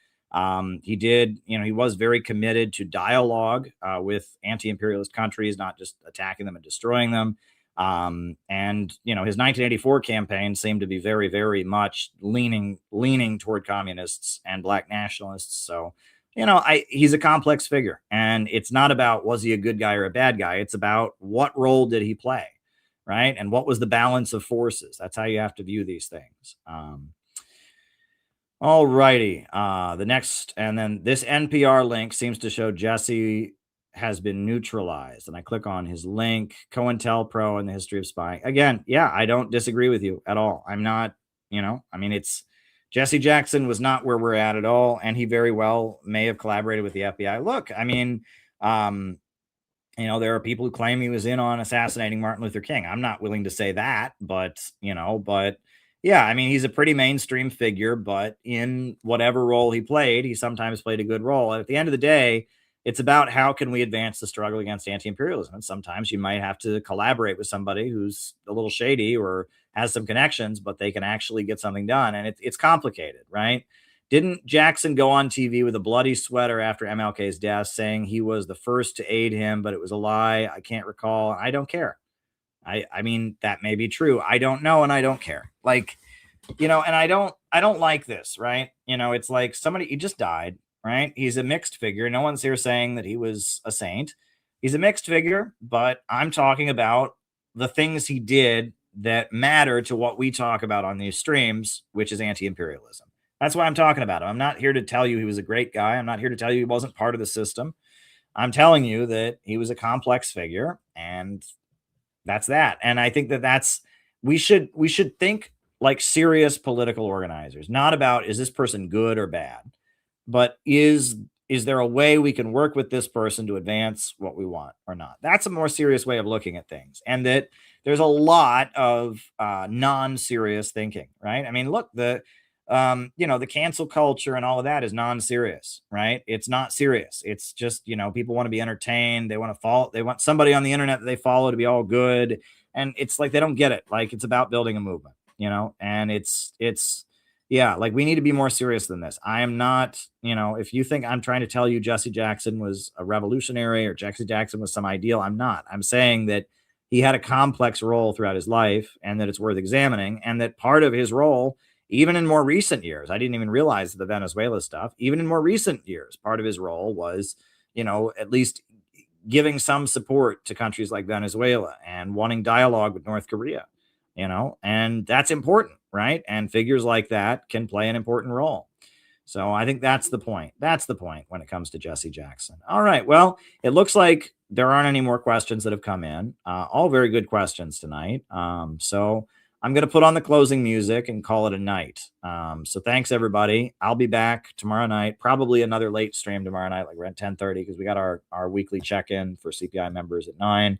He was very committed to dialogue with anti-imperialist countries, not just attacking them and destroying them. His 1984 campaign seemed to be very, very much leaning toward communists and black nationalists. So, he's a complex figure, and it's not about was he a good guy or a bad guy. It's about what role did he play, right? And what was the balance of forces? That's how you have to view these things. All righty. The next, and then this NPR link seems to show Jesse has been neutralized. And I click on his link, COINTELPRO and the history of spying. Again, yeah, I don't disagree with you at all. I'm not, it's Jesse Jackson was not where we're at all. And he very well may have collaborated with the FBI. Look, there are people who claim he was in on assassinating Martin Luther King. I'm not willing to say that, but yeah, he's a pretty mainstream figure, but in whatever role he played, he sometimes played a good role. And at the end of the day, it's about how can we advance the struggle against anti-imperialism. And sometimes you might have to collaborate with somebody who's a little shady or has some connections, but they can actually get something done. And it's complicated, right? Didn't Jackson go on TV with a bloody sweater after MLK's death saying he was the first to aid him, but it was a lie? I can't recall. I don't care. That may be true. I don't know. And I don't care. And I don't like this, right? It's like somebody, he just died, right? He's a mixed figure. No one's here saying that he was a saint. He's a mixed figure, but I'm talking about the things he did that matter to what we talk about on these streams, which is anti-imperialism. That's why I'm talking about him. I'm not here to tell you he was a great guy. I'm not here to tell you he wasn't part of the system. I'm telling you that he was a complex figure, and that's that. And I think that we should think like serious political organizers, not about is this person good or bad, but is there a way we can work with this person to advance what we want or not? That's a more serious way of looking at things. And that there's a lot of non-serious thinking, right? I mean, look, the cancel culture and all of that is non-serious, right? It's not serious. It's just, people want to be entertained. They want somebody on the internet that they follow to be all good. And it's like, they don't get it. Like, it's about building a movement, and yeah, like, we need to be more serious than this. I am not, if you think I'm trying to tell you Jesse Jackson was a revolutionary or Jesse Jackson was some ideal, I'm not. I'm saying that he had a complex role throughout his life and that it's worth examining, and that part of his role, even in more recent years, I didn't even realize the Venezuela stuff, even in more recent years, part of his role was, at least giving some support to countries like Venezuela and wanting dialogue with North Korea, and that's important, right? And figures like that can play an important role. So I think that's the point. That's the point when it comes to Jesse Jackson. All right. Well, it looks like there aren't any more questions that have come in. All very good questions tonight. So I'm going to put on the closing music and call it a night. So thanks, everybody. I'll be back tomorrow night, probably another late stream tomorrow night, like around 10:30, because we got our weekly check-in for CPI members at 9.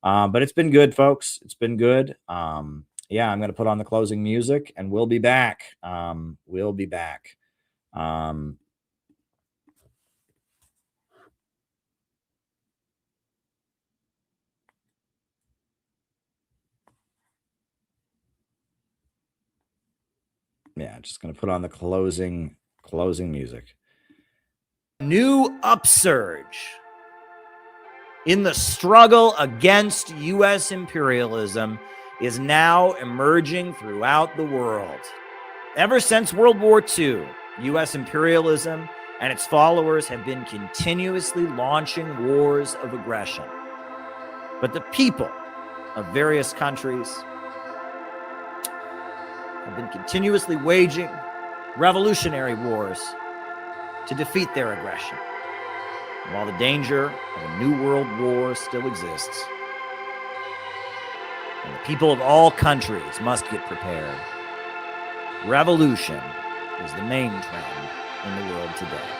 But it's been good, folks. It's been good. Yeah, I'm going to put on the closing music, and we'll be back. We'll be back. Yeah, just going to put on the closing music. New upsurge in the struggle against U.S. imperialism is now emerging throughout the world. Ever since World War II, U.S. imperialism and its followers have been continuously launching wars of aggression. But the people of various countries have been continuously waging revolutionary wars to defeat their aggression. And while the danger of a new world war still exists, and the people of all countries must get prepared, revolution is the main trend in the world today.